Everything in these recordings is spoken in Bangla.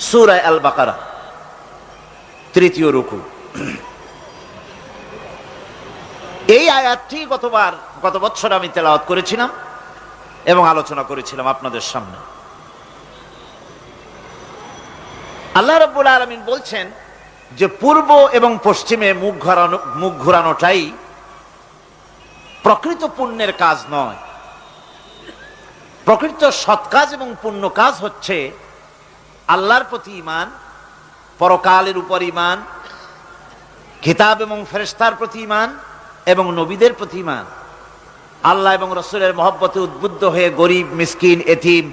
সূরা আল বাকারা, তৃতীয় রুকু। এই আয়াতটি গত বছর আমি তেলাওয়াত করেছিলাম এবং আলোচনা করেছিলাম আপনাদের সামনে। আল্লাহ রাব্বুল আলামিন বলছেন যে পূর্ব এবং পশ্চিমে মুখ ঘোরানোটাই প্রকৃত পুণ্যের কাজ নয়। প্রকৃত সৎ কাজ এবং পুণ্য কাজ হচ্ছে আল্লাহর প্রতি ঈমান, পরকালের উপর ঈমান, কিতাব এবং ফেরেশতার প্রতি ঈমান এবং নবীদের প্রতি ঈমান। আল্লাহ এবং রাসূলের মহব্বতে উদ্বুদ্ধ হয়ে গরিব, মিসকিন, এতিম,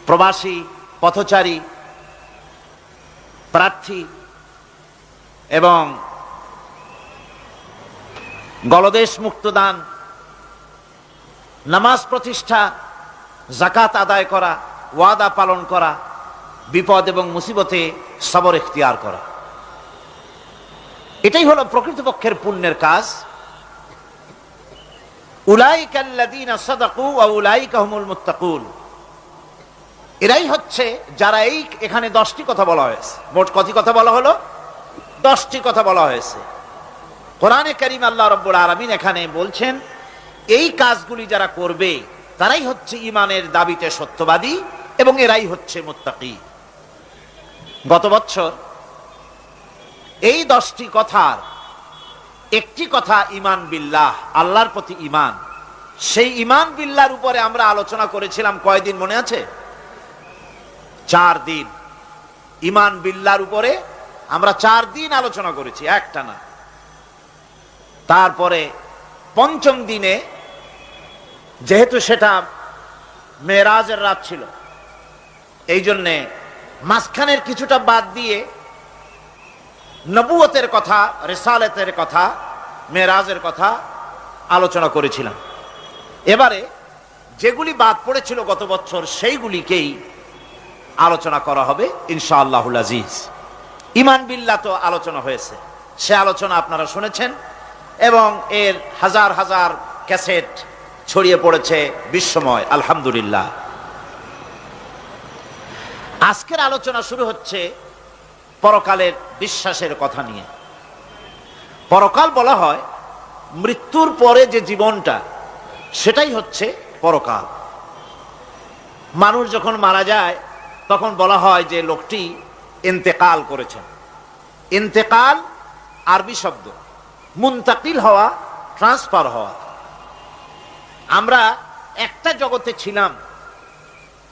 প্রবাসী, পথচারী, প্রার্থী এবং গলদেশ মুক্ত দান, নামাজ প্রতিষ্ঠা, যাকাত আদায় করা, ওয়াদা পালন করা, বিপদ এবং মুসিবতে সবর ইখতিয়ার করা, এটাই হলো প্রকৃতপক্ষের পুণ্যের কাজ। উলাইকা আল্লাযীনা সাদাকু ওয়া উলাইকা হুমুল মুত্তাকুন, এরাই হচ্ছে যারা এখানে 10টি কথা বলা হয়েছে। মোট কত কথা বলা হলো? 10টি কথা বলা হয়েছে। কোরআনে কারীম আল্লাহ রাব্বুল আলামিন এখানে বলছেন এই কাজগুলি যারা করবে তারাই হচ্ছে ঈমানের দাবিতে সত্যবাদী এবং এরাই হচ্ছে মুত্তাকী। গত বছর এই 10টি কথার একটি কথা ঈমান বিল্লাহ, আল্লাহর প্রতি ঈমান। সেই ঈমান বিল্লাহর উপরে আমরা আলোচনা করেছিলাম কয়দিন মনে আছে? 4 দিন। ঈমান বিল্লাহর উপরে আমরা 4 দিন আলোচনা করেছি একটানা। তারপরে পঞ্চম দিনে, যেহেতু সেটা মেরাজের রাত ছিল, এই জন্যে মাঝখানের কিছুটা বাদ দিয়ে নবুয়তের কথা, রিসালাতের কথা, মেরাজের কথা আলোচনা করেছিলাম। এবারে যেগুলি বাদ পড়েছিল গত বছর সেইগুলিকেই আলোচনা করা হবে ইনশাআল্লাহুল আজিজ। ঈমান বিল্লাহ তো আলোচনা হয়েছে, সে আলোচনা আপনারা শুনেছেন এবং এর হাজার হাজার ক্যাসেট ছড়িয়ে পড়েছে বিশ্বময়, আলহামদুলিল্লাহ। আজকের আলোচনা শুরু হচ্ছে পরকালের বিশ্বাসের কথা নিয়ে। পরকাল বলা হয় মৃত্যুর পরে যে জীবনটা, সেটাই হচ্ছে পরকাল। মানুষ যখন মারা যায় তখন বলা হয় যে লোকটি ইন্তেকাল করেছেন। ইন্তেকাল আরবি শব্দ, মুনতাকিল হওয়া, ট্রান্সফার হওয়া। আমরা একটা জগতে ছিলাম,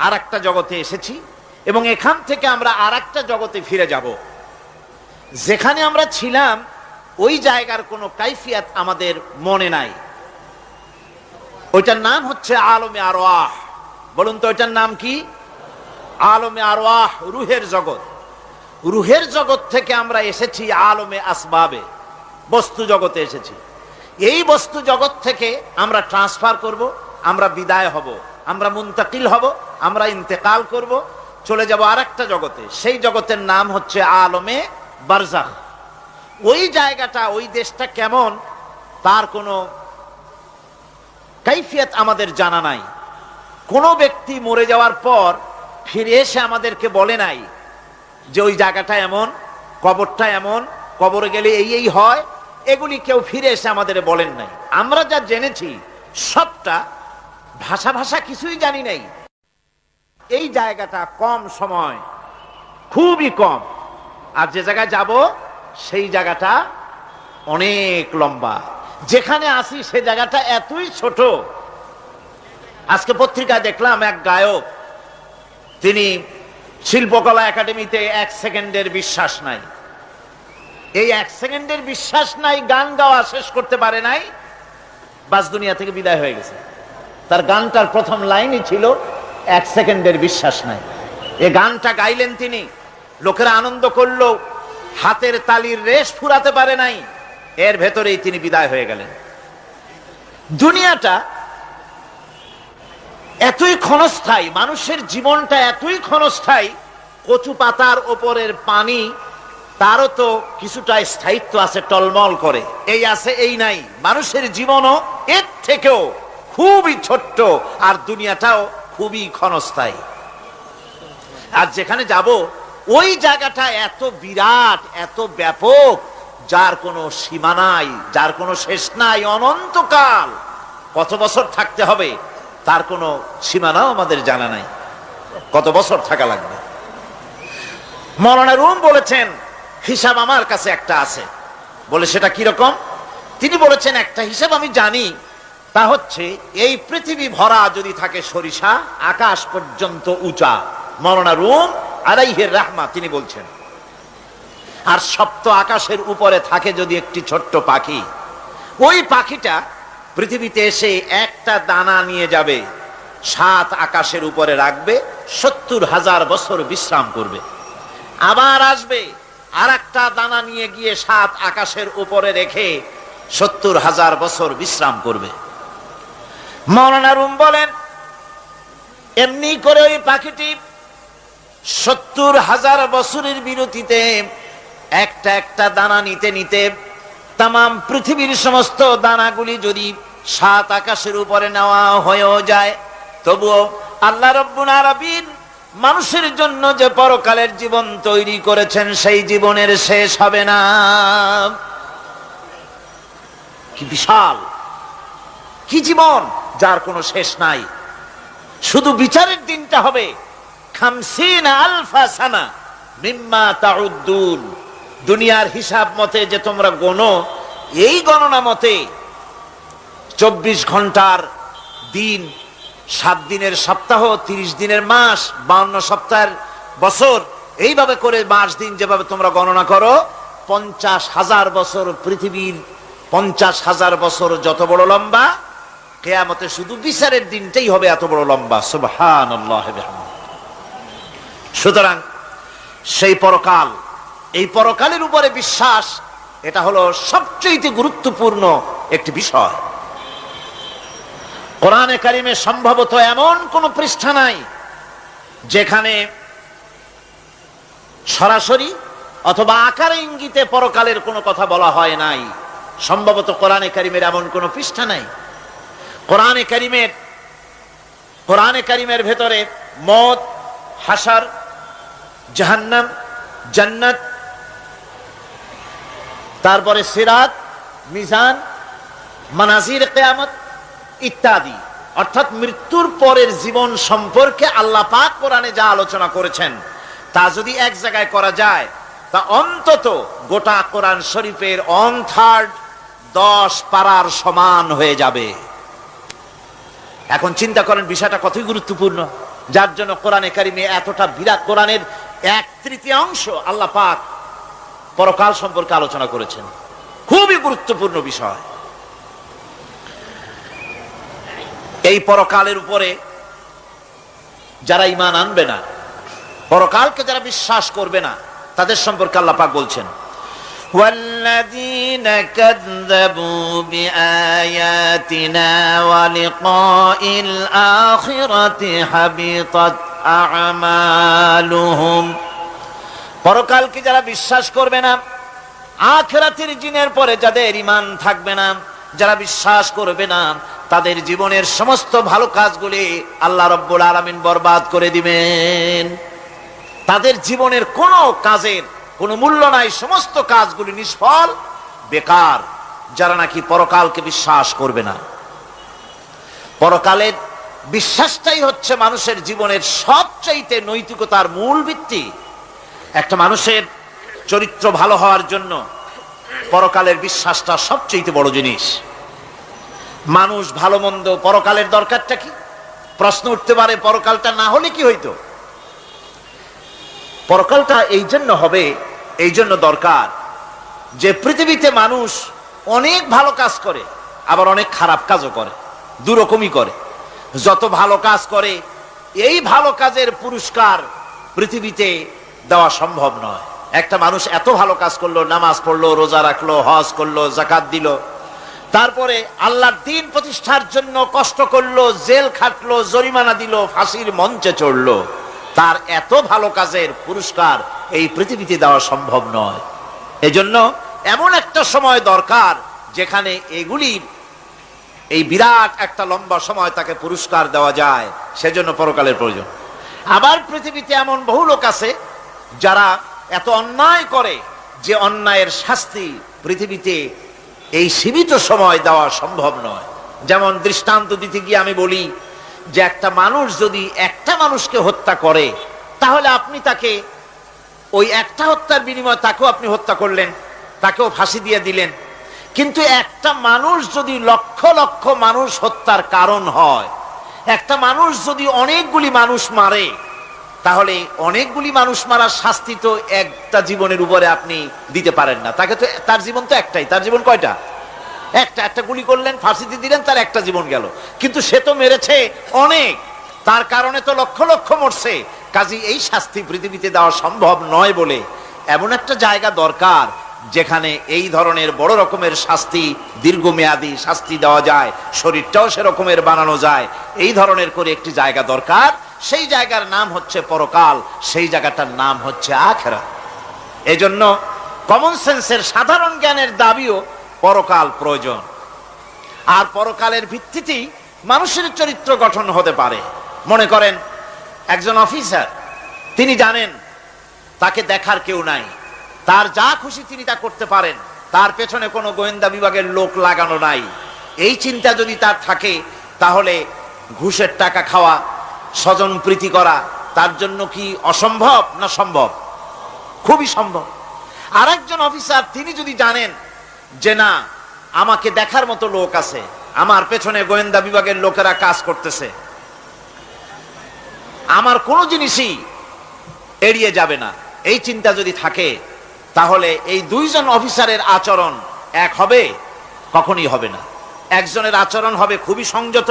আর একটা জগতে এসেছি এবং এখান থেকে আমরা আর একটা জগতে ফিরে যাব। যেখানে আমরা ছিলাম ওই জায়গার কোনো কাইফিয়াত আমাদের মনে নাই। ওইটার নাম হচ্ছে আলমে আরওয়াহ। বলুন তো ওইটার নাম কি? আলমে আরওয়াহ, রুহের জগৎ। রুহের জগৎ থেকে আমরা এসেছি আলমে আসবাবে, বস্তু জগতে এসেছি। এই বস্তু জগৎ থেকে আমরা ট্রান্সফার করব, আমরা বিদায় হব, আমরা মুনতাকিল হব, আমরা ইন্তেকাল করব, চলে যাব আর একটা জগতে। সেই জগতের নাম হচ্ছে আলমে বারজাখ। ওই জায়গাটা, ওই দেশটা কেমন তার কোনো কাইফিয়াত আমাদের জানা নাই। কোনো ব্যক্তি মরে যাওয়ার পর ফিরে এসে আমাদেরকে বলে নাই যে ওই জায়গাটা এমন, কবরটা এমন, কবরে গেলে এই হয়। এগুলি কেউ ফিরে এসে আমাদের বলেন নাই। আমরা যা জেনেছি সবটা ভাষা কিছুই জানি নাই। এই জায়গাটা কম সময়, খুবই কম, আর যে জায়গায় যাব সেই জায়গাটা অনেক লম্বা। যেখানে আসি সে জায়গাটা এতই ছোট। আজকে পত্রিকায় দেখলাম এক গায়ক, তিনি শিল্পকলা একাডেমিতে 1 সেকেন্ডের বিশ্বাস নাই। এই 1 সেকেন্ডের বিশ্বাস নাই, গান গাওয়া শেষ করতে পারে নাই, বাস দুনিয়া থেকে বিদায় হয়ে গেছে। তার গানটার প্রথম লাইনই ছিল 1 সেকেন্ডের বিশ্বাস নাই। এই গানটা গাইলেন তিনি, লোকেরা আনন্দ করলো, হাতের তালির রেশ ফুরাতে পারে নাই, এর ভেতরেই তিনি বিদায় হয়ে গেলেন। দুনিয়াটা এতই ক্ষণস্থায়ী, মানুষের জীবনটা এতই ক্ষণস্থায়ী, কচু পাতার ওপরের পানি, তারও তো কিছুটা স্থায়িত্ব আছে, টলমল করে, এই আছে এই নাই। মানুষের জীবনও এর থেকেও খুবই ছোট্ট, আর দুনিয়াটাও খুবই ক্ষণস্থায়ী। আর যেখানে যাব ওই জায়গাটা এত বিরাট, এত ব্যাপক, যার কোনো সীমা নাই, যার কোনো শেষ নাই, অনন্তকাল কত বছর থাকতে হবে তার কোনো সীমানাও আমাদের জানা নাই, কত বছর থাকা লাগবে। মাওলানা রুম বলেছেন হিসাব আমার কাছে একটা আছে। বলে সেটা কিরকম? তিনি বলেছেন একটা হিসাব আমি জানি, তা হচ্ছে এই পৃথিবী ভরা যদি থাকে সরিষা, আকাশ পর্যন্ত উঁচা। মাওলানা রুম আলাইহির রাহমা তিনি বলছেন, আর সপ্ত আকাশের উপরে থাকে যদি একটি ছোট্ট পাখি, ওই পাখিটা পৃথিবীতে এসে একটা দানা নিয়ে যাবে, 7 আকাশের উপরে রাখবে, 70,000 বছর বিশ্রাম করবে, আবার আসবে আর একটা দানা নিয়ে গিয়ে 7 আকাশের উপরে রেখে 70,000 বছর বিশ্রাম করবে। মাওলানা রুম বলেন এমনি করে ওই পাখিটি 70,000 বছরের বিরতিতে একটা একটা দানা নিতে নিতে তামাম পৃথিবীর সমস্ত দানাগুলি যদি 7 আকাশের উপরে নেওয়া হয়েও যায়, তবুও আল্লাহ রাব্বুল আলামিন মানুষের জন্য যে পরকালের জীবন তৈরি করেছেন সেই জীবনের শেষ হবে না। কি বিশাল, কি জীবন যার কোনো শেষ নাই। শুধু বিচারের দিনটা হবে 50 আলফা সানা মিম্মা তাউদ্দুন। দুনিয়ার হিসাব মতে যে তোমরা গণো, এই গণনা মতে 24 ঘন্টার দিন, 7 দিনের সপ্তাহ, 30 দিনের মাস, 52 সপ্তাহের বছর, এইভাবে করে মাস দিন যেভাবে তোমরা গণনা করো, 50,000 বছর পৃথিবীর 50,000 বছর যত বড় লম্বা, কিয়ামতে শুধু বিচারের দিনটাই হবে এত বড় লম্বা। সুবহানাল্লাহ। সুতরাং সেই পরকাল, এই পরকালের উপরে বিশ্বাস, এটা হলো সবচেয়ে গুরুত্বপূর্ণ একটি বিষয়। কোরআনে কারিমে সম্ভবত এমন কোন পৃষ্ঠা নাই যেখানে সরাসরি অথবা আকারে ইঙ্গিতে পরকালের কোনো কথা বলা হয় নাই। সম্ভবত কোরআনে কারিমের এমন কোন পৃষ্ঠা নাই। কোরআনে কারিমের ভেতরে মওত, হাসর, জাহান্নাম, জান্নাত, তারপরে সিরাত, মিজান, মানাজির কিয়ামত ইত্যাদি, অর্থাৎ মৃত্যুর পরের জীবন সম্পর্কে আল্লাহ পাক কোরআনে যা আলোচনা করেছেন তা যদি এক জায়গায় করা যায়, তা অন্তত গোটা কোরআন শরীফের 1/3 10 পারার সমান হয়ে যাবে। এখন চিন্তা করেন বিষয়টা কতই গুরুত্বপূর্ণ, যার জন্য কোরআনে কারিমে এতটা বিরাট, কোরআনের 1/3 আল্লাহ পাক পরকাল সম্পর্কে আলোচনা করেছেন। খুবই গুরুত্বপূর্ণ বিষয়। এই পরকালের উপরে যারা ঈমান আনবে না, পরকালকে যারা বিশ্বাস করবে না, তাদের সম্পর্কে আল্লাহ পাক বলছেন, ওয়াল্লাযীনা কাযযাবু বিআয়াতিনা ওয়া লিকাইল আখিরাতি হাবিতাত আমালুহুম। পরকালকে যারা বিশ্বাস করবে না, আখিরাতের দিনের পরে যাদের ঈমান থাকবে না, যারা বিশ্বাস করবে না, তাদের জীবনের সমস্ত ভালো কাজগুলি আল্লাহ রাব্বুল আলামিন বরবাদ করে দিবেন। তাদের জীবনের কোনো কাজের কোনো মূল্য নাই, সমস্ত কাজগুলি নিষ্ফল, বেকার, যারা নাকি পরকালকে বিশ্বাস করবে না। পরকালের বিশ্বাসটাই হচ্ছে মানুষের জীবনের সবচাইতে নৈতিকতার মূল ভিত্তি। একটা মানুষের চরিত্র ভালো হওয়ার জন্য পরকালের বিশ্বাসটা সবচাইতে বড় জিনিস। মানুষ ভালো মন্দ, পরকালের দরকারটা কি? প্রশ্ন উঠতে পারে, পরকালটা না হলে কি হইতো? পরকালটা এই জন্য হবে, এই জন্য দরকার যে পৃথিবীতে মানুষ অনেক ভালো কাজ করে, আবার অনেক খারাপ কাজও করে, দুরকমই করে। যত ভালো কাজ করে, এই ভালো কাজের পুরস্কার পৃথিবীতে দেওয়া সম্ভব নয়। একটা মানুষ এত ভালো কাজ করলো, নামাজ পড়লো, রোজা রাখলো, হজ করলো, যাকাত দিল, তারপরে আল্লাহর দ্বীন প্রতিষ্ঠার জন্য কষ্ট করলো, জেল খাটলো, জরিমানা দিল, ফাঁসির মঞ্চে চড়লো, তার এত ভালো কাজের পুরস্কার এই পৃথিবীতে দেওয়া সম্ভব নয়। এজন্য এমন একটা সময় দরকার যেখানে এগুলি, এই বিরাট একটা লম্বা সময় তাকে পুরস্কার দেওয়া যায়, সেজন্য পরকালের প্রয়োজন। আবার পৃথিবীতে এমন বহু লোক আছে যারা এত অন্যায় করে যে অন্যায়ের শাস্তি পৃথিবীতে এই সীমিত সময় দেওয়া সম্ভব নয়। যেমন দৃষ্টান্ত দিতে গিয়ে আমি বলি যে একটা মানুষ যদি একটা মানুষকে হত্যা করে, তাহলে আপনি তাকে ওই একটা হত্যার বিনিময়ে তাকেও আপনি হত্যা করলেন, তাকেও ফাঁসি দিয়ে দিলেন। কিন্তু একটা মানুষ যদি লক্ষ লক্ষ মানুষ হত্যার কারণ হয়, একটা মানুষ যদি অনেকগুলি মানুষ মারে, তাহলে অনেকগুলি মানুষ মারার শাস্তি তো একটা জীবনের উপরে আপনি দিতে পারেন না। তাকে তো, তার জীবন তো একটাই, তার জীবন কয়টা? একটা গুলি করলেন, ফাঁসিতে দিলেন, তার একটা জীবন গেল। কিন্তু সে তো মেরেছে অনেক, তার কারণে তো লক্ষ লক্ষ মরছে। কাজী এই শাস্তি পৃথিবীতে দেওয়া সম্ভব নয় বলে এমন একটা জায়গা দরকার যেখানে এই ধরনের বড় রকমের শাস্তি, দীর্ঘমেয়াদী শাস্তি দেওয়া যায়, শরীরটাও সেরকমের বানানো যায়, এই ধরনের করে একটি জায়গা দরকার। সেই জায়গার নাম হচ্ছে পরকাল, সেই জায়গাটার নাম হচ্ছে আখিরাত। এজন্য কমন সেন্সের, সাধারণ জ্ঞানের দাবিও পরকাল প্রয়োজন। আর পরকালের ভিত্তিতেই মানুষের চরিত্র গঠন হতে পারে। মনে করেন একজন অফিসার, তিনি জানেন তাকে দেখার কেউ নাই, তার যা খুশি তিনি তা করতে পারেন, তার পেছনে কোনো গোয়েন্দা বিভাগের লোক লাগানো নাই। এই চিন্তা যদি তার থাকে, তাহলে ঘুষের টাকা খাওয়া, স্বজন প্রীতি করা তার জন্য কি অসম্ভব না সম্ভব? খুবই সম্ভব। আর একজন অফিসার, তিনি যদি জানেন যে না, আমাকে দেখার মতো লোক আছে, আমার পেছনে গোয়েন্দা বিভাগের লোকেরা কাজ করতেছে, আমার কোনো জিনিসই এড়িয়ে যাবে না, এই চিন্তা যদি থাকে, তাহলে এই দুইজন অফিসারের আচরণ এক হবে? কখনই হবে না। একজনের আচরণ হবে খুবই সংযত,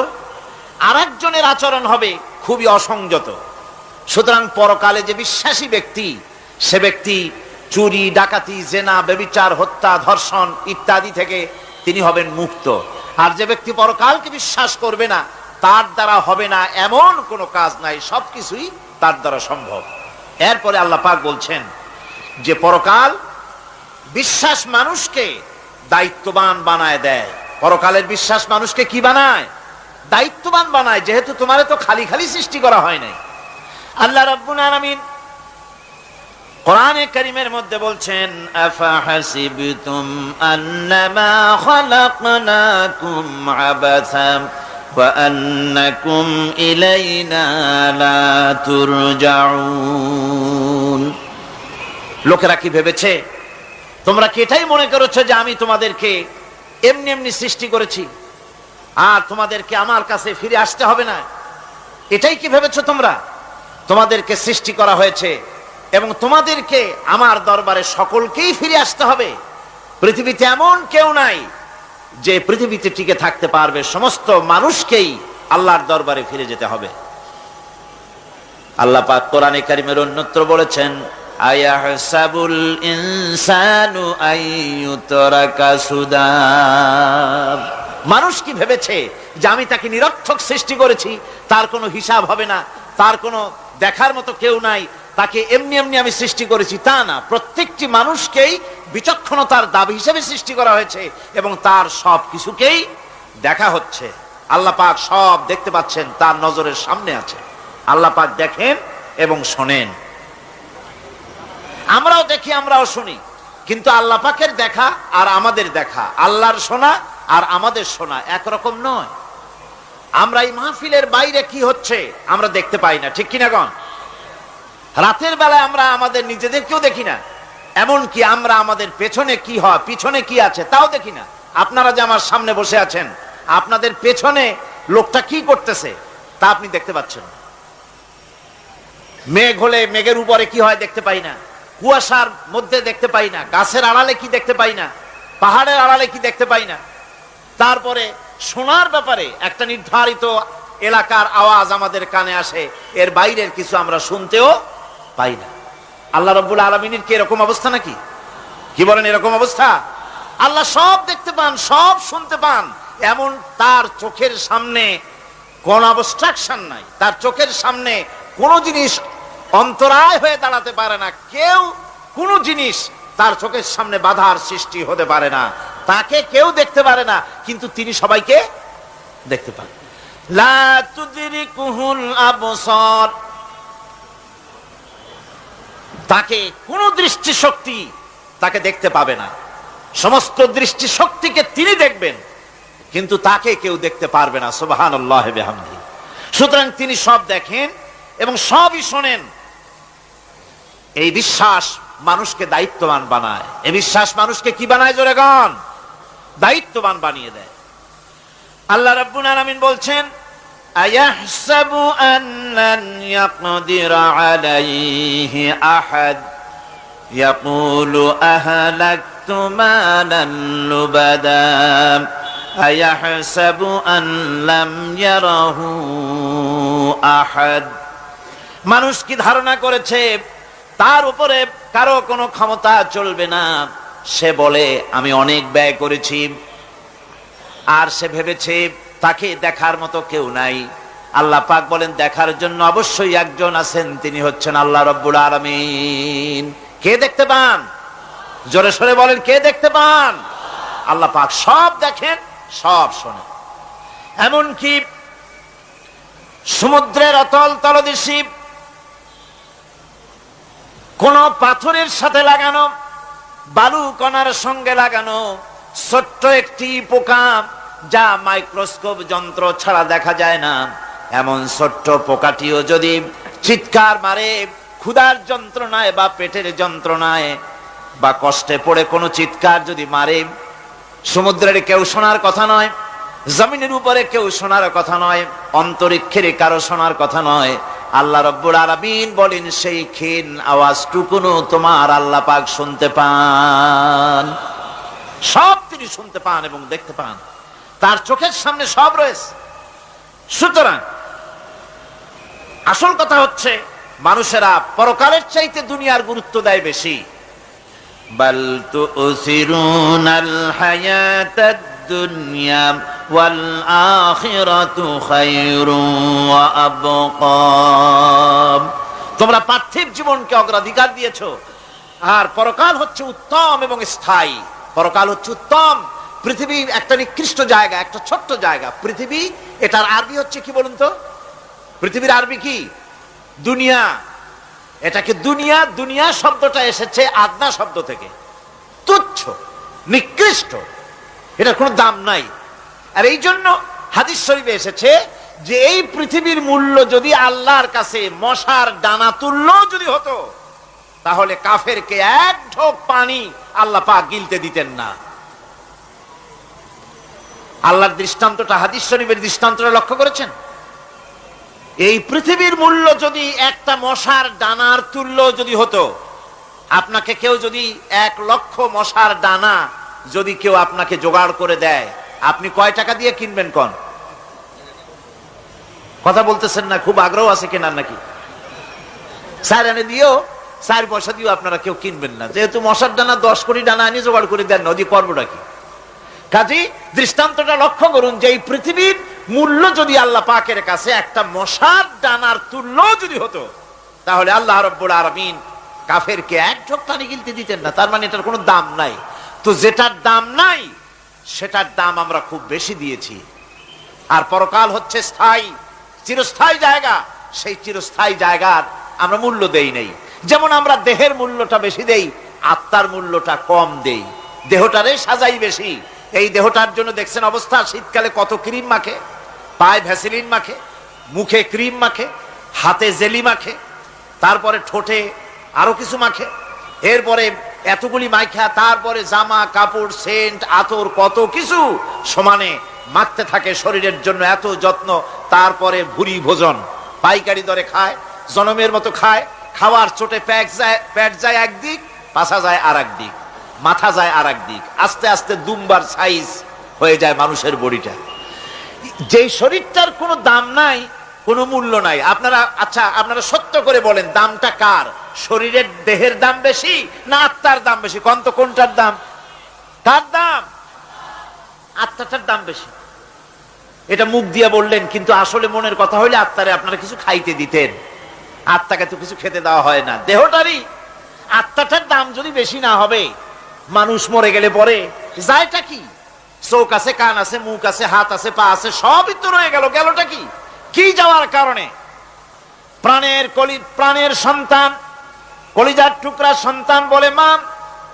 আর একজনের আচরণ হবে খুবই অসংযত। সুতরাং পরকালে যে বিশ্বাসী ব্যক্তি, সে ব্যক্তি চুরি, ডাকাতি, জেনা, ব্যভিচার, হত্যা, ধর্ষণ ইত্যাদি থেকে তিনি হবেন মুক্ত। আর যে ব্যক্তি পরকালকে বিশ্বাস করবে না, তার দ্বারা হবে না এমন কোনো কাজ নাই, সবকিছুই তার দ্বারা সম্ভব। এরপরে আল্লাহ পাক বলছেন যে পরকাল বিশ্বাস মানুষকে দায়িত্ববান বানায় দেয়। পরকালের বিশ্বাস মানুষকে কি বানায়? দায়িত্ববান বানায়। যেহেতু তোমারে তো খালি খালি সৃষ্টি করা হয় নাই। আল্লাহ রাব্বুল আলামিন কোরআনে কারীমের মধ্যে বলছেন, আফাহাসিবতুম আন্নামা খালাকনাকুম আবাসা ওয়া আন্নাকুম ইলাইনা লা তুরজাউন। লোকেরা কি ভেবেছে? তোমরা কি এটাই মনে করেছো যে আমি তোমাদেরকে এমনি এমনি সৃষ্টি করেছি আর তোমাদেরকে আমার কাছে ফিরে আসতে হবে না? এটাই কি ভেবেছো তোমরা? তোমাদেরকে সৃষ্টি করা হয়েছে এবং তোমাদেরকে আমার দরবারে সকলকেই ফিরে আসতে হবে। পৃথিবীতে এমন কেউ নাই যে পৃথিবীতে টিকে থাকতে পারবে, সমস্ত মানুষকেই আল্লাহর দরবারে ফিরে যেতে হবে। আল্লাহ পাক কোরআনে কারীমের অন্যত্র বলেছেন, আয়াহসাবুল ইনসানু আইয়ুতরাকা সুদা। মানুষ কি ভেবেছে যে আমি তাকে নিরর্থক সৃষ্টি করেছি, তার কোনো হিসাব হবে না, তার কোনো দেখার মতো কেউ নাই, তাকে এমনি এমনি আমি সৃষ্টি করেছি? তা না। প্রত্যেকটি মানুষকেই বিচক্ষণতার দাবি হিসেবে সৃষ্টি করা হয়েছে এবং তার সব কিছুকেই দেখা হচ্ছে। আল্লাহ পাক সব দেখতে পাচ্ছেন, তার নজরের সামনে আছে। আল্লাহ পাক দেখেন এবং শোনেন। আমরাও দেখি, আমরাও শুনি, কিন্তু আল্লাহ পাকের দেখা আর আমাদের দেখা, আল্লাহর শোনা আর আমাদের শোনা একরকম নয়। আমরা এই মাহফিলের বাইরে কি হচ্ছে আমরা দেখতে পাই না, ঠিক কিনা গণ? রাতের বেলায় আমরা আমাদের নিজেদেরকেও দেখি না, এমনকি আমরা আমাদের পেছনে কি হয়, পিছনে কি আছে তাও দেখি না। আপনারা যে আমার সামনে বসে আছেন, আপনাদের পেছনে লোকটা কি করতেছে তা আপনি দেখতে পাচ্ছেন। মেঘ হলে মেঘের উপরে কি হয় দেখতে পাই না, কুয়াশার মধ্যে দেখতে পাই না, গাছের আড়ালে কি দেখতে পাই না, পাহাড়ের আড়ালে কি দেখতে পাই না। তারপরে শোনার ব্যাপারে একটা নির্ধারিত এলাকার আওয়াজ আমাদের কানে আসে, এর বাইরের কিছু আমরা শুনতেও পাই না। আল্লাহ রাব্বুল আলামিনের কি এরকম অবস্থা নাকি? কি বলেন, এরকম অবস্থা? আল্লাহ সব দেখতে পান, সব শুনতে পান, এমন তার চোখের সামনে কোন অবস্ট্রাকশন নাই, তার চোখের সামনে কোনো জিনিস অন্তরায় হয়ে দাঁড়াতে পারে না। কেউ কোনো জিনিস তার চোখের সামনে বাধার সৃষ্টি হতে পারে না। তাকে কেউ দেখতে পারে না, কিন্তু তিনি সবাইকে দেখতে পান। লা তুদরিকুহুল আবসার, তাকে কোনো দৃষ্টিশক্তি তাকে দেখতে পাবে না। সমস্ত দৃষ্টিশক্তিকে তিনি দেখবেন, কিন্তু তাকে কেউ দেখতে পারবে না। সুবহানাল্লাহি ওয়া বিহামদিহি। সুতরাং তিনি সব দেখেন এবং সবই শোনেন। এই বিশ্বাস মানুষকে দায়িত্ববান বানায়। এই বিশ্বাস মানুষকে কি বানায়? জোরে গান, দায়িত্ববান বানিয়ে দেয়। আল্লাহ রাব্বুল আলামিন বলছেন, আয়াহসাবু আল্লান ইয়াকদিরা আলাইহি আহাদ ইয়াকুলু আহলাকতু মালান লুবাদা আয়াহসাবু আন লাম ইয়ারাহু আহাদ। মানুষ কি ধারণা করেছে তার উপরে কারো কোনো ক্ষমতা চলবে না? সে বলে আমি অনেক ব্যয় করেছি, আর সে ভেবেছে তাকে দেখার মতো কেউ নাই। আল্লাহ পাক বলেন দেখার জন্য অবশ্যই একজন আছেন, তিনি হচ্ছেন আল্লাহ রাব্বুল আলামিন। কে দেখতে পান? জোরে সরে বলেন, কে দেখতে পান? আল্লাহ পাক সব দেখেন, সব শোনেন। এমনকি সমুদ্রের অতল তলদেশে কোন পাথরের সাথে লাগানো, বালু কণার সঙ্গে লাগানো ছোট্ট একটি পোকা, যা মাইক্রোস্কোপ যন্ত্র ছাড়া দেখা যায় না, এমন ছোট্ট পোকাটিও যদি চিৎকার মারে ক্ষুধার যন্ত্রণায় বা পেটের যন্ত্রণায় বা কষ্টে পড়ে কোনো চিৎকার যদি মারে, সমুদ্রের কেউ শোনার কথা নয়, জমিনের উপরে কেউ শোনার কথা নয়, অন্তরিক্ষের কারো শোনার কথা নয়। আল্লাহ রাব্বুল আলামিন বলেন সেই ক্ষীণ আওয়াজটুকুনো তোমার আল্লাহ পাক শুনতে পান। সব তিনি শুনতে পান এবং দেখতে পান, তার চোখের সামনে সব রয়েছে। সুতরাং আসল কথা হচ্ছে মানুষেরা পরকালের চাইতে দুনিয়ার গুরুত্ব দেয় বেশি। বাল তুসিরুনাল হায়াতাদ দুনিয়া ওয়াল আখিরাতু খায়রুন ওয়া আবকা। তোমরা পার্থিব জীবনকে অগ্রাধিকার দিয়েছো, আর পরকাল হচ্ছে উত্তম এবং স্থায়ী। পরকাল হচ্ছে উত্তম। পৃথিবী একটা নিকৃষ্ট জায়গা, একটা ছোট্ট জায়গা পৃথিবী। এটার আরবি হচ্ছে কি বলুন তো? পৃথিবীর আরবি কি? দুনিয়া। এটাকে দুনিয়া, দুনিয়া শব্দটা এসেছে আদনা শব্দ থেকে, তুচ্ছ, নিকৃষ্ট, এটার কোনো দাম নাই। আর এই জন্য হাদিস শরীফে এসেছে যে এই পৃথিবীর মূল্য যদি আল্লাহর কাছে মশার ডানা তুল্য যদি হতো, তাহলে কাফেরকে এক ঢোক পানি আল্লাহ পাক গিলতে দিতেন না। আল্লাহর দৃষ্টান্তটা, হাদিস শরীফের দৃষ্টান্তটা লক্ষ্য করেছেন? এই পৃথিবীর মূল্য যদি একটা মশার ডানার তুল্য যদি হতো, আপনাকে কেউ যদি 1,00,000 মশার ডানা যদি কেউ আপনাকে জোগাড় করে দেয়, আপনি কয় টাকা দিয়ে কিনবেন? কোন কথা বলতেছেন না? খুব আগ্রহ আছে কেনার নাকি? 4 আনা দিয়েও, 4 পয়সা দিয়েও আপনারা কেউ কিনবেন না, যেহেতু মশার ডানা 10 কোটি ডানা আনি জোগাড় করে দেন, নদী করবোটা কি? কাজী দৃষ্টান্তটা লক্ষ্য করুন যে এই পৃথিবীর মূল্য যদি আল্লাহ পাকের কাছে একটা মশার ডানার তুল্য যদি হতো, তাহলে আল্লাহ রাব্বুল আলামিন কাফেরকে এক ঢোক পানি গিলতে দিতেন না। তার মানে এটার কোনো দাম নাই। তো যেটার দাম নাই সেটার দাম আমরা খুব বেশি দিয়েছি। আর পরকাল হচ্ছে স্থায়ী, চিরস্থায়ী জায়গা। সেই চিরস্থায়ী জায়গার আমরা মূল্য দেই নাই। যেমন আমরা দেহের মূল্যটা বেশি দেই, আত্মার মূল্যটা কম দেই। দেহটারে সাজাই বেশি। এই দেহটার জন্য দেখছেন অবস্থা, শীতকালে কত ক্রিম মাখে, পায়ে ভ্যাসলিন মাখে, মুখে ক্রিম মাখে, হাতে জেলি মাখে, তারপরে ঠোঁটে আরো কিছু মাখে, এরপরে এতগুলি মাইখা তারপরে জামা কাপড় সেন্ট আতর কত কিছু সমানে মাখতে থাকে শরীরের জন্য, এত যত্ন। তারপরে ভুরি ভোজন পাইকারি দরে খায়, জনমের মতো খায়। খাওয়ার চোটে পেট যায় একদিক, পাছা যায় আর একদিক, মাথা যায় আর একদিক, আস্তে আস্তে দুমবার সাইজ হয়ে যায় মানুষের বডিটা। যেই শরীরটার কোনো দাম নাই, কোনো মূল্য নাই। আপনারা আচ্ছা, আপনারা সত্য করে বলেন দামটা কার? শরীরের দেহের দাম বেশি না আত্মার দাম বেশি? কোন কোনটার দাম? কার দাম? আত্মাটার দাম বেশি। এটা মুখ দিয়ে বললেন, কিন্তু আসলে মনের কথা হইলে আত্মারে আপনারা কিছু খাইতে দিতেন। আত্মাকে তো কিছু খেতে দেওয়া হয় না, দেহটারই। আত্মাটার দাম যদি বেশি না হবে, মানুষ মরে গেলে পরে যায়টা কি? চোখ আছে, কান আছে, মুখ আছে, হাত আছে, পা আছে, সবই তো রয়ে গেল। গেলটা কি? কি যাওয়ার কারণে? প্রাণের কলি, প্রাণের সন্তান কলিজার টুকরা সন্তান বলে, মা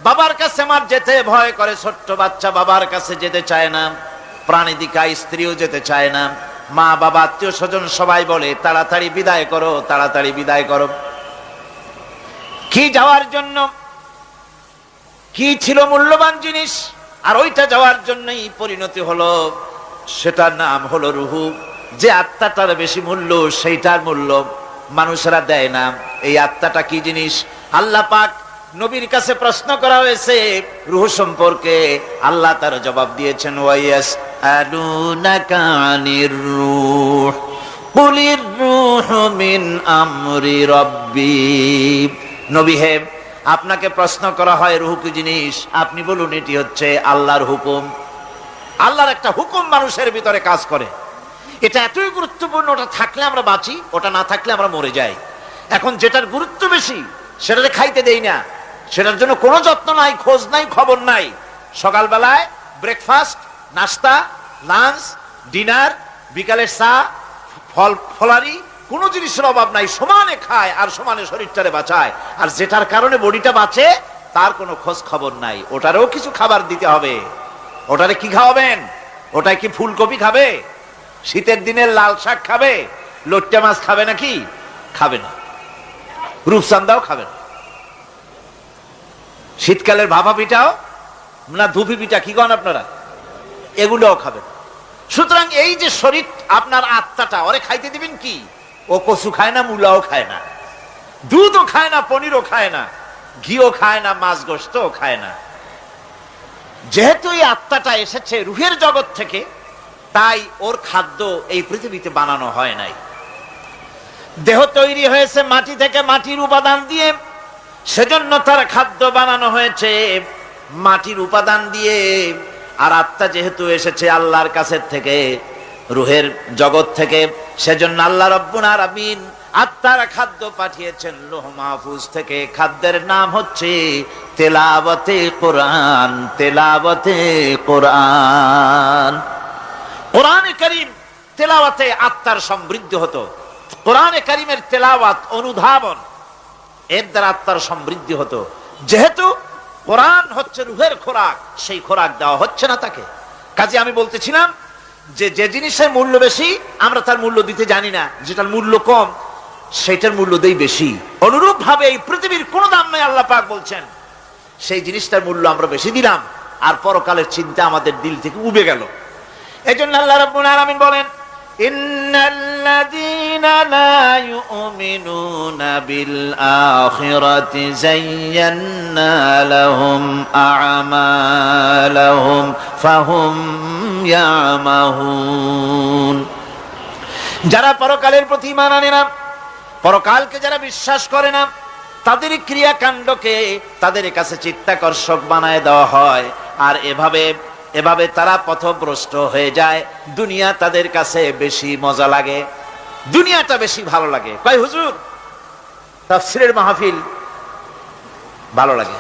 বাবার কাছে আমার যেতে ভয় করে। ছোট্ট বাচ্চা বাবার কাছে যেতে চায় না, প্রাণীদিকা স্ত্রীও যেতে চায় না। মা বাবা আত্মীয় স্বজন সবাই বলে তাড়াতাড়ি বিদায় করো, তাড়াতাড়ি বিদায় করো। কি যাওয়ার জন্য? কি ছিল মূল্যবান জিনিস, আর ওইটা যাওয়ার জন্যই পরিণতি হলো। সেটার নাম হলো রুহু। যে আত্মাটার বেশি মূল্য, সেইটার মূল্য মানুষেরা দেয় না। এই আত্মাটা কি জিনিস? আল্লাহ পাক নবীর কাছে প্রশ্ন করা হয়েছে রূহ সম্পর্কে, আল্লাহ তার জবাব দিয়েছেন, ওয়াইয়াস আলুনাকা আনির রূহ কুলির রূহু মিন আমরি রাব্বি। নবী হে, আপনাকে প্রশ্ন করা হয় রূহ কি জিনিস, আপনি বলুন এটি হচ্ছে আল্লাহর হুকুম। আল্লাহর একটা হুকুম মানুষের ভিতরে কাজ করে। এটা এতই গুরুত্বপূর্ণ, ওটা থাকলে আমরা বাঁচি, ওটা না থাকলে আমরা মরে যাই। এখন যেটার গুরুত্ব বেশি সেটাতে খাইতে দেই না, সেটার জন্য কোনো যত্ন নাই, খোঁজ নাই, খবর নাই। সকালবেলায় ব্রেকফাস্ট, নাস্তা, লাঞ্চ, ডিনার, বিকালের চা, ফলারি, কোনো জিনিসের অভাব নাই, সমানে খায় আর সমানে শরীরটারে বাঁচায়। আর যেটার কারণে বডিটা বাঁচে তার কোনো খোঁজ খবর নাই, ওটারও কিছু খাবার দিতে হবে। ওটারে কি খাওয়াবেন? ওটাই কি ফুলকপি খাবে? শীতের দিনে লাল শাক খাবে? লট্টা মাছ খাবে নাকি? খাবে না। রূপচান্দাও খাবে না। শীতকালের ভাপা পিঠাও না, ধুপি পিঠা কি কন আপনারা, এগুলোও খাবেন। সুতরাং এই যে শরীর, আপনার আত্মাটা, ওরে খাইতে দিবেন কি? ও কচু খায় না, মূলাও খায় না, দুধও খায় না, পনিরও খায় না, ঘিও খায় না, মাছ গোশতও খায় না। যেহেতু এই আত্মাটা এসেছে রুহের জগৎ থেকে, তাই ওর খাদ্য এই পৃথিবীতে বানানো হয় নাই। দেহ তৈরি হয়েছে মাটি থেকে, মাটির উপাদান দিয়ে, সেজন্য তার খাদ্য বানানো হয়েছে মাটির উপাদান দিয়ে। আর আত্মা যেহেতু এসেছে আল্লাহর কাছে থেকে, রুহের জগৎ থেকে, সেজন্য আল্লাহ রাব্বুল আলামিন আত্মার খাদ্য পাঠিয়েছেন লৌহ মাহফুজ থেকে। খাদ্যের নাম হচ্ছে তেলাওয়াতে কোরআন। তেলাওয়াতে কোরআন। কোরআনে কারীম তেলাওয়াতে আত্মার সমৃদ্ধি হতো। কোরআনে কারীমের তেলাওয়াত, অনুধাবন, এর দ্বারা আত্মার সমৃদ্ধি হতো। যেহেতু কোরআন হচ্ছে রুহের খোরাক, সেই খোরাক দেওয়া হচ্ছে না তাকে। কাজে আমি বলতেছিলাম যে যে জিনিসের মূল্য বেশি আমরা তার মূল্য দিতে জানি না, যেটার মূল্য কম সেটার মূল্য দেই বেশি। অনুরূপ ভাবে এই পৃথিবীর কোন দাম নাই, আল্লাহ পাক বলছেন, সেই জিনিসটার মূল্য আমরা বেশি দিলাম, আর পরকালের চিন্তা আমাদের দিল থেকে উবে গেল। এই জন্য আল্লাহ রাব্বুল আলামিন বলেন, ইন্নাল্লাযীনা লা ইউমিনুনা বিল আখিরাতি যায়্যান্না লাহুম আ'মালাহুম ফাহুম ইয়ামাহুন। যারা পরকালের প্রতি ঈমান আনে না, পরকালকে যারা বিশ্বাস করে না, তাদের ক্রিয়াকাণ্ডকে তাদের কাছে চিত্তাকর্ষক বানায় দেওয়া হয়। আর এভাবে তারা পথভ্রষ্ট হয়ে যায়। দুনিয়া তাদের কাছে বেশি মজা লাগে, দুনিয়াটা বেশি ভালো লাগে। কয় হুজুর, তাফসীরের মাহফিল ভালো লাগে,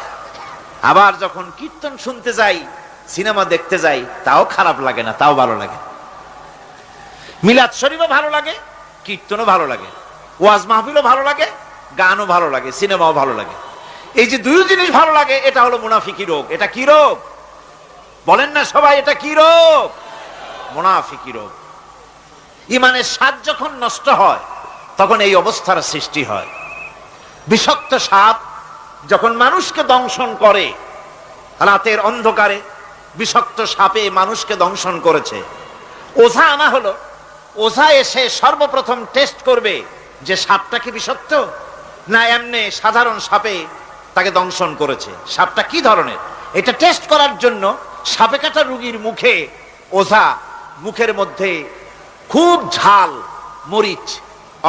আবার যখন কীর্তন শুনতে যাই, সিনেমা দেখতে যাই, তাও খারাপ লাগে না, তাও ভালো লাগে। মিলাদ শরীফও ভালো লাগে, কীর্তনও ভালো লাগে, ওয়াজ মাহফিলও ভালো লাগে, গানও ভালো লাগে, সিনেমাও ভালো লাগে। এই যে দুই জিনিস ভালো লাগে, এটা হলো মুনাফিকি রোগ। এটা কি রোগ বলেন না সবাই? এটা কি রোগ? মুনাফিকি রোগ। ইমানের স্বাদ যখন নষ্ট হয় তখন এই অবস্থার সৃষ্টি হয়। বিষাক্ত সাপ যখন মানুষকে দংশন করে, রাতের অন্ধকারে বিষাক্ত সাপে মানুষকে দংশন করেছে, ওঝা আনা হলো। ওঝা এসে সর্বপ্রথম টেস্ট করবে যে সাপটা কি বিষাক্ত না এমনি সাধারণ সাপে তাকে দংশন করেছে, সাপটা কি ধরনের। এটা টেস্ট করার জন্য সাপে কাটা রোগীর মুখে ওঝা মুখের মধ্যে খুব ঝাল মরিচ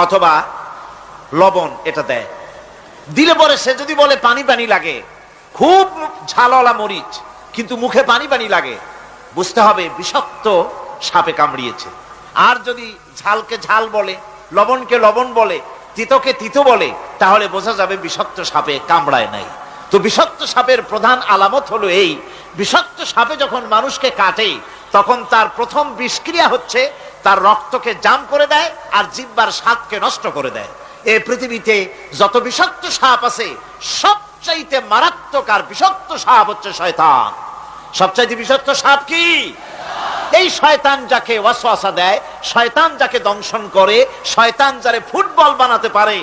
অথবা লবণ এটা দেয়। দিলে পরে সে যদি বলে পানি পানি লাগে, খুব ঝালওয়ালা মরিচ কিন্তু মুখে পানি পানি লাগে, বুঝতে হবে বিষাক্ত সাপে কামড়িয়েছে। আর যদি ঝালকে ঝাল বলে, লবণকে লবণ বলে, তিতকে তিতো বলে, তাহলে বোঝা যাবে বিষাক্ত সাপে কামড়ায় নাই। তো বিষাক্ত সাপের প্রধান আলামত হলো এই, বিষাক্ত সাপে যখন মানুষকে কাটে তখন তার প্রথম বিষক্রিয়া হচ্ছে তার রক্তকে জাম করে দেয় আর জিহ্বার স্বাদকে নষ্ট করে দেয়। এই পৃথিবীতে যত বিষাক্ত সাপ আছে সবচাইতে মারাত্মক আর বিষাক্ত সাপ হচ্ছে শয়তান। সবচাইতে বিষাক্ত সাপ কি? এই শয়তান যাকে ওয়াসওয়াসা দেয়, শয়তান যাকে দংশন করে, শয়তান যারে ফুটবল বানাতে পারে,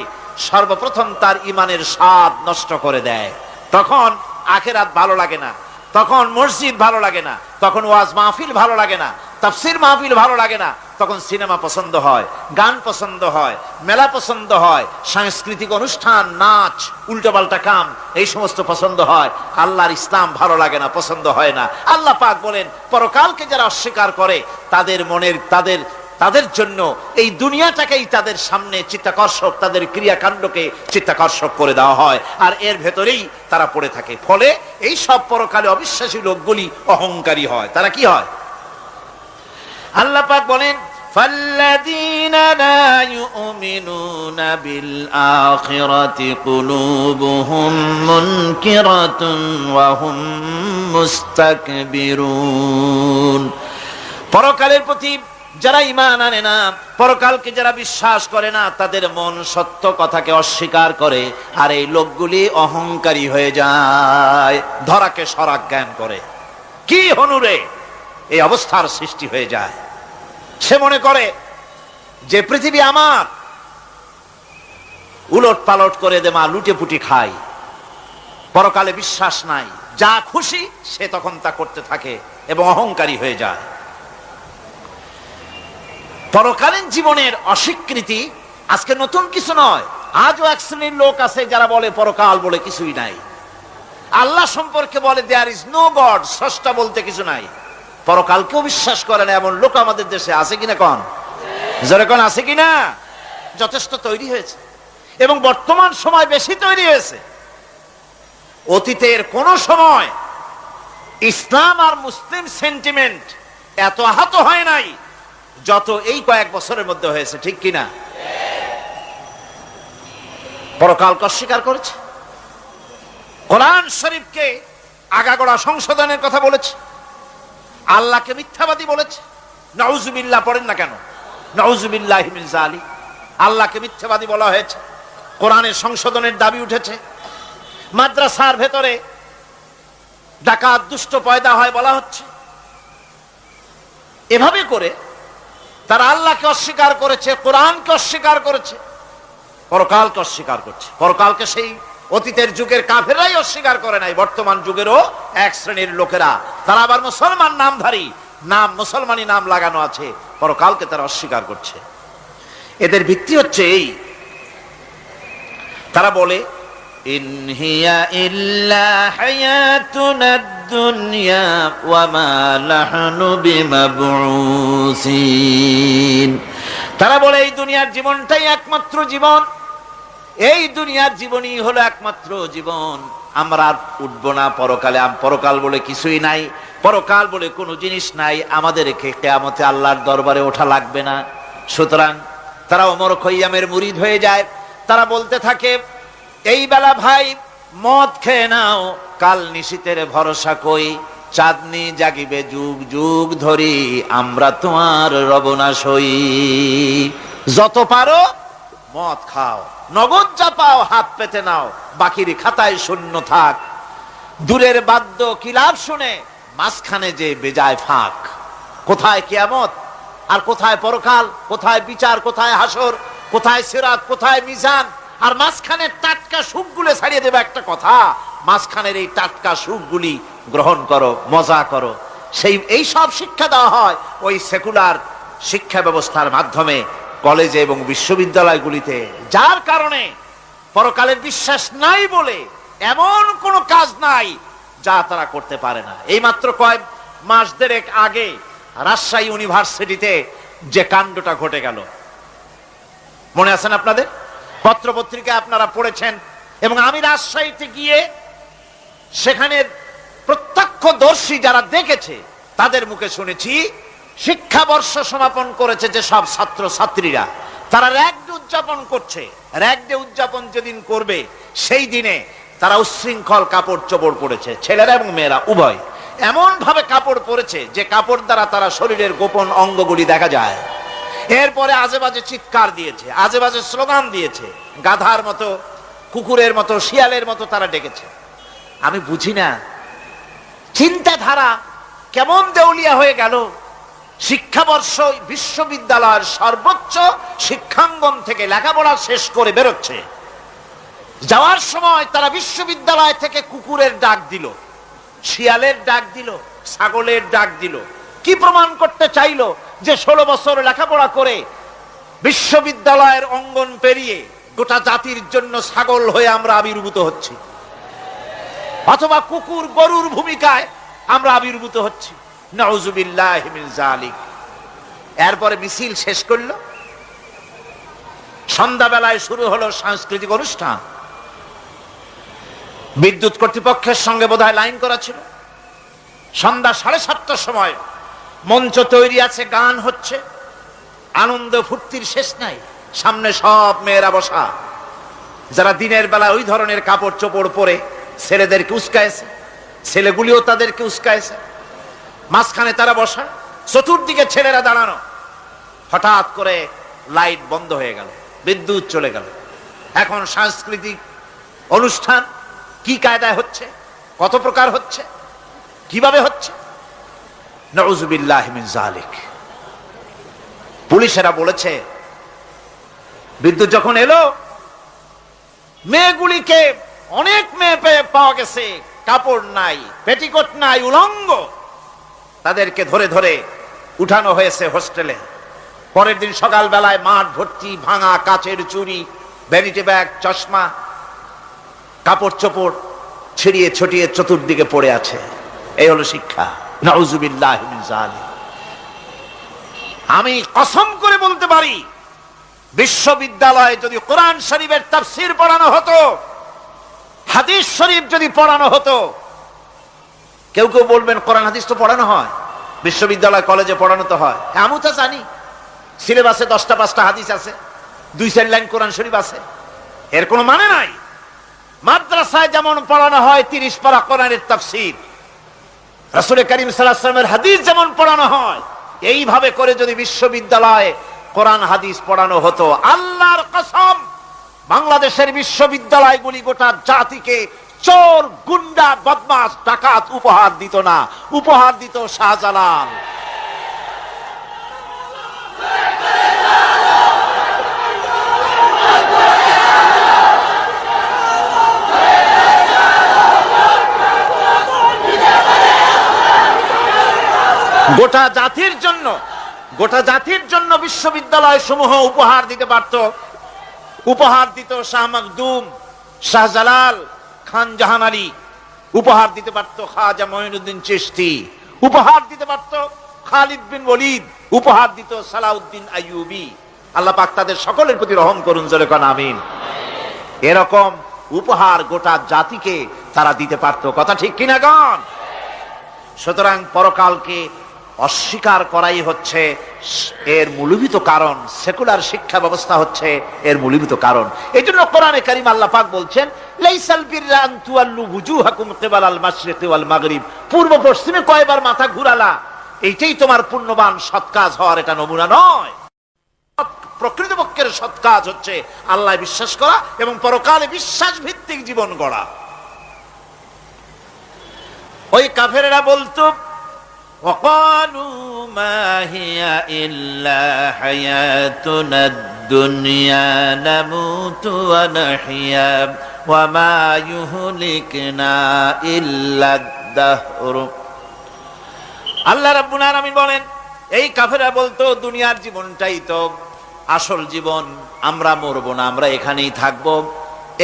সর্বপ্রথম তার ইমানের স্বাদ নষ্ট করে দেয়। তখন আখিরাত ভালো লাগে না, তখন মসজিদ ভালো লাগে না, তখন ওয়াজ মাহফিল ভালো লাগে না, তাফসীর মাহফিল ভালো লাগে না, তখন সিনেমা পছন্দ হয়, গান পছন্দ হয়, মেলা পছন্দ হয়, সাংস্কৃতিক অনুষ্ঠান, নাচ, উল্টোপাল্টা কাম, এই সমস্ত পছন্দ হয়। আল্লাহর ইসলাম ভালো লাগে না, পছন্দ হয় না। আল্লাহ পাক বলেন, পরকালকে যারা অস্বীকার করে তাদের মনের তাদের জন্য এই দুনিয়াটাকেই তাদের সামনে চিত্তাকর্ষক, তাদের ক্রিয়াকাণ্ডকে চিত্তাকর্ষক করে দেওয়া হয়, আর এর ভেতরেই তারা পড়ে থাকে। ফলে এই সব পরকালে অবিশ্বাসী লোকগুলি অহংকারী হয়। তারা কি হয়? আল্লাহ পাক বলেন, ফাল্লাযীনা লা ইউমিনুনা বিল আখিরাতি কুলুবুহুম মুনকিরাতুন ওয়া হুম মুস্তাকবিরুন। পরকালের প্রতি যারা ঈমান আনে না, পরকালকে যারা বিশ্বাস করে না, তাদের মন সত্য কথাকে অস্বীকার করে, আর এই লোকগুলি অহংকারী হয়ে যায়, ধরাকে সরাক জ্ঞান করে। কি হনুরে এই অবস্থার সৃষ্টি হয়ে যায়। সে মনে করে যে পৃথিবী আমার, উলট পালট করে দে মা, লুটে পুটি খাই। পরকালে বিশ্বাস নাই, যা খুশি সে তখন তা করতে থাকে এবং অহংকারী হয়ে যায়। পরকালীন জীবনের অস্বীকৃতি আজকে নতুন কিছু নয়। আজও এক শ্রেণীর লোক আছে যারা বলে পরকাল বলে কিছুই নাই। আল্লাহ সম্পর্কে বলে দেয়ার ইজ নো গড, স্রষ্টা বলতে কিছু নাই। পরকালকেও বিশ্বাস করে না এমন লোক আমাদের দেশে আছে কিনা? কোন জোরে কোন আছে কিনা? যথেষ্ট তৈরি হয়েছে এবং বর্তমান সময় বেশি তৈরি হয়েছে। অতীতের কোন সময় ইসলাম আর মুসলিম সেন্টিমেন্ট এত আহত হয় নাই যত এই কয়েক বছরের মধ্যে হয়েছে, ঠিক কিনা? পরকালকে অস্বীকার করেছে, কোরআন শরীফকে আগাগোড়া সংশোধনের কথা বলেছে, আল্লাহকে মিথ্যাবাদী বলেছে। নাউজুবিল্লাহ পড়েন না কেন? নাউজুবিল্লাহি মিন যালিক। আল্লাহকে মিথ্যাবাদী বলা হয়েছে, কোরআনের সংশোধনের দাবি উঠেছে। মাদ্রাসার ভেতরে ডাকাত দুষ্ট পয়দা হয় বলা হচ্ছে। এভাবে করে তারা আল্লাহকে অস্বীকার করেছে, কোরআনকে অস্বীকার করেছে, পরকালকে অস্বীকার করছে। পরকালকে সেই অতীতের যুগের কাফেররাই অস্বীকার করে নাই, বর্তমান যুগেরও এক শ্রেণীর লোকেরা, তারা আবার মুসলমান নামধারী, নাম মুসলমানি নাম লাগানো আছে, পরকালকে তারা অস্বীকার করছে। এদের ভিত্তি হচ্ছে এই, তারা বলে ইন হিয়া ইল্লা হায়াতুনাদ দুনিয়া ওয়া মা নাহনু বিমাবউসিন। তারা বলে এই দুনিয়ার জীবনটাই একমাত্র জীবন, এই দুনিয়ার জীবনই হলো একমাত্র জীবন, আমরা আর উঠবো না পরকালে। পরকাল বলে কিছুই নাই, পরকাল বলে কোনো জিনিস নাই, আমাদেরকে কিয়ামতে আল্লাহর দরবারে ওঠা লাগবে না। সুতরাং তারা ওমর খৈয়ামের মুরিদ হয়ে যায়। তারা বলতে থাকে, এই বেলা ভাই মদ খেয়ে নাও, কাল নিশীতের ভরসা কই, চাঁদনি জাগিবে যুগ যুগ ধরি, আমরা তোমার রবনাশ হই। যত পারো মদ খাও, নগদ যা পাও হাত পেতে নাও, বাকির খাতায় শূন্য থাক। দূরের বাদ্য কিলাপ শুনে মাঝখানে যে বেজায় ফাঁক। কোথায় কিয়ামত আর কোথায় পরকাল, কোথায় বিচার, কোথায় হাসর, কোথায় সিরাত, কোথায় মিজান, আর মাঝখানে টাটকা সুখগুলো ছাড়িয়ে দেবে একটা কথা, মাঝখানের এই টাটকা সুখগুলি গ্রহণ করো, মজা করো। এই সব শিক্ষা দেওয়া হয় ওই সেকুলার শিক্ষা ব্যবস্থার মাধ্যমে কলেজে এবং বিশ্ববিদ্যালয়গুলিতে, যার কারণে পরকালের বিশ্বাস নাই বলে এমন কোনো কাজ নাই যা তারা করতে পারে না। এই মাত্র কয়েক মাস দেড়েক আগে রাজশাহী ইউনিভার্সিটিতে যে কাণ্ডটা ঘটে গেল, মনে আছেন আপনাদের? পত্রপত্রিকায় আপনারা পড়েছেন। এবং আমি রাজশাহীতে গিয়ে সেখানের প্রত্যক্ষদর্শী যারা দেখেছে তাদের মুখে শুনেছি, শিক্ষাবর্ষ সমাপন করেছে যে সব ছাত্র ছাত্রীরা, তারা র্যাগ ডে উদযাপন করছে। র্যাগ ডে উদযাপন যেদিন করবে সেই দিনে তারা উচ্ছৃঙ্খল কাপড় চোপড় পরেছে, ছেলেরা এবং মেয়েরা উভয় এমন ভাবে কাপড় পরেছে যে কাপড় দ্বারা তারা শরীরের গোপন অঙ্গগুলি দেখা যায়। এরপরে আজেবাজে চিৎকার দিয়েছে, আজেবাজে স্লোগান দিয়েছে, গাধার মতো কুকুরের মতো, শিয়ালের মতো তারা ডেকেছে। আমি বুঝি না চিন্তাধারা কেমন দেউলিয়া হয়ে গেল। শিক্ষাবর্ষ বিশ্ববিদ্যালয়ের সর্বোচ্চ শিক্ষাঙ্গন থেকে লেখাপড়া শেষ করে বেরোচ্ছে, যাওয়ার সময় তারা বিশ্ববিদ্যালয় থেকে কুকুরের ডাক দিল, শিয়ালের ডাক দিল, ছাগলের ডাক দিল। কি প্রমাণ করতে চাইলো? যে 16 বছর লেখাপড়া করে বিশ্ববিদ্যালয়ের অঙ্গন পেরিয়ে গোটা জাতির জন্য ছাগল হয়ে আমরা আবির্ভূত হচ্ছি, অথবা কুকুর গরুর ভূমিকায় আমরা আবির্ভূত হচ্ছি। নাউযুবিল্লাহি মিন যালিক। এরপরে মিছিল শেষ করলো, সন্ধ্যাবেলায় শুরু হলো সাংস্কৃতিক অনুষ্ঠান। বিদ্যুৎ কর্তৃপক্ষের সঙ্গে বোধহয় লাইন করা ছিল। সন্ধ্যা 7:30টার সময় মঞ্চ তৈরি আছে, গান হচ্ছে, আনন্দ ফুর্তির শেষ নাই। সামনে সব মেয়েরা বসা, যারা দিনের বেলা ওই ধরনের কাপড় চোপড় পরে ছেলেদেরকে উস্কাইছে, ছেলেগুলিও তাদেরকে উস্কাইছে। মাঝখানে তারা বসা, চতুর্দিকে ছেলেরা দাঁড়ানো। হঠাৎ করে লাইট বন্ধ হয়ে গেল, বিদ্যুৎ চলে গেল। এখন সাংস্কৃতিক অনুষ্ঠান কি কায়দায় হচ্ছে, কত প্রকার হচ্ছে, কিভাবে হচ্ছে? নাউযুবিল্লাহি মিন যালিক। পুলিশেরা বলেছে বিদ্যুৎ যখন এলো, মেয়েগুলিকে অনেক মেয়ে পাওয়া গেছে, কাপড় নাই, পেটিকোট নাই, উলঙ্গ। তাদেরকে ধরে ধরে উঠানো হয়েছে হোস্টেলে। পরের দিন সকাল বেলায় মাঠ ভর্তি ভাঙা কাচের চুড়ি, ভ্যানিটি ব্যাগ, চশমা, কাপড় চোপড় ছিড়িয়ে ছটিয়ে চতুর্দিকে পড়ে আছে। এই হলো শিক্ষা। নাউযুবিল্লাহি মিন যালিক। আমি কসম করে বলতে পারি, বিশ্ববিদ্যালয়ে যদি কোরআন শরীফের তাফসীর পড়ানো হতো, হাদিস শরীফ যদি পড়ানো হতো, কেউ কেউ বলবেন কোরআন হাদিস তো পড়ানো হয়, বিশ্ববিদ্যালয় কলেজে পড়ানো তো হয়। আমি তো জানি সিলেবাসে 10টা 5টা হাদিস আছে, 2-4 লাইন কোরআন শরীফ আছে, এর কোনো মানে নাই। মাদ্রাসায় যেমন পড়ানো হয় 30 পারা কোরআনের তাফসীর, রাসূল করিম সাল্লাল্লাহু আলাইহি ওয়াসাল্লামের হাদিস যেমন পড়ানো হয়, এইভাবে করে যদি বিশ্ববিদ্যালয়ে কোরআন হাদিস পড়ানো হতো, আল্লাহর কসম বাংলাদেশের বিশ্ববিদ্যালয়গুলি গোটা জাতিকে চোর, গুন্ডা, বদমাশ, ডাকাত উপহার দিত না, উপহার দিত শাহজালাল। গোটা জাতির জন্য বিশ্ববিদ্যালয় সমূহ উপহার দিতে পারত। উপহার দিত শাহ মখদুম, শাহজালাল, খান জাহান আলী, উপহার দিতে পারত খাজা মঈনুদ্দিন চিশতি, উপহার দিতে পারত খালিদ বিন ওলীদ, উপহার দিত সালাউদ্দিন আইয়ুবী। আল্লাহ পাক তাদের সকলের প্রতি রহম করুন, জোরে কোন আমিন। এরকম উপহার গোটা জাতিকে তারা দিতে পারত। কথা ঠিক কিনা গণ? সুতরাং পরকালকে অস্বীকার করাই হচ্ছে এর মূলভূত কারণ। সেকুলার শিক্ষা ব্যবস্থা হচ্ছে এর মূলভূত কারণ। এই জন্য কোরআনে কারীম আল্লাহ পাক বলছেন, লাইসাল বিররা আন তুওয়াল্লু বুজুহাকুম কিবালাল মাশরিকি ওয়াল মাগরিব। পূর্ব পশ্চিমে কয়বার মাথা ঘুরালা, এইটাই তোমার পুণ্যবান সৎ কাজ হওয়ার এটা নমুনা নয়। প্রকৃতপক্ষের সৎ কাজ হচ্ছে আল্লাহ বিশ্বাস করা এবং পরকালে বিশ্বাস ভিত্তিক জীবন গড়া। ওই কাফেরেরা বলতো, وقالوا ما هي إلا حياتنا الدنيا نموت ونحيا وما يهلكنا إلا الدهر। আল্লাহ রাব্বুল আলামিন বলেন, এই কাফেররা বলতো দুনিয়ার জীবনটাই তো আসল জীবন, আমরা মরবো না, আমরা এখানেই থাকবো,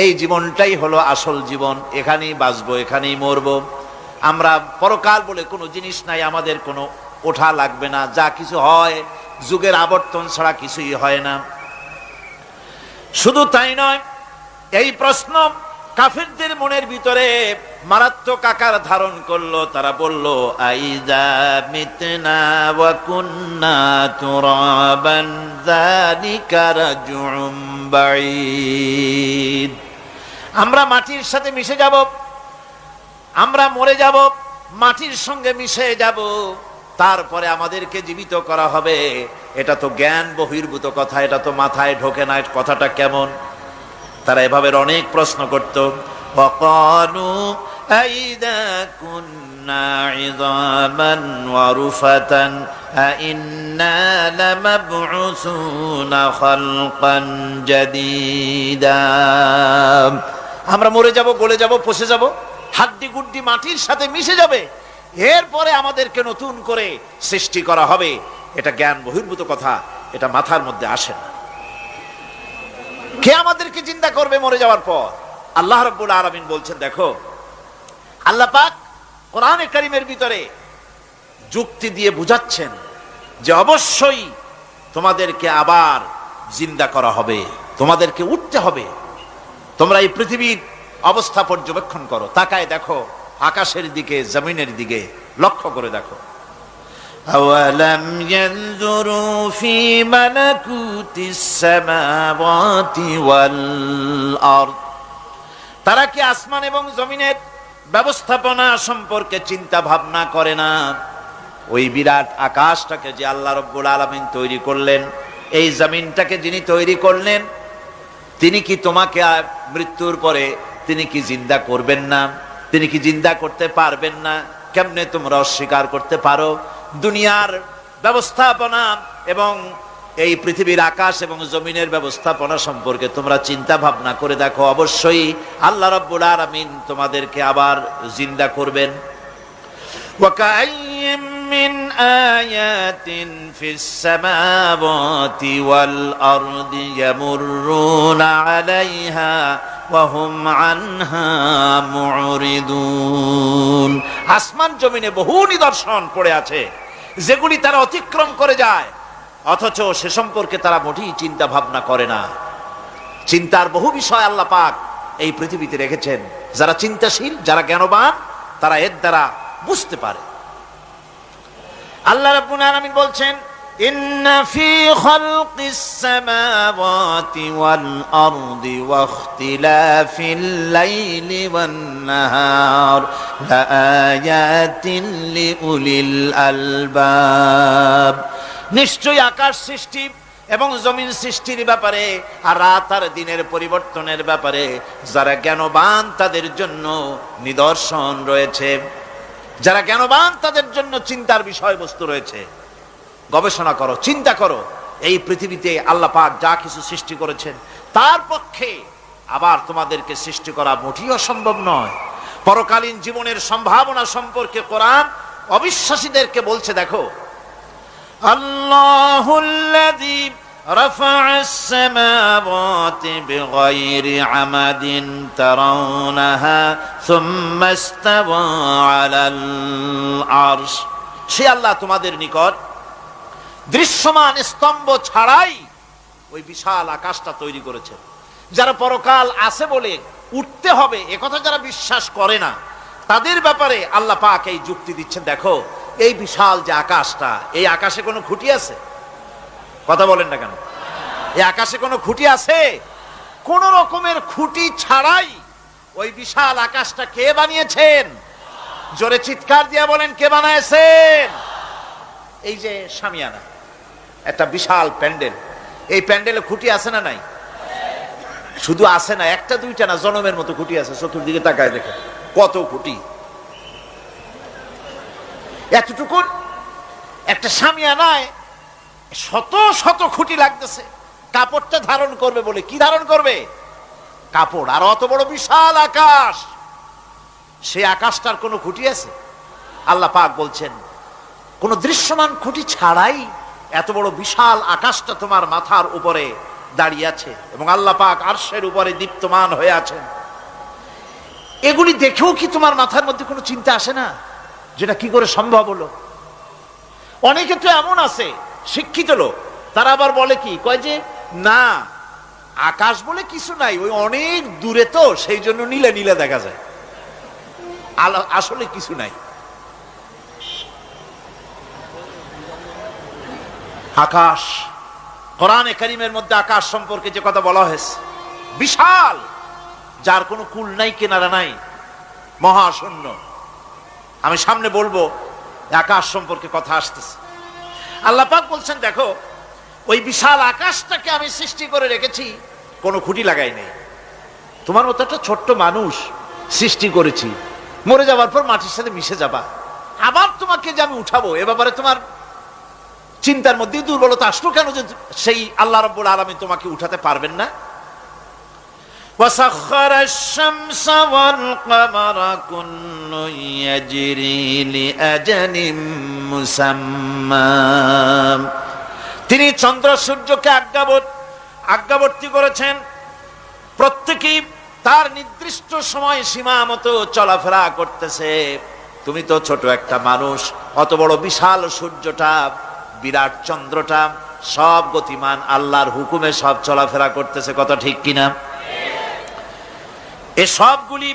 এই জীবনটাই হলো আসল জীবন, এখানেই বাঁচবো, এখানেই মরবো, আমরা পরকাল বলে কোনো জিনিস নাই, আমাদের কোনো ওঠা লাগবে না, যা কিছু হয় যুগের আবর্তন ছাড়া কিছুই হয় না। শুধু তাই নয়, এই প্রশ্ন কাফিরদের মনের ভিতরে মারাত্মক আকার ধারণ করলো। তারা বলল, আইযা মিতনা ওয়া কুন্না তুরাবান যালিকা রাজউম বাঈদ। আমরা মাটির সাথে মিশে যাব, আমরা মরে যাব, মাটির সঙ্গে মিশে যাব, তারপরে আমাদেরকে জীবিত করা হবে। এটা তো জ্ঞান বহির্ভূত কথা, এটা তো মাথায় ঢোকে না। কথাটা কেমন? তারা এভাবে অনেক প্রশ্ন করত। ওয়াকালু আইদা কুন্না ইযামান ওয়া রুফাতান আইন্না লামাবউসুনা খালকান জাদীদা। আমরা মরে যাব, গলে যাব, পচে যাব, হাড্ডি গুড্ডি মাটির সাথে মিশে যাবে, এরপরে আমাদেরকে নতুন করে সৃষ্টি করা হবে। এটা জ্ঞান বহির্ভূত কথা, এটা মাথার মধ্যে আসে না। কে আমাদেরকে জিন্দা করবে মরে যাওয়ার পর? আল্লাহ রাব্বুল আলামিন বলছেন, দেখো আল্লাহ পাক কোরআনে কারীমের ভিতরে যুক্তি দিয়ে বুঝাচ্ছেন যে অবশ্যই তোমাদেরকে আবার জিন্দা করা হবে, তোমাদেরকে উঠতে হবে। তোমরা এই পৃথিবীর অবস্থা পর্যবেক্ষণ করো, তাকায় দেখো আকাশের দিকে, জমিনের দিকে লক্ষ্য করে দেখো। আওয়ালাম ইয়ানজুরু ফি মালাকুতিস সামাওয়াতি ওয়াল আরদ। তারা কি আসমান এবং জমিনের ব্যবস্থাপনা সম্পর্কে চিন্তা ভাবনা করে না? ওই বিরাট আকাশটাকে যে আল্লাহ রাব্বুল আলামিন তৈরি করলেন, এই জমিনটাকে যিনি তৈরি করলেন, তিনি কি তোমাকে মৃত্যুর পরে তিনি কি জিন্দা করবেন না? তিনি কি জিন্দা করতে পারবেন না? কেমনে তোমরা অস্বীকার করতে পারো? দুনিয়ার ব্যবস্থাপনা এবং এই পৃথিবীর আকাশ এবং জমিনের ব্যবস্থাপনা সম্পর্কে তোমরা চিন্তা ভাবনা করে দেখো, অবশ্যই আল্লাহ রাব্বুল আলামিন তোমাদেরকে আবার জিন্দা করবেন। ওয়াকাইয়্যিম মিন আয়াতিন ফিস সামাওয়াতি ওয়াল আরদি ইয়ামুররুনা আলাইহা ওয়া হুম আনহা মুরিদুন। আসমান জমিনে বহু নিদর্শন পড়ে আছে যেগুলি তারা অতিক্রম করে যায়, অথচ সে সম্পর্কে তারা মোটেই চিন্তা ভাবনা করে না। চিন্তার বহু বিষয় আল্লাহ পাক এই পৃথিবীতে রেখেছেন। যারা চিন্তাশীল, যারা জ্ঞানবান, তারা এর দ্বারা বুঝতে পারে। আল্লাহ রাব্বুল আলামিন বলছেন, ইন্না ফি খালকিস সামাওয়াতি ওয়াল আরদি ওয়া ইখতিলাফিল লাইলি ওয়ান নাহার লাআয়াতিন লিউলিল আলবাব। নিশ্চয়ই আকাশ সৃষ্টি এবং জমিন সৃষ্টির ব্যাপারে আর রাত আর দিনের পরিবর্তনের ব্যাপারে যারা জ্ঞানবান তাদের জন্য নিদর্শন রয়েছে। যারা জ্ঞানবান তাদের জন্য চিন্তার বিষয়বস্তু রয়েছে। গবেষণা করো, চিন্তা করো, এই পৃথিবীতে আল্লাহ পাক যা কিছু সৃষ্টি করেছেন তার পক্ষে আবার তোমাদেরকে সৃষ্টি করা মোটেই অসম্ভব নয়। পরকালীন জীবনের সম্ভাবনা সম্পর্কে কোরআন অবিশ্বাসীদেরকে বলছে, দেখো আল্লাহুল্লাযী রাফা'আস সামাওয়াতি বিগাইরি আমাদিন তারাউনাহা সুম্মা ইসতাওয়া আলাল আরশ। সে আল্লাহ তোমাদের নিকট দৃশ্যমান স্তম্ভ ছাড়াই ওই বিশাল আকাশটা তৈরি করেছেন। যারা পরকাল আছে বলে উঠতে হবে একথা যারা বিশ্বাস করে না, তাদের ব্যাপারে আল্লাহ পাক এই যুক্তি দিচ্ছেন, দেখো এই বিশাল যে আকাশটা, এই আকাশে কোনো খুঁটি আছে? কথা বলেন না কেন? এই আকাশে কোনো খুঁটি আছে? কোন রকমের খুঁটি ছাড়াই ওই বিশাল আকাশটা কে বানিয়েছেন? জোরে চিৎকার দিয়ে বলেন, কে বানাইছেন? এই যে শামিয়ানা, একটা বিশাল প্যান্ডেল, এই প্যান্ডেলে খুঁটি আছে না নাই? শুধু আছে না, একটা দুইটা না, জনমের মতো খুঁটি আছে। চতুর্দিকে তাকায় দেখে কত খুঁটি। এতটুকু একটা শামিয়ানায় শত শত খুঁটি লাগতেছে। কাপড়টা ধারণ করবে বলে, কি ধারণ করবে? কাপড়। আর অত বড় বিশাল আকাশ, সেই আকাশটার কোনো খুঁটি আছে? আল্লাহ পাক বলছেন, কোন দৃশ্যমান খুঁটি ছাড়াই এত বড় বিশাল আকাশটা তোমার মাথার উপরে দাঁড়িয়ে আছে এবং আল্লাহ পাক আরশের উপরে দীপ্তমান হয়ে আছেন। এগুলি দেখেও কি তোমার মাথার মধ্যে কোনো চিন্তা আসে না যেটা কি করে সম্ভব হলো? অনেকে তো এমন আছে শিক্ষিত লোক, তারা আবার বলে কি, কয় যে না আকাশ বলে কিছু নাই, ওই অনেক দূরে তো সেই জন্য নীলে নীলে দেখা যায়, আসলে কিছু নাই। আকাশ, কোরআনে কারীমের মধ্যে আকাশ সম্পর্কে যে কথা বলা হয়েছে, বিশাল, যার কোনো কুল নাই, কিনারা নাই, মহাশূন্য। আমি সামনে বলবো আকাশ সম্পর্কে কথা আসতেছে। আল্লাহ পাক বলছেন, দেখো ওই বিশাল আকাশটাকে আমি সৃষ্টি করে রেখেছি, কোনো খুঁটি লাগাই নেই। তোমার মতো একটা ছোট্ট মানুষ সৃষ্টি করেছি, মরে যাওয়ার পর মাটির সাথে মিশে যাবা, আবার তোমাকে যে আমি উঠাবো, এ ব্যাপারে তোমার চিন্তার মধ্যে দুর্বলতা আসলো কেন যে সেই আল্লাহ রাব্বুল আলামিন তোমাকে উঠাতে পারবেন না? وسخر الشمس والقمر كل يجري لأجل مسمى। তিনি চন্দ্র সূর্যকে আজ্ঞাবর্তী করেছেন, প্রত্যেকেই তার নির্দিষ্ট সময় সীমা মতো চলাফেরা করতেছে। তুমি তো ছোট একটা মানুষ, অত বড় বিশাল সূর্যটা, বিরাট চন্দ্রটা সব গতিমান, আল্লাহর হুকুমে সব চলাফেরা করতেছে, কথা ঠিক কিনা? এই সবগুলি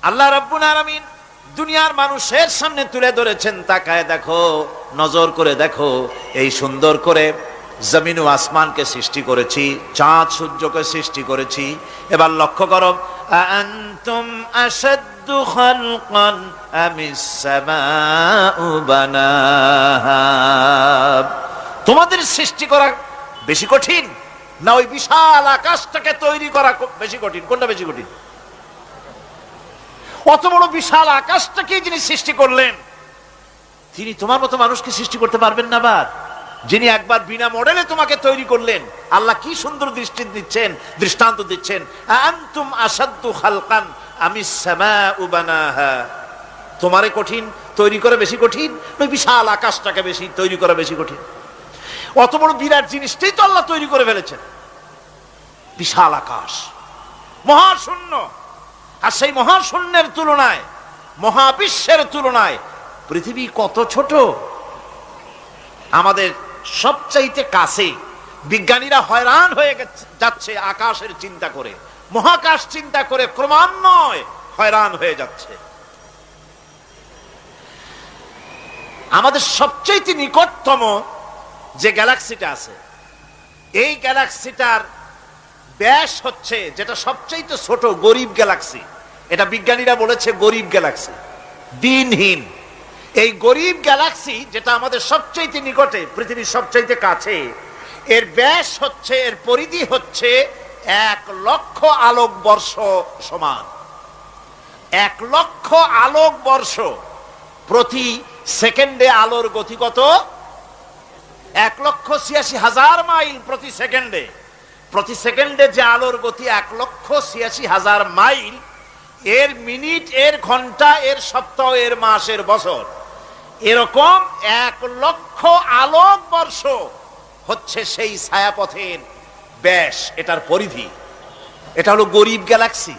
আল্লাহ রাব্বুল আলামিন দুনিয়ার মানুষের সামনে তুলে ধরেছেন। তাকায় দেখো, নজর করে দেখো, এই সুন্দর করে জমিন ও আসমানকে সৃষ্টি করেছি, চাঁদ সূর্যকে সৃষ্টি করেছি। এবার লক্ষ্য করো, আনতুম আশাদ্দু খালকান আমিস সামাউ বানাহা। তোমাদের সৃষ্টি করা বেশি কঠিন না ওই বিশাল আকাশটাকে তৈরি করা বেশি কঠিন? কোনটা বেশি কঠিন? অত বড় বিশাল আকাশটাকে যিনি সৃষ্টি করলেন, তিনি তোমার মতো মানুষকে সৃষ্টি করতে পারবেন না? আবার যিনি একবার বিনা মডেলে তোমাকে তৈরি করলেন, আল্লাহ কি সুন্দর দৃষ্টান্ত দিচ্ছেন, আনতুম আশাদ্দু খালকান আমিস সামাউ বানাহা। তোমারে কঠিন তৈরি করা বেশি কঠিন, ওই বিশাল আকাশটাকে বেশি তৈরি করা বেশি কঠিন? অত বড় বিরাট জিনিসটাই তো আল্লাহ তৈরি করে ফেলেছেন, বিশাল আকাশ, মহাশূন্য। আর সেই মহাশূন্যের তুলনায়, মহাবিশ্বের তুলনায় পৃথিবী কত ছোট। আমাদের সবচাইতে কাছে। বিজ্ঞানীরা হয়রান হয়ে যাচ্ছে আকাশের চিন্তা করে, মহাকাশ চিন্তা করে ক্রমান্বয়ে হয়রান হয়ে যাচ্ছে। আমাদের সবচাইতে নিকটতম যে গ্যালাক্সিটা আছে, এই গ্যালাক্সিটার ব্যাস হচ্ছে, যেটা সবচাইতে ছোট, গরিব গ্যালাক্সি। এটা বিজ্ঞানীরা বলেছে গরিব গ্যালাক্সি, দিনহীন। এই গরিব গ্যালাক্সি যেটা আমাদের সবচাইতে নিকটে, পৃথিবীর সবচাইতে কাছে, এর ব্যাস হচ্ছে, এর পরিধি হচ্ছে 1,00,000 আলোক বর্ষ সমান। 1,00,000 আলোক বর্ষ। প্রতি সেকেন্ডে আলোর গতি কত? 1,86,000 মাইল প্রতি সেকেন্ডে। প্রতি সেকেন্ডে যে আলোর গতি 1,86,000 মাইল, এর মিনিট, এর ঘন্টা, এর সপ্তাহ, এর মাস, এর বছর, এরকম 1,00,000 আলোক বর্ষ হচ্ছে সেই ছায়াপথের ব্যাস, এটার পরিধি। এটা হলো গরিব গ্যালাক্সি।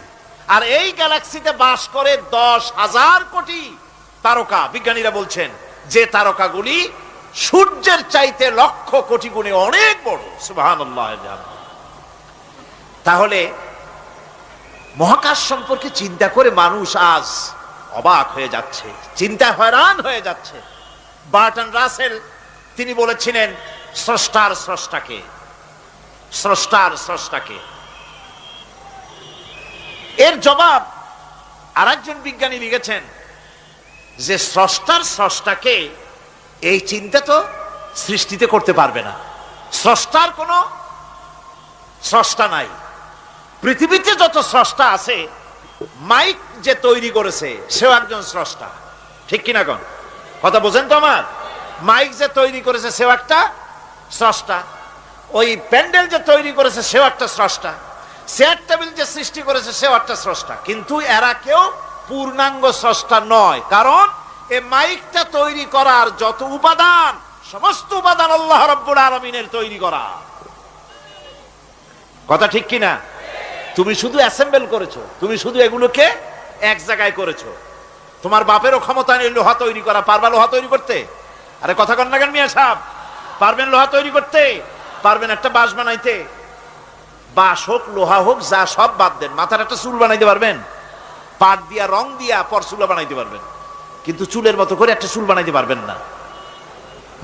আর এই গ্যালাক্সিতে বাস করে 10,000 কোটি তারকা। বিজ্ঞানীরা বলছেন যে তারকাগুলি সূর্যের চাইতে লক্ষ কোটি গুণে অনেক বড়। সুবহানাল্লাহ। তাহলে মহাকাশ সম্পর্কে চিন্তা করে মানুষ আজ অবাক হয়ে যাচ্ছে, চিন্তায় হয়রান হয়ে যাচ্ছে। বার্টন রাসেল তিনি বলেছিলেন স্রষ্টার স্রষ্টাকে, স্রষ্টার স্রষ্টাকে। এর জবাব আরেকজন বিজ্ঞানী লিখেছেন যে স্রষ্টার স্রষ্টাকে এই চিন্তা তো সৃষ্টিতে করতে পারবে না। স্রষ্টার কোনো স্রষ্টা নাই। পৃথিবীতে যত স্রষ্টা আছে, মাইক যে তৈরি করেছে সেও একজন স্রষ্টা, ঠিক কিনা? কোন কথা বোঝেন তো আমার? মাইক যে তৈরি করেছে সেও একটা স্রষ্টা, ওই প্যান্ডেল যে তৈরি করেছে সেও একটা স্রষ্টা, চেয়ার টেবিল যে সৃষ্টি করেছে সেও একটা স্রষ্টা। কিন্তু এরা কেউ পূর্ণাঙ্গ স্রষ্টা নয়, কারণ এই মাইকটা তৈরি করার যত উপাদান, সমস্ত উপাদান আল্লাহ রাব্বুল আলামিনের তৈরি করা। কথা ঠিক কিনা? তুমি শুধু অ্যাসেম্বল করেছো, তুমি শুধু এগুলোকে এক জায়গায় করেছো। তোমার বাপেরও ক্ষমতা নেই লোহা তৈরি করা। পারবা লোহা তৈরি করতে? আরে কথা কন না কেন মিয়া সাহেব? পারবেন লোহা তৈরি করতে? পারবেন একটা বাঁশ বানাইতে? বাঁশ হোক, লোহা হোক, যা সব বাদ দেন, মাথার একটা চুল বানাইতে পারবেন? পাট দিয়া, রং দিয়া পর চুলা বানাইতে পারবেন, কিন্তু চুলের মতো করে একটা চুল বানাইতে পারবেন না।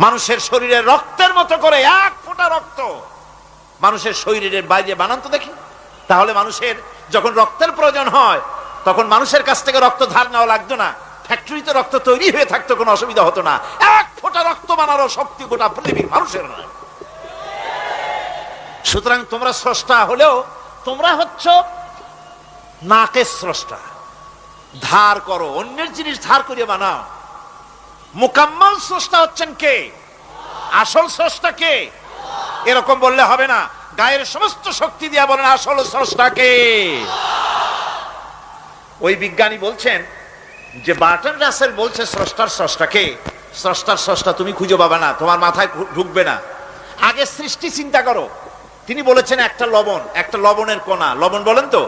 মানুষের শরীরের রক্তের মতো করে এক ফোঁটা রক্ত মানুষের শরীরের বাইরে বানান তো দেখি। তাহলে মানুষের যখন রক্তের প্রয়োজন হয়, তখন মানুষের কাছ থেকে রক্ত ধার নেওয়া লাগতো না, ফ্যাক্টরিতে রক্ত তৈরি হয়ে থাকতো, কোনো অসুবিধা হতো না। এক ফোঁটা রক্ত বানানোর শক্তি গোটা পৃথিবীর মানুষের নয়। সুতরাং তোমরা স্রষ্টা হলেও তোমরা হচ্ছ নাকের স্রষ্টা। ধার করো, অন্যের জিনিস ধার করিয়ে বানাও। মুকাম্মাল স্রষ্টা হচ্ছেন কে? আসল স্রষ্টা কে? এরকম বললে হবে না, গায়ের সমস্ত শক্তি দিয়া বলেন আসল স্রষ্টা কে? ওই বিজ্ঞানী বলছেন যে বার্ট্রান্ড রাসেল বলছে স্রষ্টার স্রষ্টা কে? স্রষ্টার স্রষ্টা তুমি খুঁজে পাবে না, তোমার মাথায় ঢুকবে না। আগে সৃষ্টি চিন্তা করো। তিনি বলেছেন একটা লবণ, একটা লবণের কণা, লবণ বলেন তো,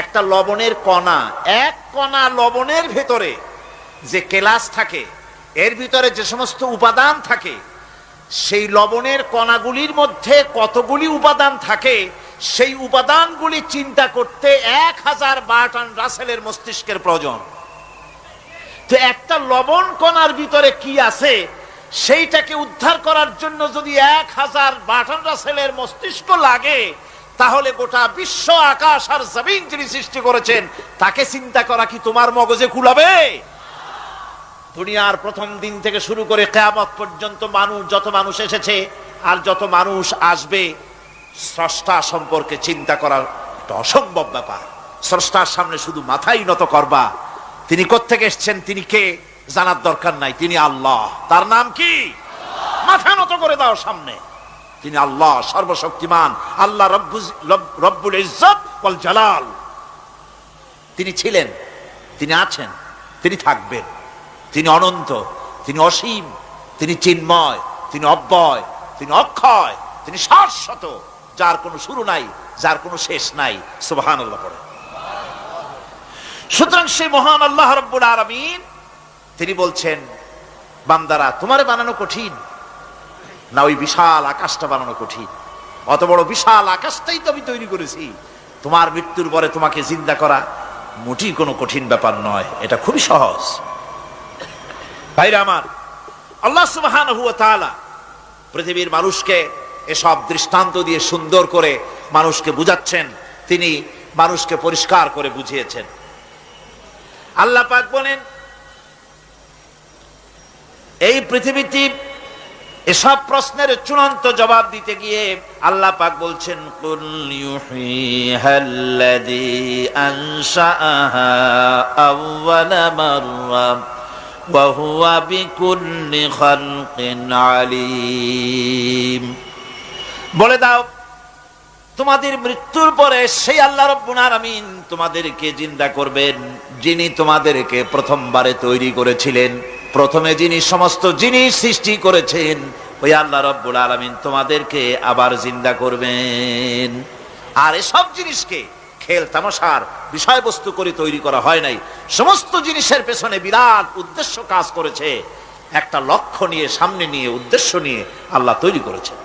একটা লবণের কণা, এক কণা লবণের ভেতরে যে কেলাস থাকে, এর ভিতরে যে সমস্ত উপাদান থাকে, সেই লবণের কণাগুলির মধ্যে কতগুলি উপাদান থাকে, সেই উপাদানগুলি চিন্তা করতে 1000 বার্ট্রান্ড রাসেলের মস্তিষ্কের প্রয়োজন। তো একটা লবণ কণার ভিতরে কি আছে সেইটাকে উদ্ধার করার জন্য যদি 1000 বার্ট্রান্ড রাসেলের মস্তিষ্ক লাগে, তাহলে গোটা বিশ্ব আকাশ আর জমিন যিনি সৃষ্টি করেছেন তাকে চিন্তা করা কি তোমার মগজে কুলাবে? দুনিয়ার প্রথম দিন থেকে শুরু করে কিয়ামত পর্যন্ত মানুষ, যত মানুষ এসেছে আর যত মানুষ আসবে, স্রষ্টা সম্পর্কে চিন্তা করার একটা অসম্ভব ব্যাপার। স্রষ্টার সামনে শুধু মাথাই নত করবা। তিনি কোত্থেকে এসেছেন, তিনি কে জানার দরকার নাই, তিনি আল্লাহ। তার নাম কি? মাথা নত করে দাও সামনে। তিনি আল্লাহ, সর্বশক্তিমান আল্লাহ, রব্বুল ইজ্জত ওয়াল জালাল। তিনি ছিলেন, তিনি আছেন, তিনি থাকবেন। তিনি অনন্ত, তিনি অসীম, তিনি চিন্ময়, তিনি অব্যয়, তিনি অক্ষয়, তিনি শাশ্বত, যার কোনো শুরু নাই, যার কোনো শেষ নাই। সুবহানাল্লাহ পড়ে। সুতরাং সেই মহান আল্লাহ রাব্বুল আলামিন তিনি বলছেন, বান্দারা তোমারে বানানো কঠিন না ওই বিশাল আকাশটা বানানো কঠিন? অত বড় বিশাল আকাশটাই তো আমি তৈরি করেছি। তোমার মৃত্যুর পরে তোমাকে জিন্দা করা মোটেই কোনো কঠিন ব্যাপার নয়, এটা খুবই সহজ। ভাইরা আমার, আল্লাহ সুবহানাহু ওয়া তাআলা পৃথিবীর মানুষকে এসব দৃষ্টান্ত দিয়ে সুন্দর করে মানুষকে বুঝাচ্ছেন, তিনি মানুষকে পরিষ্কার করে বুঝিয়েছেন। আল্লাহ পাক বলেন, এই পৃথিবীতে এসব প্রশ্নের চূড়ান্ত জবাব দিতে গিয়ে আল্লাহ পাক বলছেন, কুল ইউহিহাল্লাযী আনশাআহা আউওয়ালা মাররা ওয়া হুয়া বিকুল্লি খালকিন আলীম। বলে দাও, তোমাদের মৃত্যুর পরে সেই আল্লাহ রাব্বুল আলামিন তোমাদেরকে জিন্দা করবেন, যিনি তোমাদেরকে প্রথমবারে তৈরি করেছিলেন। প্রথমে যিনি সমস্ত জিনিস সৃষ্টি করেছেন, ওই আল্লাহ রাব্বুল আলামিন তোমাদেরকে আবার জিন্দা করবেন। আর এসব জিনিসকে খেল তামাশার বিষয়বস্তু করে তৈরি করা হয় নাই। সমস্ত জিনিসের পেছনে বিরাট উদ্দেশ্য কাজ করেছে, একটা লক্ষ্য নিয়ে, সামনে নিয়ে, উদ্দেশ্য নিয়ে আল্লাহ তৈরি করেছেন।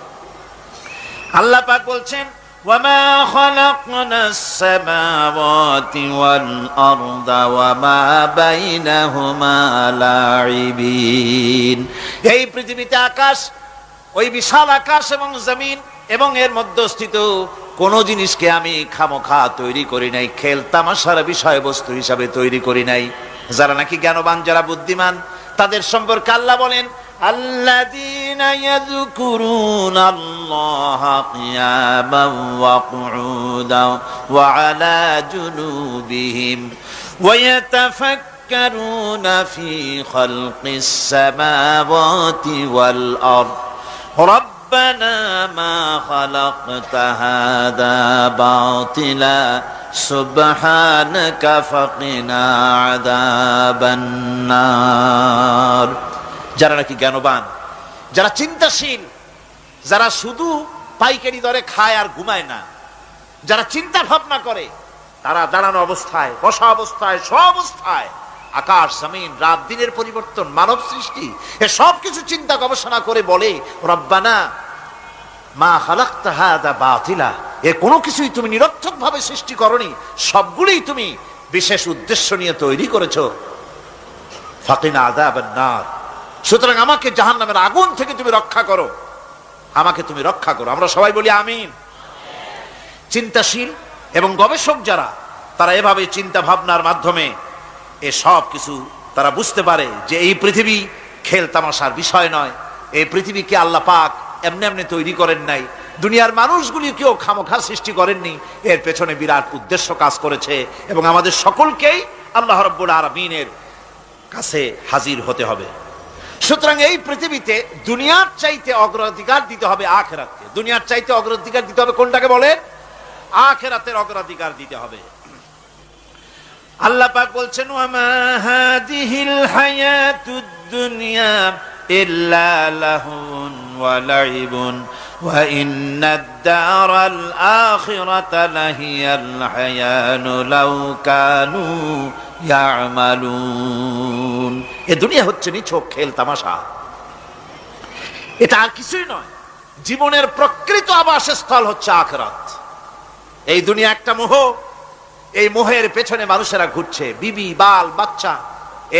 আল্লাহ পাক বলছেন, وَمَا خَلَقْنَا السَّمَاوَاتِ وَالْأَرْضَ وَمَا بَيْنَهُمَا لَاعِبِينَ। এই পৃথিবীতে আকাশ, ওই বিশাল আকাশ এবং জমিন এবং এর মধ্যস্থিত কোন জিনিসকে আমি খামোখা তৈরি করি নাই, খেল তামাশার বিষয়বস্তু হিসাবে তৈরি করি নাই। যারা নাকি জ্ঞানবান, যারা বুদ্ধিমান, তাদের সম্পর্কে আল্লাহ বলেন, الذين يذكرون الله قياما وقعودا وعلى جنوبهم ويتفكرون في خلق السماوات والأرض ربنا ما خلقت هذا باطلا سبحانك فقنا عذاب النار। যারা নাকি জ্ঞানবান, যারা চিন্তাশীল, যারা শুধু পাইকারি দরে খায় আর ঘুমায় না, যারা চিন্তা ভাবনা করে, তারা দাঁড়ানো অবস্থায়, বসা অবস্থায়, সব অবস্থায়, আকাশ জমিন, রাত দিনের পরিবর্তন, মানব সৃষ্টি, এ সব কিছু চিন্তা গবেষণা করে বলে, রব্বানা মা খালাকতা হাযা বাতিলা, এ কোনো কিছুই তুমি নিরর্থক ভাবে সৃষ্টি করনি, সবগুলোই তুমি বিশেষ উদ্দেশ্য নিয়ে তৈরি করেছো। ফাকিনা আযাবান নার, সুতরাং আমাকে জাহান্নামের আগুন থেকে তুমি রক্ষা করো, আমাকে তুমি রক্ষা করো। আমরা সবাই বলি আমিন। চিন্তাশীল এবং গবেষক যারা, তারা এভাবে চিন্তা ভাবনার মাধ্যমে এ সব কিছু তারা বুঝতে পারে যে এই পৃথিবী খেল তামাশার বিষয় নয়। এই পৃথিবীকে আল্লাহ পাক এমনি এমনি তৈরি করেন নাই, দুনিয়ার মানুষগুলিকেও খামোখা সৃষ্টি করেননি, এর পেছনে বিরাট উদ্দেশ্য কাজ করেছে এবং আমাদের সকলকেই আল্লাহ রাব্বুল আলামিনের কাছে হাজির হতে হবে। সুতরাং এই পৃথিবীতে দুনিয়ার চাইতে অগ্রাধিকার দিতে হবে আখিরাতকে। দুনিয়ার চাইতে অগ্রাধিকার দিতে হবে কোনটাকে বলে? আখিরাতের অগ্রাধিকার দিতে হবে। আল্লাহ পাক বলছেন, ওয়ামা হাদিহিল হায়াতুদ দুনিয়া ইল্লা লাহুন ওয়া লাইবুন ওয়া ইন্নাদ দারাল আখিরাতা লাহিয়াল হায়ানু লাউ কানু ইয়ামালুন। এই দুনিয়া হচ্ছে নিছক খেল তামাশা, এটা আর কিছুই নয়। জীবনের প্রকৃত আবাসস্থল হচ্ছে আখিরাত। এই দুনিয়া একটা মোহ, এই মোহের পেছনে মানুষেরা ঘুরছে, বিবি বাল বাচ্চা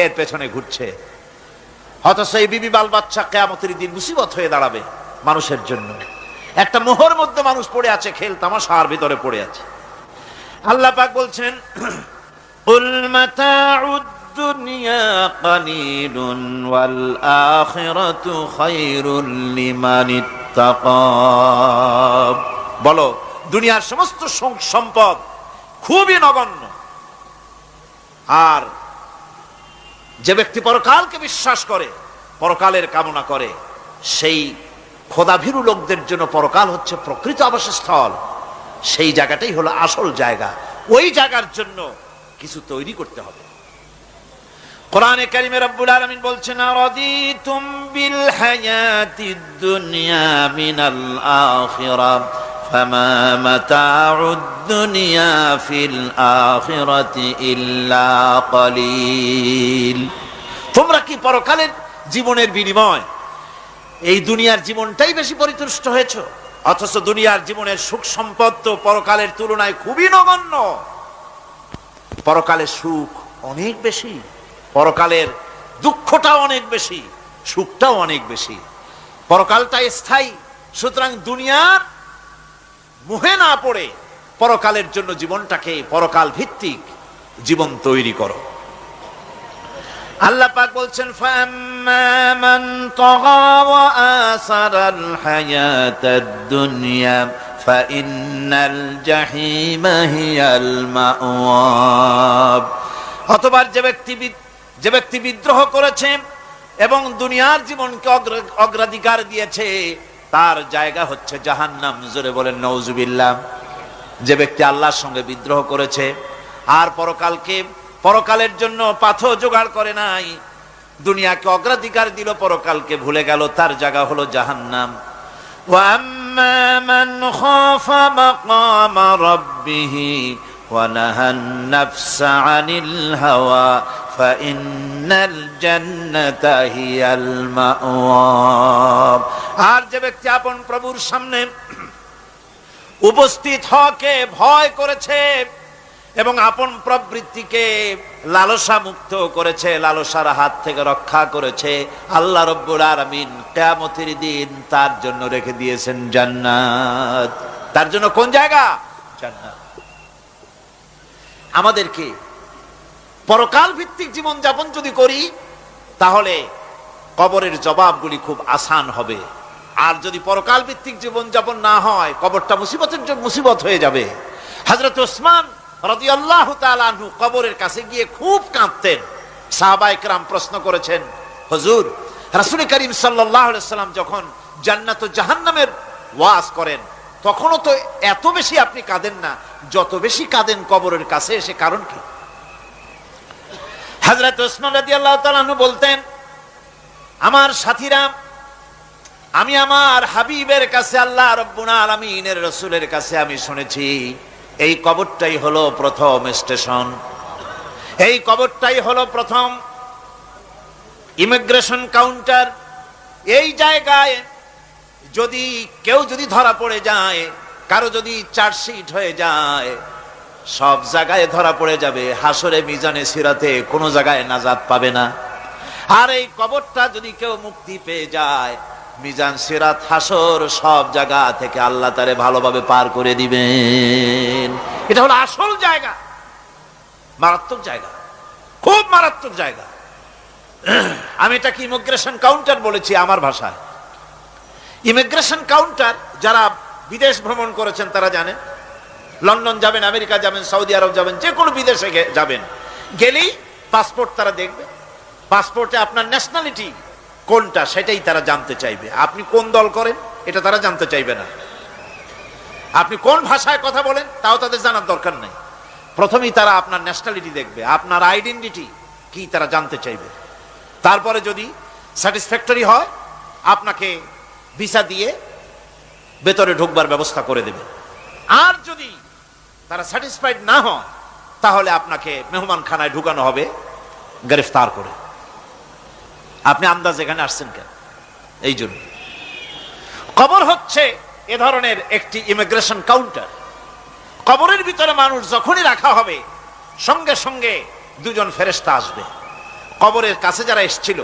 এর পেছনে ঘুরছে। অথচ এই বিবি বাল বাচ্চা কিয়ামতের দিন মুসিবত হয়ে দাঁড়াবে মানুষের জন্য। একটা মোহর মধ্যে মানুষ পড়ে আছে, খেল তামাশার ভিতরে পড়ে আছে। আল্লাহ পাক বলছেন, কুল মাতাউদ দুনিয়া কালিলুন ওয়াল আখিরাতু খায়রুল লিমান ইত্তাকা। বলো, দুনিয়ার সমস্ত সম্পদ খুবই নগণ্য, আর যে ব্যক্তি পরকালকে বিশ্বাস করে, পরকালের কামনা করে, সেই খোদাভীরু লোকদের জন্য পরকাল হচ্ছে প্রকৃত আবাসস্থল। সেই জায়গাটাই হলো আসল জায়গা। ওই জায়গার জন্য কিছু তৈরি করতে হবে। কোরআনে কারিমে রব্বুল আলামিন বলছেন, আরাদিতুম বিল হায়াতিদ দুনিয়া মিনাল আখিরাহ ফামা মাতাউদ দুনিয়া ফিল আখিরাতি ইল্লা কালিল। তোমরা কি পরকালের জীবনের বিনিময় এই দুনিয়ার জীবনটাই বেশি পরিতুষ্ট হয়েছো? অথচ দুনিয়ার জীবনের সুখ সম্পদ তো পরকালের তুলনায় খুবই নগণ্য। পরকালের সুখ অনেক বেশি, পরকালের দুঃখটাও অনেক বেশি, সুখটাও অনেক বেশি। পরকালটা স্থায়ী। সুতরাং দুনিয়ার মোহে না পড়ে পরকালের জন্য জীবনটাকে পরকাল ভিত্তিক জীবন তৈরি করো। আল্লাহ পাক বলছেন, ফাম্মা মান তাগা ওয়া আসারাল হায়াতাদ দুনিয়া ফাইন্নাল জাহিমা হিয়াল মাওয়া। অতঃপর যে ব্যক্তি বিদ্রোহ করেছে এবং দুনিয়ার জীবনকে অগ্রাধিকার দিয়েছে, তার জায়গা হচ্ছে জাহান্নাম। জোরে বলেন নাউজুবিল্লাহ। যে ব্যক্তি আল্লাহর সঙ্গে বিদ্রোহ করেছে আর পরকালের জন্য পাথর জোগাড় করে নাই, দুনিয়াকে অগ্রাধিকার দিল, পরকালকে ভুলে গেল, তার জায়গা হলো জাহান্নাম। ওয়া আম্মা মান খাফা মাকামা রাব্বিহি ওয়া নাহান নাফসা আনিল হাওয়া ফাইন্নাল জান্নাতা হিয়াল মাওয়া। আর যে ব্যক্তি আপন প্রভুর সামনে উপস্থিত হওয়াকে ভয় করেছে এবং আপন প্রবৃত্তিকে লালসা মুক্ত করেছে, লালসার হাত থেকে রক্ষা করেছে, আল্লাহ রাব্বুল আলামিন কিয়ামতের দিন তার জন্য রেখে দিয়েছেন জান্নাত। তার জন্য কোন জায়গা? জান্নাত। আমাদেরকে পরকাল ভিত্তিক জীবন যাপন যদি করি, তাহলে কবরের জবাবগুলি খুব আসান হবে। আর যদি পরকাল ভিত্তিক জীবন যাপন না হয়, কবরটা মুসিবত হয়ে যাবে। হযরত ওসমান রাদিয়াল্লাহু তাআলা আনহু কবরের কাছে গিয়ে খুব কাঁদতেন। সাহাবায়ে কেরাম প্রশ্ন করেছেন, হুজুর, রাসূল করিম সাল্লাল্লাহু আলাইহি ওয়াসাল্লাম যখন জান্নাত ও জাহান্নামের ওয়াজ করেন, তখনও তো এত বেশি আপনি কাঁদেন না, যত বেশি কাঁদেন কবরের কাছে এসে, কারণ কি? হযরত ওসমান রাদিয়াল্লাহু তাআলা আনহু বলতেন, আমার সাথীরা, আমি আমার হাবিবের কাছে, আল্লাহ রাব্বুল আলামিনের রাসূলের কাছে আমি শুনেছি, এই কবরটাই হলো প্রথম স্টেশন, এই কবরটাই হলো প্রথম ইমিগ্রেশন কাউন্টার। এই জায়গায় যদি কেউ ধরা পড়ে যায়, কারো যদি চার্জশিট হয়ে যায়, সব জায়গায় ধরা পড়ে যাবে। হাসরে মিজানে সিরাতে কোনো জায়গায় নাজাত পাবে না। আর এই কবরটা যদি কেউ মুক্তি পেয়ে যায়, মিজান সিরাত হাসর সব জায়গা থেকে আল্লাহ তারে ভালোভাবে পার করে দিবেন। এটা হলো আসল জায়গা, মারাত্মক জায়গা, খুব মারাত্মক জায়গা। আমি এটাকে ইমিগ্রেশন কাউন্টার বলেছি আমার ভাষায়। ইমিগ্রেশন কাউন্টার যারা বিদেশ ভ্রমণ করেছেন তারা জানেন। লন্ডন যাবেন, আমেরিকা যাবেন, সৌদি আরব যাবেন, যে কোনো বিদেশে যাবেন, গেলেই পাসপোর্ট তারা দেখবে। পাসপোর্টে আপনার ন্যাশনালিটি কোনটা সেটাই তারা জানতে চাইবে। আপনি কোন দল করেন এটা তারা জানতে চাইবে না। আপনি কোন ভাষায় কথা বলেন তাও তাদের জানার দরকার নেই। প্রথমেই তারা আপনার ন্যাশনালিটি দেখবে, আপনার আইডেন্টিটি কি তারা জানতে চাইবে। তারপরে যদি স্যাটিসফ্যাক্টরি হয় আপনাকে ভিসা দিয়ে ভেতরে ঢুকবার ব্যবস্থা করে দেবে। আর যদি তারা স্যাটিসফাইড না হয় তাহলে আপনাকে মেহমানখানায় ঢুকানো হবে গ্রেফতার করে। আপনি আন্দাজ এখানে আসছেন কেন? এই জন্য কবর হচ্ছে এ ধরনের একটি ইমিগ্রেশন কাউন্টার। কবরের ভিতরে মানুষ যখনই রাখা হবে সঙ্গে সঙ্গে দুজন ফেরেশতা আসবে। কবরের কাছে যারা এসেছিল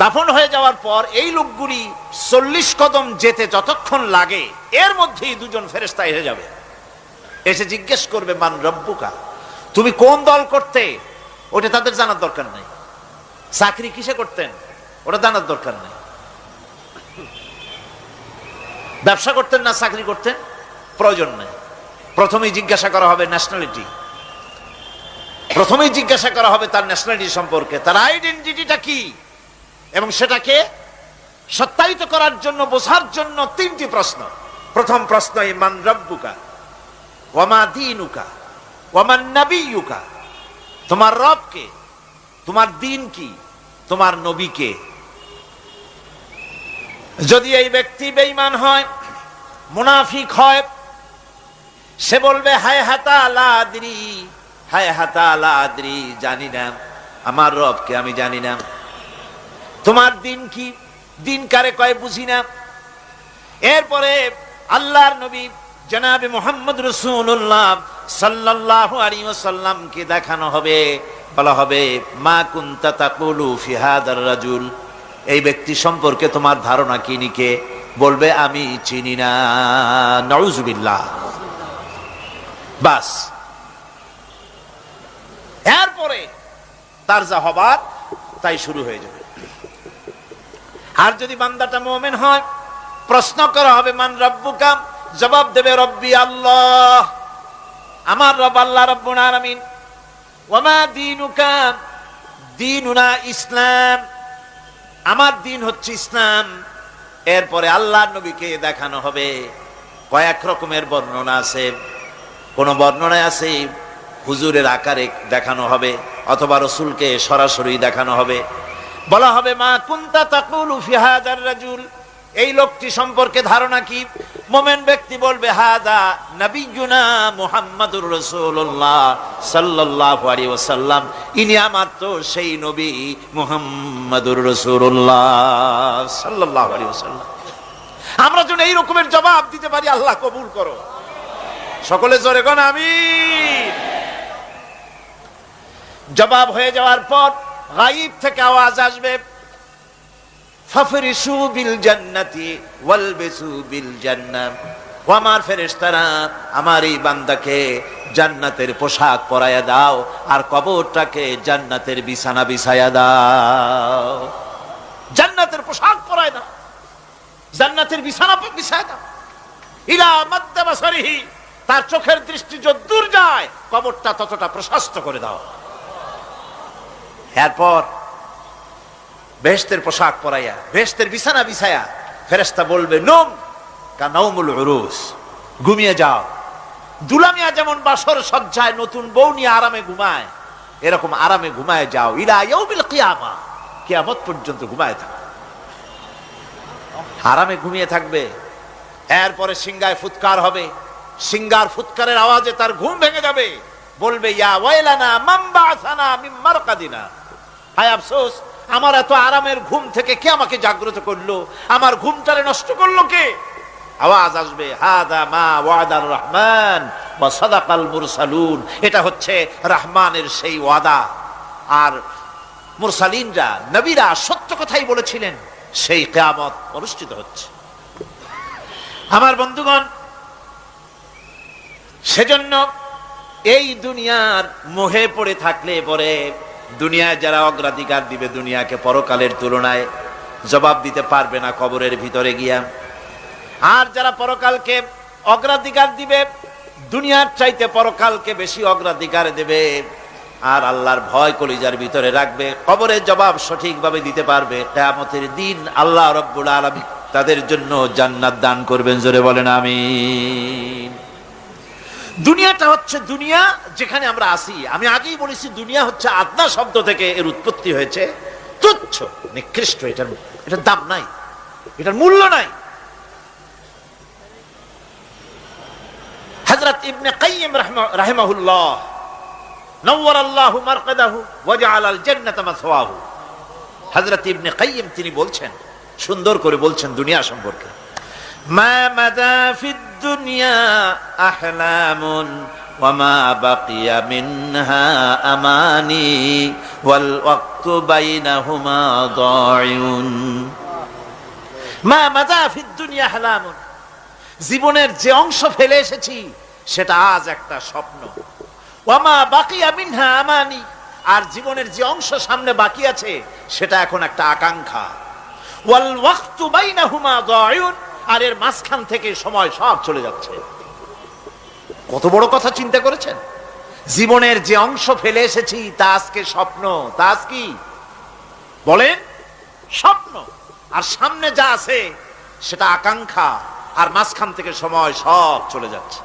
দাফন হয়ে যাওয়ার পর এই লোকগুলি 40 কদম যেতে যতক্ষণ লাগে এর মধ্যেই দুজন ফেরেশতা এসে যাবে। এসে জিজ্ঞেস করবে, মান রব্বুকা, তুমি কোন দল করতে? ওটা তাদের জানার দরকার নেই। চাকরি কিসে করতেন ওটা জানার দরকার নেই। ব্যবসা করতেন না চাকরি করতেন প্রয়োজন নেই। প্রথমেই জিজ্ঞাসা করা হবে ন্যাশনালিটি, প্রথমেই জিজ্ঞাসা করা হবে তার ন্যাশনালিটি সম্পর্কে, তার আইডেন্টিটিটা কি, এবং সেটাকে সত্যায়িত করার জন্য, বোঝার জন্য 3টি প্রশ্ন। প্রথম প্রশ্ন, মান রব্বুকা ওয়া মা দীনুকা ওয়া মান নাবিয়্যুকা, তোমার রব কে, তোমার দ্বীন কি, তোমার নবী কে। যদি এই ব্যক্তি বেঈমান হয়, মুনাফিক হয়, সে বলবে হায় হাতা লা আদরি, হায় হাতা লা আদরি, জানি না আমার রবকে, আমি জানি না। তোমার দিন কি, দিন কারে কয় বুঝি না। এরপরে আল্লাহর নবী জনাবে মুহাম্মদ রাসূলুল্লাহ সাল্লাল্লাহু আলাইহি ওয়াসাল্লামকে দেখানো হবে, বলা হবে মা কুনতা তাকুলু ফি হাদার রাজুল, এই ব্যক্তি সম্পর্কে তোমার ধারণা কি নিকে? বলবে আমি চিনি না। নাউযুবিল্লাহ। বাস, এরপরে তার যা হবার তাই শুরু হয়ে যাবে। আর যদি বান্দাটা মুমিন হয়, প্রশ্ন করা হবে মান রব্বুকা, জবাব দেবে রব্বি আল্লাহ, আমার রব আল্লাহ রাব্বুল আলামিন। ওয়া মা দীনুকা, দীনুনা ইসলাম, আমার দিন হচ্ছে ইসলাম। এরপরে আল্লাহর নবীকে দেখানো হবে। কয়েক রকমের বর্ণনা আছে। কোন বর্ণনায় আছে হুজুরের আকারে দেখানো হবে, অথবা রাসূলকে সরাসরি দেখানো হবে। বলা হবে মা কুনতা তাকুলু ফি হাদার রাজুল, এই লোকটি সম্পর্কে ধারণা কি? মুমিন ব্যক্তি বলবে হাদা নবিয়ুনা মুহাম্মাদুর রাসূলুল্লাহ সাল্লাল্লাহু আলাইহি ওয়াসাল্লাম, ইনি আমার তো সেই নবী মুহাম্মাদুর রাসূলুল্লাহ সাল্লাল্লাহু আলাইহি ওয়াসাল্লাম। আমরা যেন এই রকমের জবাব দিতে পারি, আল্লাহ কবুল করো। সকলে জোরে কোন আমিন। জবাব হয়ে যাওয়ার পর গায়ব থেকে আওয়াজ আসবে, ফাফরিশু বিল জান্নাতি ওয়ালবিসু বিল জান্নাহ, ও আমার ফেরেশতারা, আমার এই বান্দাকে জান্নাতের পোশাক পরায়া দাও আর কবরটাকে জান্নাতের বিছানা বিছায়া দাও। জান্নাতের পোশাক পরায় দাও, জান্নাতের বিছানা বিছায়া দাও। ইলা মাদ্দা বাসারিহি, তার চোখের দৃষ্টি যত দূর যায় কবরটা ততটা প্রশস্ত করে দাও। এরপর বেহেশতের পোশাক পরাইয়া, বেহেশতের বিছানা বিছায়া ফেরেশতা বলবে নম কা নাউমুল উরুস, ঘুমিয়ে যাও। দুলামিয়া যেমন বাসর সজ্জায় নতুন বউ নিয়ে আরামে ঘুমায়, এরকম আরামে ঘুমায় যাও। ইলা ইয়াউমিল কিয়ামা, কিয়ামত পর্যন্ত ঘুমায় থাকো, আরামে ঘুমিয়ে থাকবে। এরপরে সিংহায় ফুৎকার হবে, সিংহার ফুৎকারের আওয়াজে তার ঘুম ভেঙে যাবে। বলবে ইয়া ওয়াইলানা মান বা'সানা মিন মারকাদিনা, হায় আফসোস, আমার এত আরামের ঘুম থেকে কে আমাকে জাগ্রত করলো, আমার ঘুমটারে নষ্ট করলো কে? আওয়াজ আসবে হাদা মা ওয়াদার রহমান ওয়া সাদাকাল মুরসালুন, এটা হচ্ছে রহমানের সেই ওয়াদা, আর মুরসালিনরা নবীরা সত্য কথাই বলেছিলেন, সেই কিয়ামত অনুষ্ঠিত হচ্ছে। আমার বন্ধুগণ, সেজন্য এই দুনিয়ার মোহে পড়ে থাকলে পরে দুনিয়ায় যারা অগ্রাধিকার দিবে দুনিয়াকে পরকালের তুলনায়, জবাব দিতে পারবে না কবরের ভিতরে গিয়া। আর যারা পরকালকে অগ্রাধিকার দিবে, দুনিয়ার চাইতে পরকালকে বেশি অগ্রাধিকার দেবে, আর আল্লাহর ভয় কলিজার ভিতরে রাখবে, কবরের জবাব সঠিকভাবে দিতে পারবে, কিয়ামতের দিন আল্লাহ রাব্বুল আলামিন তাদের জন্য জান্নাত দান করবেন। জোরে বলেন আমিন। দুনিয়াটা হচ্ছে দুনিয়া যেখানে আমরা আসি। আমি আগেই বলেছি দুনিয়া হচ্ছে আদনা শব্দ থেকে এর উৎপত্তি হয়েছে। তুচ্ছ, নিকৃষ্ট, এটার দাম নাই, এটার মূল্য নাই। হযরত ইবনে কাইয়িম রাহিমাহুল্লাহ নওয়ারাল্লাহু মারকাদাহু ওয়া জাআলাল জান্নাতা মাসওয়াহু, হযরত ইবনে কাইয়িম তিনি বলছেন, সুন্দর করে বলছেন দুনিয়া সম্পর্কে, মা মাদা ফিদ দুনিয়া আহলামুন ওয়া মা বাকিয়া মিনহা আমানি ওয়াল ওয়াক্তু বাইনাহুমা দাইউন। মা মাদা ফিদ দুনিয়া আহলামুন, জীবনের যে অংশ ফেলে এসেছি সেটা আজ একটা স্বপ্ন। ওয়া মা বাকিয়া মিনহা আমানি, আর জীবনের যে অংশ সামনে বাকি আছে সেটা এখন একটা আকাঙ্ক্ষা। ওয়াল ওয়াক্তু বাইনাহুমা দাইউন, আর এর মাঝখান থেকে সময় সব চলে যাচ্ছে। কত বড় কথা চিন্তা করেছেন? জীবনের যে অংশ ফেলে এসেছি তা আজকে স্বপ্ন, তা আজ কি বলেন? স্বপ্ন। আর সামনে যা আছে সেটা আকাঙ্ক্ষা, আর মাঝখান থেকে সময় সব চলে যাচ্ছে।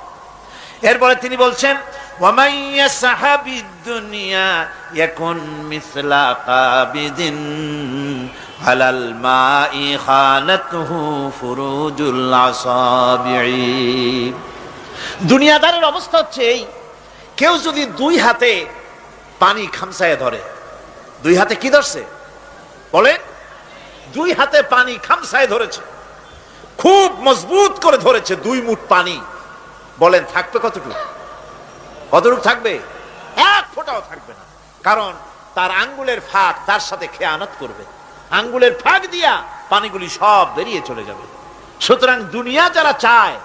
এরপরে তিনি বলছেন, ওয়ামান ইয়াসহাবিদ দুনিয়া ইয়াকুন মিসলা কাবিদিন আলাল মাই খানাতুহু ফুরুজুল আসাবিঈ। দুনিয়াদারের অবস্থা হচ্ছে এই, কেউ যদি দুই হাতে পানি খামসায় ধরে, দুই হাতে কি ধরছে বলেন? দুই হাতে পানি খামসায় ধরেছে, খুব মজবুত করে ধরেছে, 2 মুঠ পানি, বলেন থাকবে কতটুকু? কতটুকু থাকবে? 1 ফোঁটাও থাকবে না, কারণ তার আঙ্গুলের ফাঁক তার সাথে খেয়ানত করবে, আঙ্গুলের ফাঁক দিয়া পানিগুলি সব বেরিয়ে চলে যাবে। সুতরাং দুনিয়া যারা চায়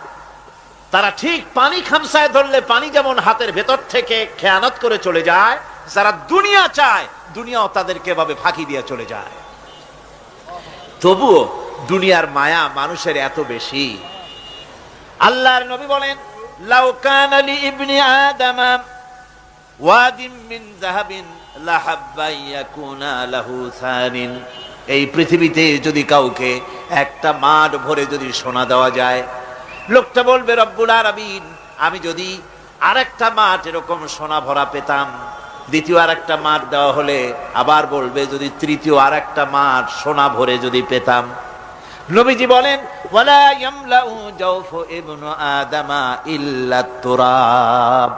তারা ঠিক পানি খামসায় ধরলে পানি যেমন হাতের ভেতর থেকে খেয়ানত করে চলে যায়, যারা দুনিয়া চায় দুনিয়াও তাদেরকে এভাবে ফাঁকি দিয়ে চলে যায়। তবুও দুনিয়ার মায়া মানুষের এত বেশি। আল্লাহর নবী বলেন, লাউ কানা লি ইবনি আদম ওয়াদিন মিন যাহাবিন লাহাব্বা ইয়াকুনা লাহু সানিন। এই পৃথিবীতে যদি কাউকে একটা মাঠ ভরে যদি সোনা দেওয়া যায়, লোকটা বলবে, রব্বুল আলামিন, আমি যদি আরেকটা মাঠ এরকম সোনা ভরা পেতাম। দ্বিতীয় আরেকটা মাঠ দেওয়া হলে আবার বলবে, যদি তৃতীয় আরেকটা মাঠ সোনা ভরে যদি পেতাম। নবীজি বলেন, ওয়ালা ইয়ামলাউ জাওফু ইবনু আদামা ইল্লা তুরাব।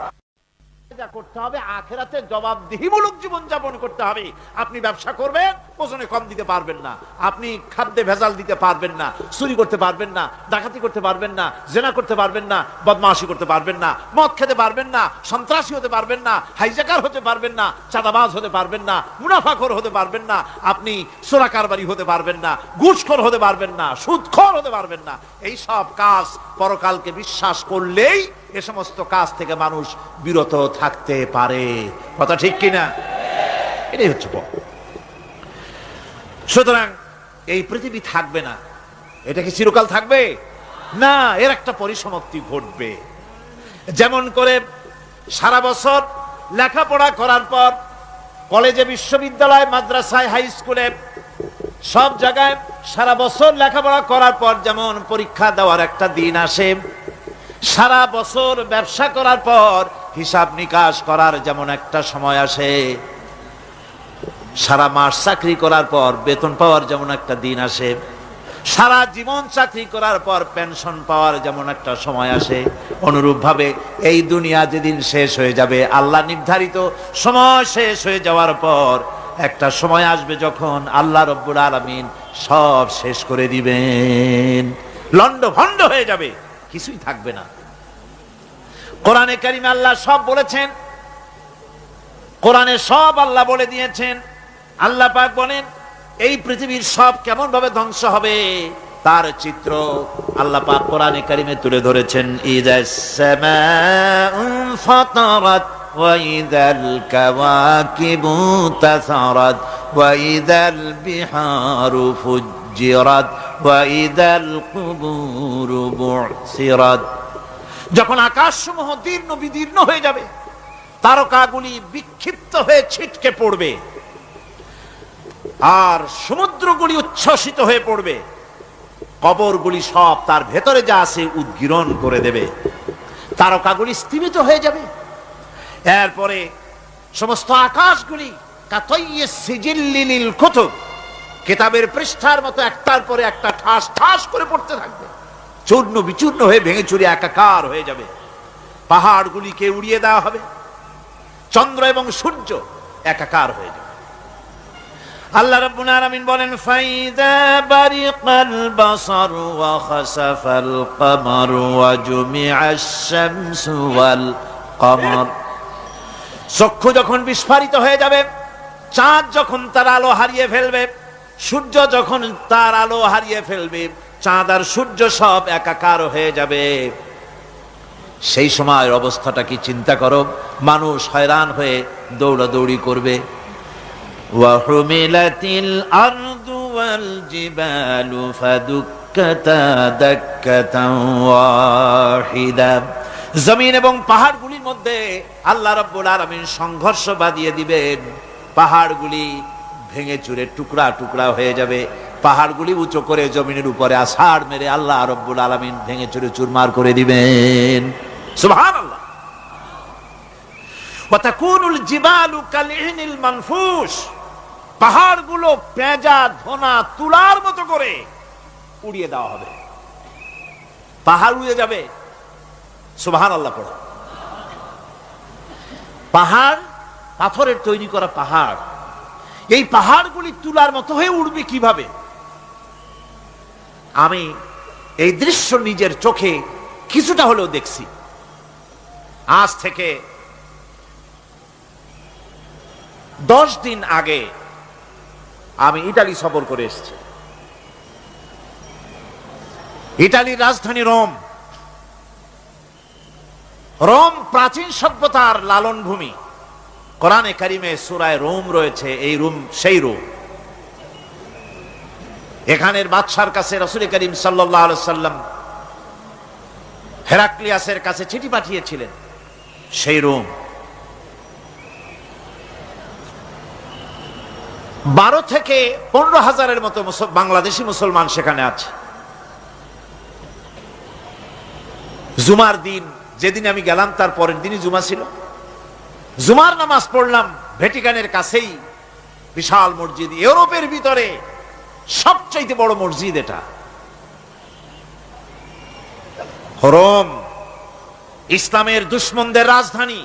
যা করতে হবে আখিরাতে জবাবদিহিমূলক জীবন যাপন করতে হবে। আপনি ব্যবসা করবেন, ওজনে কম দিতে পারবেন না, আপনি খাদ্যে ভেজাল দিতে পারবেন না, চুরি করতে পারবেন না, ডাকাতি করতে পারবেন না, জেনা করতে পারবেন না, বদমাশি করতে পারবেন না, মদ খেতে পারবেন না, সন্ত্রাসী হতে পারবেন না, হাইজ্যাকার হতে পারবেন না, চাঁদাবাজ হতে পারবেন না, মুনাফাখোর হতে পারবেন না, আপনি চোরা কারবারি হতে পারবেন না, ঘুষখোর হতে পারবেন না, সুদখোর হতে পারবেন না। এই সব কাজ পরকালকে বিশ্বাস করলেই এ সমস্ত কাজ থেকে মানুষ বিরত থাকতে পারে। কথা ঠিক কিনা? এটাই হচ্ছে। সুতরাং এই পৃথিবী থাকবে না, এটা কি চিরকাল থাকবে না, এর একটা পরিসমাপ্তি ঘটবে। যেমন করে সারা বছর লেখাপড়া করার পর কলেজে, বিশ্ববিদ্যালয়, মাদ্রাসায়, হাই স্কুলে, সব জায়গায় সারা বছর লেখাপড়া করার পর যেমন পরীক্ষা দেওয়ার একটা দিন আসে, সারা বছর ব্যবসা করার পর হিসাব নিকাশ করার যেমন একটা সময় আসে, সারা মাস চাকরি করার পর বেতন পাওয়ার যেমন একটা দিন আসে, সারা জীবন চাকরি করার পর পেনশন পাওয়ার যেমন একটা সময় আসে, অনুরূপ ভাবে এই দুনিয়া যেদিন শেষ হয়ে যাবে, আল্লাহ নির্ধারিত সময় শেষ হয়ে যাওয়ার পর একটা সময় আসবে যখন আল্লাহ রব্বুল আলামিন সব শেষ করে দিবেন, লন্ডভন্ড হয়ে যাবে, কিছুই থাকবে না। কোরআনে কারিমে আল্লাহ সব বলেছেন, কোরআনে সব আল্লাহ বলে দিয়েছেন। আল্লাহ পাক বলেন, এই পৃথিবীর সব কেমন ভাবে ধ্বংস হবে তার চিত্র আল্লাহ পাক কোরআনে কারিমে তুলে ধরেছেন। ইযাস সামাউ ফাতারাত ওয়া ইযাল কাওয়াকিবু তাসারাত ওয়া ইযাল বিহারু ফুজ্জিরাত ওয়াইদাল কুবুরু বু'সিরাত, যখন আকাশসমূহ দীর্ণ বিদীর্ণ হয়ে যাবে, তারকাগুলি বিক্ষিপ্ত হয়ে ছিটকে পড়বে, আর সমুদ্রগুলি উচ্ছ্বসিত হয়ে পড়বে, কবরগুলি সব তার ভেতরে যা আছে উদ্গীরণ করে দেবে, তারকাগুলি স্থিমিত হয়ে যাবে। এরপরে সমস্ত আকাশগুলি কাতাইয়িস সিজিল্লিল কুতুব, কিতাবের পৃষ্ঠার মতো একটার পরে একটা ঠাস ঠাস করে পড়তে থাকবে, চূর্ণ বিচূর্ণ হয়ে ভেঙে চুরে একাকার হয়ে যাবে। পাহাড়গুলিকে উড়িয়ে দেওয়া হবে, চন্দ্র এবং সূর্য একাকার হয়ে যাবে। আল্লাহ রাব্বুল আলামিন বলেন, ফাইদা বারিকাল বাসার ওয়া খাসাফাল কমার ওয়া জুমিআশ শামসু ওয়াল কমার, চক্ষু যখন বিস্ফারিত হয়ে যাবে, চাঁদ যখন তার আলো হারিয়ে ফেলবে, সূর্য যখন তার আলো হারিয়ে ফেলবে, চাঁদ আর সূর্য সব একাকার হয়ে যাবে, সেই সময়ের অবস্থাটা কি চিন্তা করো। মানুষ হয়রান হয়ে দৌড়াদৌড়ি করবে। ওয়াহুমিলাতিল আরদু ওয়াল জিবালু ফাদুক্কাতা দাক্কাতান ওয়াহিদা, জমিন এবং পাহাড়গুলির মধ্যে আল্লাহ রাব্বুল আলামিন সংঘর্ষ বাঁধিয়ে দিবেন, পাহাড়গুলি ভেঙে চুরে টুকরা টুকরা হয়ে যাবে, পাহাড়গুলি উঁচু করে জমিনের উপরে আছাড় মেরে আল্লাহ রাব্বুল আলামিন ভেঙে চুরে চুরমার করে দিবেন। সুবহানাল্লাহ। ওয়া তাকুনুল জিবালু কালইহনিল মানফুস, পাহাড়গুলো পেঁজা ধোনা তুলার মতো করে উড়িয়ে দেওয়া হবে, পাহাড় উড়ে যাবে। সুবহানাল্লাহ পড়ো। পাহাড় পাথরের তৈরি করা পাহাড়, এই পাহাড়গুলি তুলার মতো হয়ে উড়বে কিভাবে? আমি এই দৃশ্য নিজের চোখে কিছুটা হলেও দেখছি। আজ থেকে 10 দিন আগে আমি ইতালি সফর করে এসেছি। ইতালির রাজধানী রোম। রোম প্রাচীন সভ্যতার লালন ভূমি। কোরআনে কারিমে সূরায়ে রোম রয়েছে, এই রোম সেই রোম। এখানের বাদশার কাছে রাসূল করিম সাল্লাল্লাহু আলাইহি সাল্লাম হেরাক্লিয়াসের কাছে চিঠি পাঠিয়েছিলেন, সেই রোম। 12 থেকে 15,000-এর মতো বাংলাদেশি মুসলমান সেখানে আছে। জুমার দিন, যেদিন আমি গেলাম তার পরের দিনই জুমা ছিল, জুমার নামাজ পড়লাম ভ্যাটিকানের কাছেই বিশাল মসজিদ, ইউরোপের ভিতরে সবচাইতে বড় মসজিদ এটা। রোম ইসলামের দুশমনদের রাজধানী।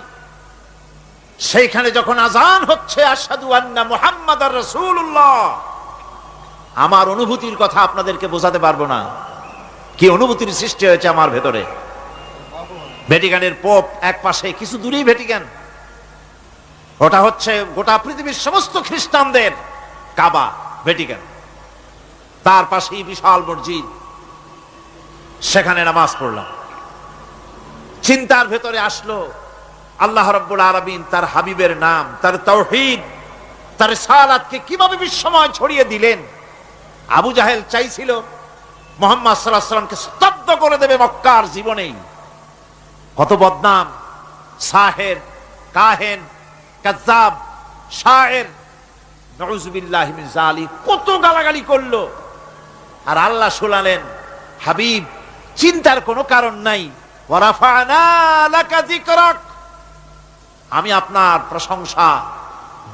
সেইখানে যখন আজান হচ্ছে আশহাদু আন্না মুহাম্মাদার রাসূলুল্লাহ, আমার অনুভূতির কথা আপনাদেরকে বোঝাতে পারবো না, কি অনুভূতির সৃষ্টি হয়েছে আমার ভেতরে। ভ্যাটিকানের পোপ এক পাশে, কিছু দূরেই ভ্যাটিকান, ওটা হচ্ছে গোটা পৃথিবীর সমস্ত খ্রিস্টানদের কাবা, ভ্যাটিকান। তার পাশেই বিশাল মসজিদ, সেখানে নামাজ পড়লাম। চিন্তার ভেতরে আসলো আল্লাহ রাব্বুল আলামিন তার হাবিবের নাম, তার তাওহীদ, তার রিসালাতকে কিভাবে বিশ্বময় ছড়িয়ে দিলেন। আবু জাহেল চাইছিল মুহাম্মদ সাল্লাল্লাহু আলাইহি ওয়াসাল্লামকে স্তব্ধ করে দেবে মক্কার জীবনেই। কত বদনাম, সাহের, কাহেন, কাযযাব, শায়ের, নাউযুবিল্লাহি মিন যালিক, কত গালাগালি করলো। আর আল্লাহ শুনালেন, হাবিব চিন্তার কোনো কারণ নাই, ওয়া রাফা'না লাকা যিকরাক, আমি আপনার প্রশংসা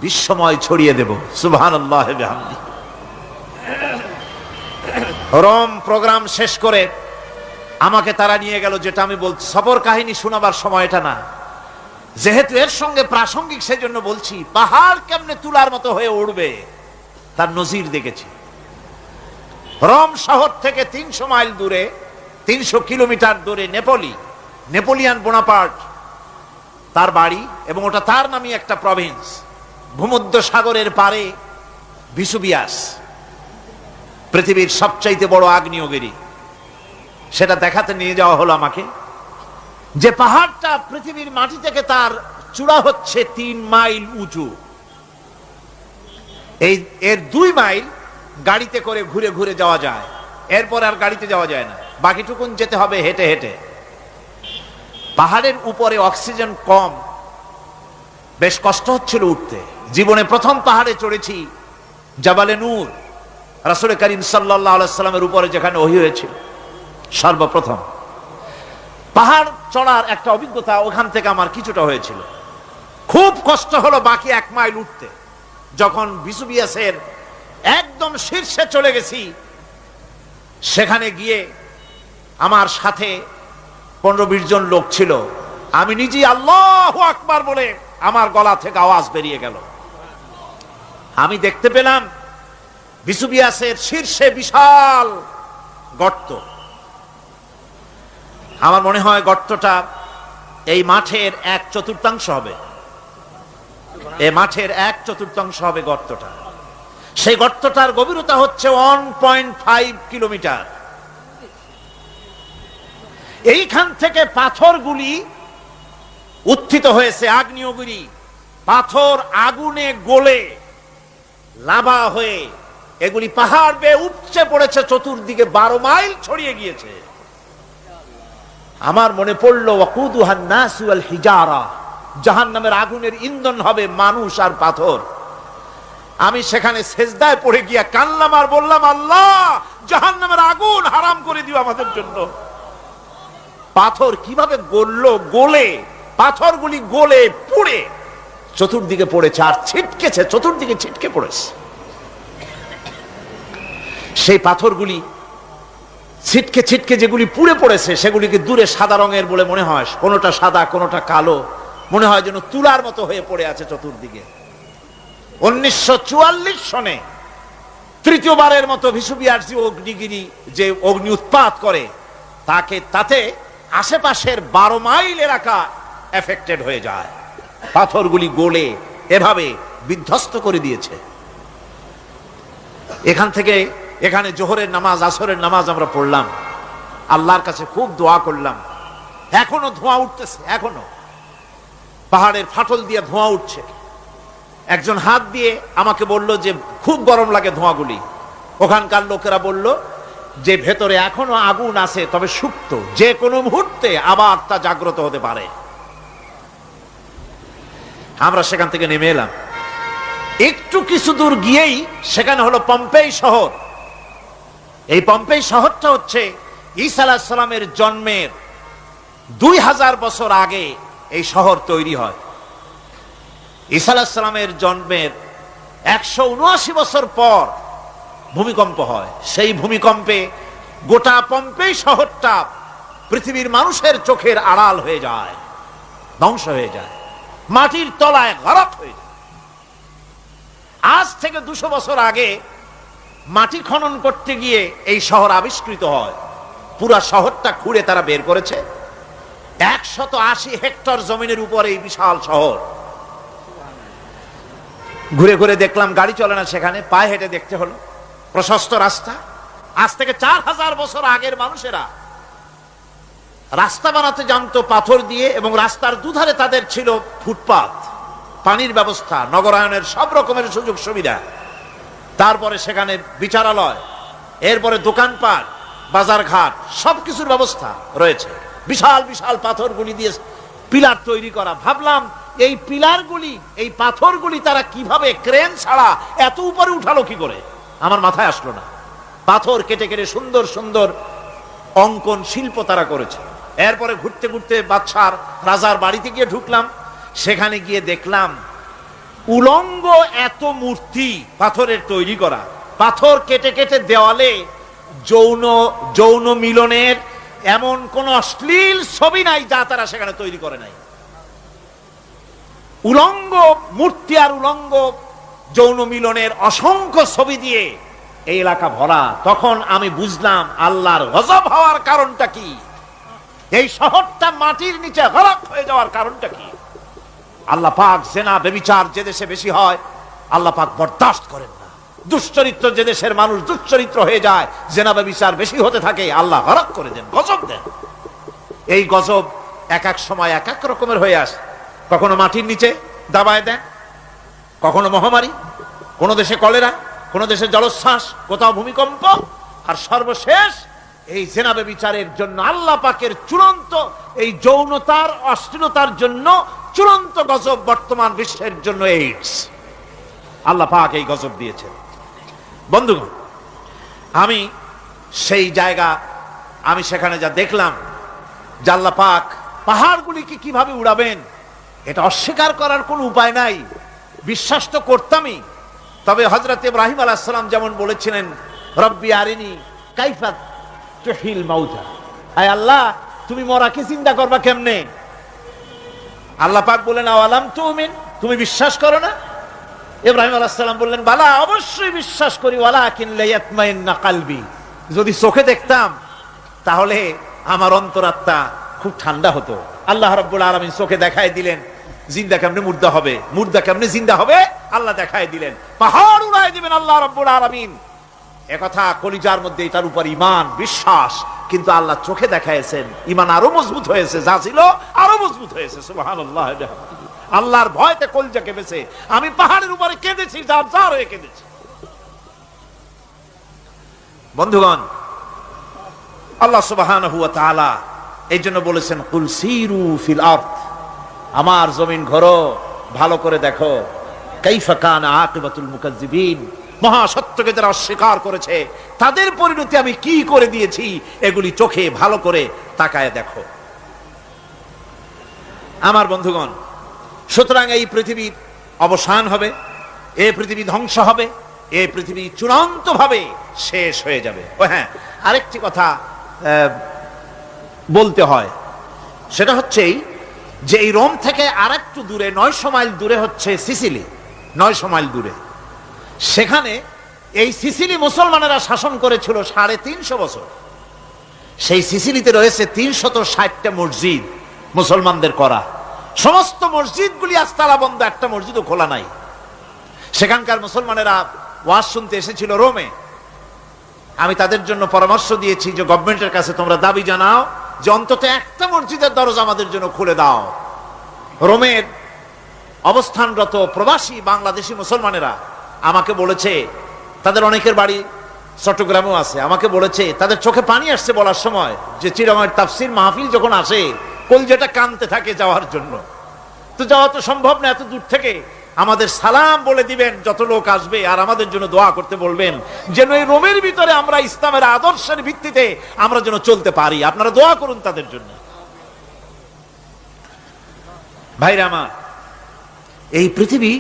বিশ্বময় ছড়িয়ে দেব। সুবহানাল্লাহি ওয়া বিহামদিহি। রোম প্রোগ্রাম শেষ করে আমাকে তারা নিয়ে গেল, যেটা আমি বলছি সফর কাহিনী শোনাবার সময় এটা না, যেহেতু এর সঙ্গে প্রাসঙ্গিক সেজন্য বলছি। পাহাড় কেমনে তুলার মতো হয়ে উড়বে তার নজির দেখেছি। রোম শহর থেকে 300 মাইল দূরে, 300 কিলোমিটার দূরে নেপোলিয়ান বোনাপার্ট তার বাড়ি, এবং ওটা তার নামই একটা প্রভিন্স। ভূমধ্য সাগরের পারে ভিসুভিয়াস, পৃথিবীর সবচাইতে বড় আগ্নেয়গিরি, সেটা দেখাতে নিয়ে যাওয়া হলো আমাকে। যে পাহাড়টা পৃথিবীর মাটি থেকে তার চূড়া হচ্ছে 3 মাইল উঁচু, এর 2 মাইল গাড়িতে করে ঘুরে ঘুরে যাওয়া যায়। এরপর আর গাড়িতে যাওয়া যায় না, বাকিটুকুন যেতে হবে হেঁটে হেঁটে। পাহাড়ের উপরে অক্সিজেন কম, বেশ কষ্ট হচ্ছিল উঠতে। জীবনে প্রথম পাহাড়ে চড়েছি জাবালে নূর, রাসূল করিম সাল্লাল্লাহু আলাইহি সাল্লামের উপরে যেখানে ওহী হয়েছিল সর্বপ্রথম। পাহাড় চড়ার একটা অভিজ্ঞতা ওখান থেকে আমার কিছুটা হয়েছিল। খুব কষ্ট হলো বাকি 1 মাইল উঠতে। যখন বিসুবিয়াসের একদম শীর্ষে চলে গেছি, সেখানে গিয়ে আমার সাথে 15-20 জন লোক ছিল। আমি নিজেই আল্লাহু আকবার বলে আমার গলা থেকে আওয়াজ বেরিয়ে গেল। আমি দেখতে পেলাম বিসুবিয়াসের শীর্ষে বিশাল গর্ত। আমার মনে হয় গর্তটা এই মাঠের 1/4 হবে, এই মাঠের 1/4 হবে গর্তটা। সেই গর্তটার গভীরতা হচ্ছে 1.5 কিলোমিটার। এইখান থেকে পাথরগুলি উত্থিত হয়েছে, আগ্নেয়গিরি পাথর আগুনে গলে লাভা হয়ে এগুলি পাহাড় বেয়ে উপচে পড়েছে, চতুর্দিকে 12 মাইল ছড়িয়ে গিয়েছে। আমার মনে পড়লো ওয়াকুদুহান নাস ওয়াল হিজারা, জাহান্নামের আগুনের ইন্ধন হবে মানুষ আর পাথর। আমি সেখানে সেজদায় পড়ে গিয়া কানলাম আর বললাম, আল্লাহ জাহান্নামের আগুন হারাম করে দিও আমাদের জন্য। পাথর কিভাবে গললো, গলে পাথরগুলি গলে পুড়ে চতুর্দিকে পড়েছে আর ছিটকেছে, চতুর্দিকে ছিটকে পড়েছে। সেই পাথরগুলি ছিটকে ছিটকে যেগুলি পুড়ে পড়েছে সেগুলিকে দূরে সাদা রঙের বলে মনে হয়, কোনোটা সাদা কোনোটা কালো, মনে হয় যেন তুলার মতো হয়ে পড়ে আছে চতুর্দিকে। 1944 সনে তৃতীয়বারের মতো বিসুবিয়াসী অগ্নিগিরি যে অগ্নি উৎপাত করে তাতে আশেপাশের 12 মাইল এলাকা এফেক্টেড হয়ে যায়। পাথরগুলি গলে এভাবে বিধ্বস্ত করে দিয়েছে। এখান থেকে এখানে জোহরের নামাজ, আসরের নামাজ আমরা পড়লাম, আল্লাহর কাছে খুব দোয়া করলাম। এখনো ধোঁয়া উঠতেছে, এখনো পাহাড়ের ফাটল দিয়ে ধোঁয়া উঠছে। একজন হাত দিয়ে আমাকে বলল যে খুব গরম লাগে ধোঁয়াগুলি। ওখানকার লোকেরা বলল যে ভেতরে এখনো আগুন আছে, তবে সুপ্ত, যে কোনো মুহূর্তে আবার তা জাগ্রত হতে পারে। আমরা সেখান থেকে নেমে এলাম। একটু কিছু দূর গিয়েই সেখানে হলো পম্পেই শহর। এই পম্পেই শহরটা হচ্ছে ঈসা আলাইহিস সালামের জন্মের 2000 বছর আগে এই শহর তৈরি হয়। ঈসা আলাইহিস সালামের জন্মের 179 বছর পর ভূমিকম্প হয়। সেই ভূমিকম্পে গোটা পম্পেই শহরটা পৃথিবীর মানুষের চোখের আড়াল হয়ে যায়, ধ্বংস হয়ে যায়, মাটির তলায় গরক হয়ে যায়। আজ থেকে 200 বছর আগে মাটি খনন করতে গিয়ে এই শহর আবিষ্কৃত হয়। পুরা শহরটা খুঁড়ে তারা বের করেছে। 180 হেক্টর জমিনের উপরে এই বিশাল শহর। ঘুরে ঘুরে দেখলাম, গাড়ি চলে না সেখানে, পায়ে হেঁটে দেখতে হলো। প্রশস্ত রাস্তা। আজ থেকে 4000 বছর আগের মানুষেরা রাস্তা বানাতে জানতো পাথর দিয়ে, এবং রাস্তার দুধারে তাদের ছিল ফুটপাত, পানির ব্যবস্থা, নগরায়নের সব রকমের সুযোগ সুবিধা। তারপরে সেখানে বিচারালয়, এরপরে দোকানপাট, বাজার ঘাট, সবকিছুর ব্যবস্থা রয়েছে। বিশাল বিশাল পাথরগুলি দিয়ে পিলার তৈরি করা। ভাবলাম এই পিলারগুলি, এই পাথরগুলি তারা কিভাবে ক্রেন ছাড়া এত উপরে উঠালো কি করে, আমার মাথায় আসলো না। পাথর কেটে কেটে সুন্দর সুন্দর অঙ্কন শিল্প তারা করেছে। এরপরে ঘুরতে ঘুরতে বাদশার রাজার বাড়িতে গিয়ে ঢুকলাম। সেখানে গিয়ে দেখলাম উলঙ্গ এত মূর্তি পাথরের তৈরি করা। পাথর কেটে কেটে দেওয়ালে যৌন মিলনের এমন কোন অশ্লীল ছবি নাই যা তারা সেখানে তৈরি করে নাই। উলঙ্গ মূর্তি আর উলঙ্গ যৌন মিলনের অসংখ্য ছবি দিয়ে এই এলাকা ভরা। তখন আমি বুঝলাম আল্লাহর গজব হওয়ার কারণটা কি, এই শহরটা মাটির নিচে গরক হয়ে যাওয়ার কারণটা কি। আল্লাহ পাক জেনা ব্যভিচার যে দেশে বেশি হয় আল্লাহ পাক বরদাস্ত করেন না। দুশ্চরিত্র যে দেশের মানুষ দুশ্চরিত্র হয়ে যায়, জেনা ব্যভিচার বেশি হতে থাকে, আল্লাহ গরক করে দেন, গজব দেন। এই গজব এক এক সময় এক এক রকমের হয়ে আসে। কখনো মাটির নিচে দাবায় দেন, কখনো মহামারী, কোন দেশে কলেরা, কোন দেশে জলোচ্ছ্বাস, কোথাও ভূমিকম্প, আর সর্বশেষ এই জেনাবে বিচারের জন্য আল্লাহ পাকের চূড়ান্ত এই যৌনতার অশ্লীলতার জন্য চূড়ান্ত গজব বর্তমান বিশ্বের জন্য এইডস। আল্লাহ পাক এই গজব দিয়েছেন। বন্ধুগণ, আমি সেই জায়গা, আমি সেখানে যা দেখলাম যে আল্লাহ পাক পাহাড়গুলিকে কিভাবে উড়াবেন, এটা অস্বীকার করার কোনো উপায় নাই। বিশ্বাস তো করতামই, তবে হযরত ইব্রাহিম আলাইহিস সালাম যেমন বলেছিলেন, রব্বি আরিনি কাইফা তুহিল মাউতা, আয় আল্লাহ তুমি মরাকে জিন্দা করবা কেমনে? আল্লাহ পাক বললেন, আওয়ালাম তুমিন, তুমি বিশ্বাস করো না? ইব্রাহিম আলাইহিস সালাম বললেন, বালা, অবশ্যই বিশ্বাস করি, ওয়ালাকিন লায়াতমাইন্না কলবি, যদি চোখে দেখতাম তাহলে আমার অন্তরাত্মা খুব ঠান্ডা হতো। আল্লাহ রাব্বুল আলামিন চোখে দেখায় দিলেন জিন্দা কেমনে মুর্দা হবে, মুর্দা কেমনে জিন্দা হবে, আল্লাহ দেখায় দিলেন। পাহাড় উড়ায় দিবেন আল্লাহ রাব্বুল আলামিন। একথা কলিজার মধ্যে, এটার উপর ঈমান বিশ্বাস, কিন্তু আল্লাহ চোখে দেখায়ছেন, ঈমান আরো মজবুত হয়েছে, যা ছিল আরো মজবুত হয়েছে। সুবহানাল্লাহ। আল্লাহর ভয়তে কলিজা কেঁপেছে। আমি পাহাড়ের উপরে কেঁদেছি, যার যার হয়ে কেঁদেছি। বন্ধুগণ, আল্লাহ সুবহানাহু ওয়া তাআলা এই জন্য বলেছেন, কুল সিরু ফিল আরদ, আমার জমিন ঘোরো, ভালো করে দেখো, কাইফা কানা আকিবাতুল মুকাজ্জিবিন, মহাসত্যকে যারা অস্বীকার করেছে তাদের পরিণতি আমি কি করে দিয়েছি, এগুলি চোখে ভালো করে তাকায় দেখো। আমার বন্ধুগণ, সুতরাং এই পৃথিবীর অবসান হবে, এই পৃথিবী ধ্বংস হবে, এই পৃথিবী চূড়ান্তভাবে শেষ হয়ে যাবে। ও হ্যাঁ, আরেকটি কথা বলতে হয়, সেটা হচ্ছে যে এই রোম থেকে আরেকটু দূরে 900 মাইল দূরে হচ্ছে সিসিলি। 900 মাইল দূরে, সেখানে এই সিসিলি মুসলমানেরা শাসন করেছিল 350 বছর। সেই সিসিলিতে রয়েছে 360টা মসজিদ মুসলমানদের করা। সমস্ত মসজিদগুলি আজ তালা বন্ধ, একটা মসজিদও খোলা নাই। সেখানকার মুসলমানেরা ওয়াজ শুনতে এসেছিল রোমে। আমি তাদের জন্য পরামর্শ দিয়েছি যে গভর্নমেন্টের কাছে তোমরা দাবি জানাও যে অন্তত একটা মসজিদের দরজা আমাদের জন্য খুলে দাও। রোমের অবস্থানরত প্রবাসী বাংলাদেশি মুসলমানেরা আমাকে বলেছে, তাদের অনেকের বাড়ি চট্টগ্রামেও আছে, আমাকে বলেছে তাদের চোখে পানি আসছে বলার সময় যে চিরঙের তাফসীর মাহফিল যখন আসে কলজাটা কানতে থাকে যাওয়ার জন্য। তো যাওয়া তো সম্ভব না এত দূর থেকে, আমাদের সালাম বলে দিবেন যত লোক আসবে, আর আমাদের জন্য দোয়া করতে বলবেন যেন এই রোমের ভিতরে আমরা ইসলামের আদর্শের ভিত্তিতে আমরা যেন চলতে পারি। আপনারা দোয়া করুন তাদের জন্য। ভাইরা আমার, এই পৃথিবী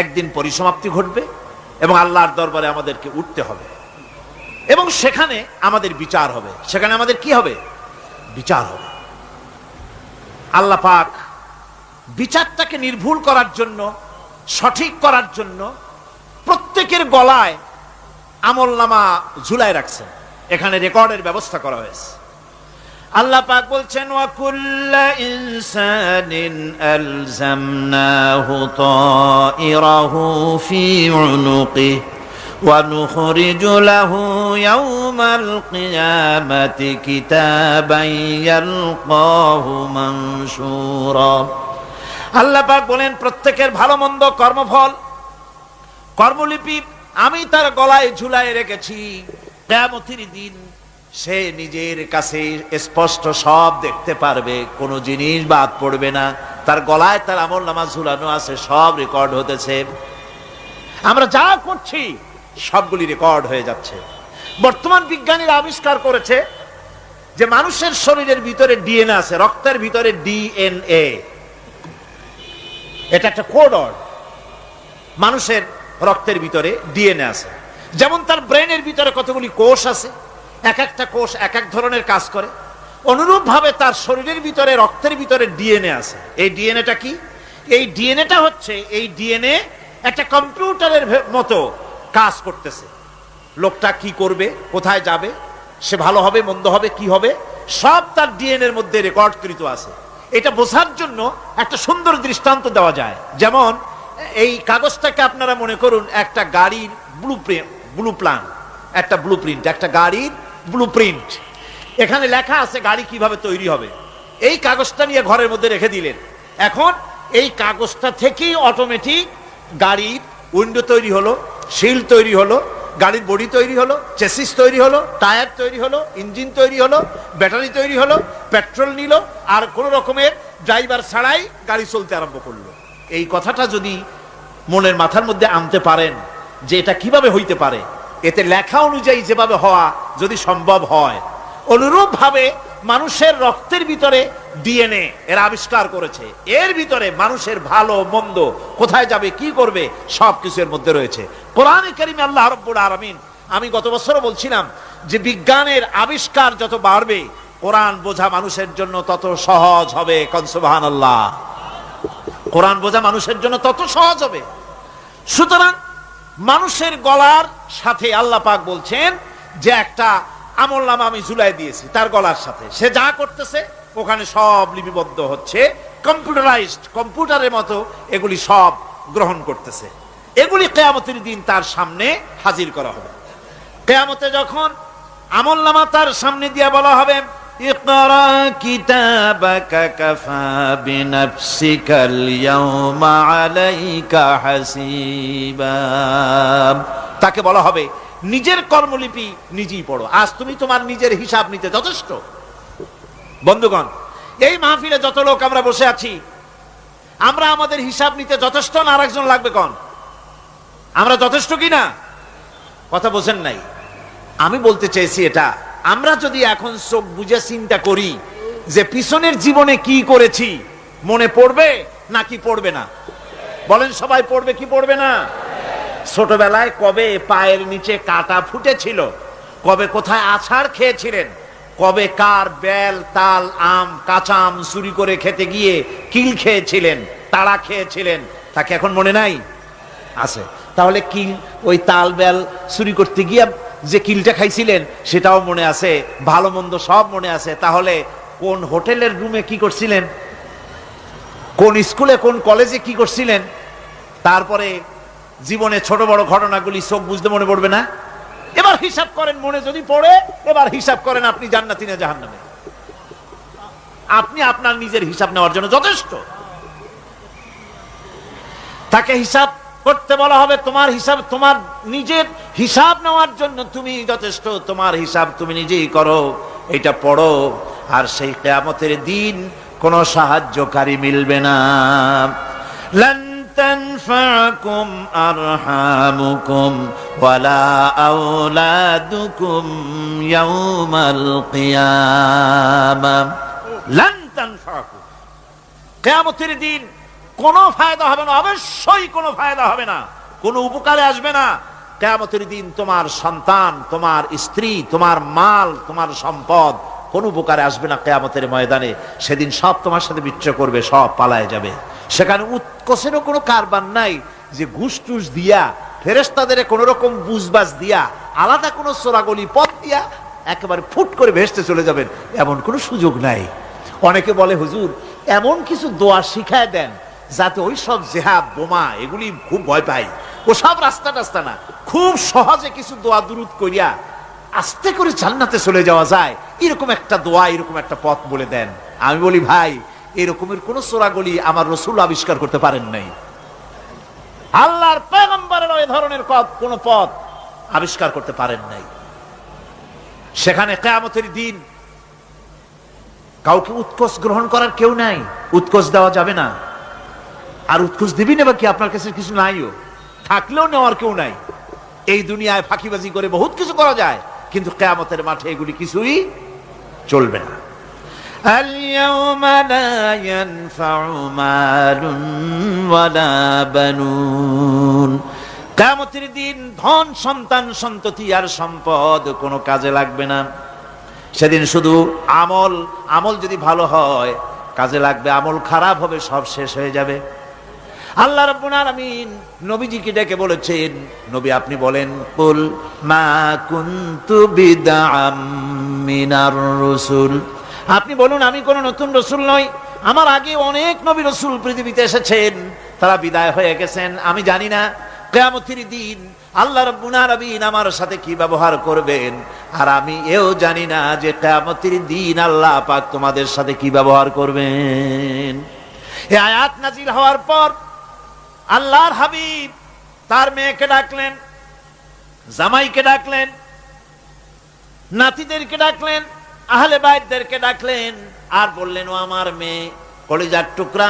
একদিন পরিসমাপ্তি ঘটবে এবং আল্লাহর দরবারে আমাদেরকে উঠতে হবে এবং সেখানে আমাদের বিচার হবে। সেখানে আমাদের কি হবে? বিচার হবে। আল্লাহ পাক বিচারটাকে নির্ভুল করার জন্য, সঠিক করার জন্য প্রত্যেকের গলায় আমলনামা ঝুলায় রাখছেন। এখানে রেকর্ডের ব্যবস্থা করা হয়েছে। আল্লাহ পাক বলছেন, ওয়া কুল্লা ইনসানিন আলজামনাহু তাইরাহু ফি উনুকিহি ওয়া নুখরিজু লাহু ইয়াওমাল কিয়ামাতি কিতাবান ইয়ালকাহু মানশুরা। আল্লাহ পাক বলেন, প্রত্যেকের ভালো মন্দ কর্মফল, কর্মলিপি আমি তার গলায় ঝুলায় রেখেছি। কিয়ামতের দিন সে নিজের কাছে স্পষ্ট সব দেখতে পারবে, কোনো জিনিস বাদ পড়বে না। তার গলায় তার আমলনামা ঝুলানো আছে, সব রেকর্ড হতেছে। আমরা যা করছি সবগুলি রেকর্ড হয়ে যাচ্ছে। বর্তমান বিজ্ঞানীরা আবিষ্কার করেছে যে মানুষের শরীরের ভিতরে ডিএনএ আছে, রক্তের ভিতরে ডিএনএ, এটা একটা কোড। মানুষের রক্তের ভিতরে ডিএনএ আছে। যেমন তার ব্রেনের ভিতরে কতগুলি কোষ আছে, এক একটা কোষ এক এক ধরনের কাজ করে, অনুরূপ ভাবে তার শরীরের ভিতরে, রক্তের ভিতরে ডিএনএ আছে। এই ডিএনএটা কি? এই ডিএনএটা হচ্ছে, এই ডিএনএ একটা কম্পিউটারের মতো কাজ করতেছে। লোকটা কি করবে, কোথায় যাবে, সে ভালো হবে মন্দ হবে, কি হবে, সব তার ডিএনএর মধ্যে রেকর্ডকৃত আছে। এটা বোঝার জন্য একটা সুন্দর দৃষ্টান্ত দেওয়া যায়। যেমন এই কাগজটাকে আপনারা মনে করুন একটা গাড়ির একটা ব্লুপ্রিন্ট, একটা গাড়ির ব্লুপ্রিন্ট। এখানে লেখা আছে গাড়ি কিভাবে তৈরি হবে। এই কাগজটা নিয়ে ঘরের মধ্যে রেখে দিলেন। এখন এই কাগজটা থেকেই অটোমেটিক গাড়ির উইন্ডো তৈরি হলো, শিল তৈরি হলো, গাড়ির বডি তৈরি হলো, চেসিস তৈরি হলো, টায়ার তৈরি হলো, ইঞ্জিন তৈরি হলো, ব্যাটারি তৈরি হলো, পেট্রোল নিল, আর কোন রকমের ড্রাইভার ছাড়াই গাড়ি চলতে আরম্ভ করলো। এই কথাটা যদি মনের মাথার মধ্যে আনতে পারেন যে এটা কিভাবে হইতে পারে, এতে লেখা অনুযায়ী যেভাবে হওয়া যদি সম্ভব হয়, অনুরূপ ভাবে মানুষের রক্তের ভিতরে ডিএনএ এর আবিষ্কার করেছে, এর ভিতরে মানুষের ভালো মন্দ কোথায় যাবে কি করবে সবকিছু এর মধ্যে রয়েছে। কোরআনে কারীমে আল্লাহ রাব্বুল আলামিন, আমি গত বছরও বলছিলাম যে বিজ্ঞানের আবিষ্কার যত বাড়বে কোরআন বোঝা মানুষের জন্য তত সহজ হবে। কোন সুবহানাল্লাহ। কোরআন বোঝা মানুষের জন্য তত সহজ হবে। সুতরাং মানুষের গলার সাথে আল্লাহ পাক বলছেন যে একটা আমলনামা আমি ঝুলাই দিয়েছি তার গলার সাথে, সে যা করতেছে ওখানে সব লিপিবদ্ধ হচ্ছে, কম্পিউটারাইজড, কম্পিউটারের মতো এগুলি সব গ্রহণ করতেছে। এগুলি কিয়ামতের দিন তার সামনে হাজির করা হবে। কিয়ামতে যখন আমলনামা তার সামনে দিয়ে বলা হবে, ইকরা কিতাবাকা কাফা বিনাফসিকাল ইয়াওমা আলাইকা হাসিবা, তাকে বলা হবে নিজের কর্মলিপি নিজেই পড়ো, আজ তুমি তোমার নিজের হিসাব নিতে যথেষ্ট। বন্ধুগণ, এই মাহফিলে যত লোক আমরা বসে আছি, আমরা আমাদের হিসাব নিতে যথেষ্ট না আরেকজন লাগবে? কোন আমরা যথেষ্ট কিনা? কথা বোঝেন নাই। আমি বলতে চাইছি এটা, আমরা যদি এখন চোখ বুঝে চিন্তা করি যে পিছনের জীবনে কি করেছি, মনে পড়বে নাকি পড়বে না? বলেন সবাই, পড়বে কি পড়বে না? ছোটবেলায় কবে পায়ের নিচে কাটা ফুটেছিল, কবে কোথায় আছাড় খেয়েছিলেন, কবে কার বেল তাল আম কাঁচা আম চুরি করে খেতে গিয়ে কিল খেয়েছিলেন, তাড়া খেয়েছিলেন, তাকে এখন মনে নাই? আছে। তাহলে কিল, ওই তাল বেল চুরি করতে গিয়ে যে কিলটা খাইছিলেন সেটাও মনে আছে, ভালো মন্দ সব মনে আছে। তাহলে কোন হোটেলের রুমে কি করছিলেন, কোন স্কুলে কোন কলেজে কি করছিলেন, তারপরে জীবনে ছোট বড় ঘটনাগুলি চোখ বুঝতে মনে পড়বে না? এবার হিসাব করেন, মনে যদি পড়ে এবার হিসাব করেন আপনি জান্নাতি না জাহান্নামে। আপনি আপনার নিজের হিসাব নেওয়ার জন্য যথেষ্ট। তাকে হিসাব করতে বলা হবে, তোমার হিসাব, তোমার নিজের হিসাব নেওয়ার জন্য তুমি যথেষ্ট, তোমার হিসাব তুমি নিজেই করো, এটা পড়ো। আর সেই কিয়ামতের দিন কোনো সাহায্যকারী মিলবে না। লান তানফাকুম আরহামুকুম ওয়ালা আওলাদুকুম ইয়াউমাল কিয়ামা। লান তানফাকুম, কিয়ামতের দিন কোনো ফায়দা হবে না, অবশ্যই কোনো ফায়দা হবে না, কোনো উপকারে আসবে না। কিয়ামতের দিন তোমার সন্তান, তোমার স্ত্রী, তোমার মাল, তোমার সম্পদ কোনো উপকারে আসবে না। কিয়ামতের ময়দানে সেদিন সব তোমার সাথে বিচ্ছু করবে, সব পালায় যাবে। সেখানে উৎকোষেরও কোনো কারবার নাই যে ঘুষ টুস দিয়া, ফেরেশতাদের কোন রকম বুঝবাজ দিয়া, আলাদা কোনো চোরাগলি পথ দিয়া একেবারে ফুট করে ভেসতে চলে যাবেন, এমন কোনো সুযোগ নাই। অনেকে বলে, হুজুর এমন কিছু দোয়া শিখায় দেন যাতে ওই সব জেহাদ বোমা এগুলি খুব ভয় পাই, ও সব রাস্তা টাস্তা না, খুব সহজে কিছু দোয়া দুরুদ করিয়া আস্তে করে জান্নাতে চলে যাওয়া যায়, এরকম একটা দোয়া, এরকম একটা পথ বলে দেন। আমি বলি, ভাই এরকমের কোন চোরাগলি আমার রাসূল আবিষ্কার করতে পারেন নাই, আল্লাহর পয়গম্বরের ওই ধরনের কোন পথ আবিষ্কার করতে পারেন নাই। সেখানে কিয়ামতের দিন কাউকে উৎকোষ গ্রহণ করার কেউ নাই, উৎকোষ দেওয়া যাবে না। আর উৎকোষ দিবি না কি, আপনার কাছে কিছু নাইও, থাকলেও নেওয়ার কেউ নাই। এই দুনিয়ায় ফাঁকিবাজি করে বহুত কিছু করা যায়, কিন্তু কিয়ামতের মাঠে এগুলি কিছুই চলবে না। আল-ইয়াওমা লা ইয়ানফাউ মালুন ওয়ালা বানুন, কিয়ামতের দিন ধন সন্তান সন্ততি আর সম্পদ কোনো কাজে লাগবে না। সেদিন শুধু আমল যদি ভালো হয় কাজে লাগবে, আমল খারাপ হবে সব শেষ হয়ে যাবে। আল্লাহ রাব্বুল আলামিন নবীজিকে ডেকে বলেছেন, নবী আপনি বলেন, কুল মা কুনতু বিদআম মিনার রাসূল, আপনি বলুন আমি কোন নতুন রাসূল নই, আমার আগে অনেক নবী রাসূল পৃথিবীতে এসেছেন, তারা বিদায় হয়ে গেছেন। আমি জানি না কিয়ামতের দিন আল্লাহ রাব্বুল আলামিন আমার সাথে কি ব্যবহার করবেন, আর আমি এও জানি না যে কিয়ামতের দিন আল্লাহ পাক তোমাদের সাথে কি ব্যবহার করবেন। এই আয়াত নাজিল হওয়ার পর আল্লাহর হাবিব তার মেয়েকে ডাকলেন, জামাইকে ডাকলেন, নাতিদেরকে ডাকলেন, আহলে বাইতদেরকে ডাকলেন, আর বললেন, ও আমার মেয়ে কলিজার টুকরা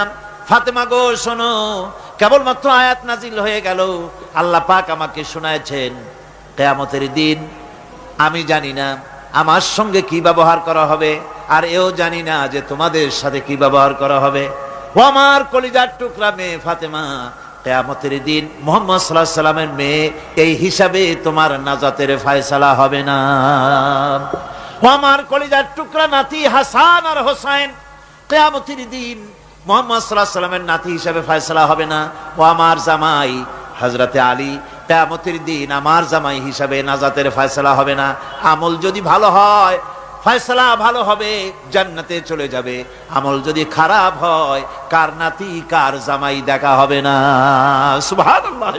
ফাতেমা গো, শোনো, কেবলমাত্র আয়াত নাজিল হয়ে গেল, আল্লাহ পাক আমাকে শোনায়ছেন কিয়ামতের দিন আমি জানি না আমার সঙ্গে কি ব্যবহার করা হবে, আর এও জানি না যে তোমাদের সাথে কি ব্যবহার করা হবে। ও আমার কলিজার টুকরা মেয়ে ফাতেমা, কিয়ামতের দিন মুহাম্মদ সাল্লাল্লাহু আলাইহি সাল্লামের মেয়ে, এই হিসাবে তোমার নাজাতের ফয়সালা হবে না। ও আমার কলিজার টুকরা নাতি হাসান আর হোসেন, কিয়ামতের দিন মুহাম্মদ সাল্লাল্লাহু আলাইহি সাল্লামের নাতি হিসাবে ফয়সালা হবে না। ও আমার জামাই হযরতে আলী, কিয়ামতের দিন আমার জামাই হিসাবে নাজাতের ফয়সালা হবে না। আমল যদি ভালো হয় ফয়সালা ভালো হবে, জান্নাতে চলে যাবে। আমল যদি খারাপ হয় কার নাতি কার জামাই দেখা হবে না। সুবহানাল্লাহ।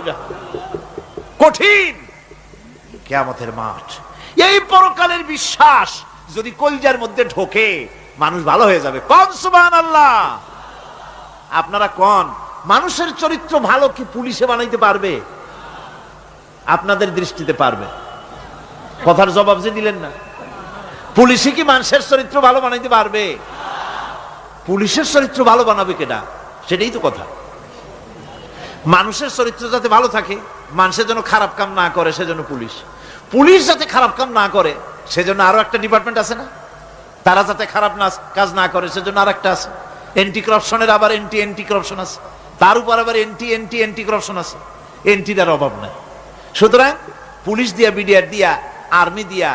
কঠিন কিয়ামতের মাঠ। এই পরকালের বিশ্বাস যদি কলজার মধ্যে ঢোকে, মানুষ ভালো হয়ে যাবে। কোন সুবহানাল্লাহ। আপনারা কোন মানুষের চরিত্র ভালো কি পুলিশে বানাইতে পারবে? আপনাদের দৃষ্টিতে পারবে? কথার জবাব যে দিলেন না। পুলিশে কি মানুষের চরিত্র ভালো বানাইতে পারবে? পুলিশের চরিত্র ভালো বানাবে কেডা? সেটাই তো কথা। মানুষের চরিত্র যাতে ভালো থাকে, মানুষের জন্য খারাপ কাম না করে, সেজন্য পুলিশ। পুলিশ যাতে খারাপ কাম না করে, সেজন্য আরো একটা ডিপার্টমেন্ট আছে না? তারা যাতে খারাপ কাজ না করে, সেজন্য আর একটা আছে। এন্টি করাপশনের আবার এন্টি করাপশন আছে, তার উপর আবার এন্টি করাপশন আছে। এন্টিটার অভাব নাই। সুতরাং পুলিশ দিয়া, বিডিআর দিয়া, আর্মি দিয়া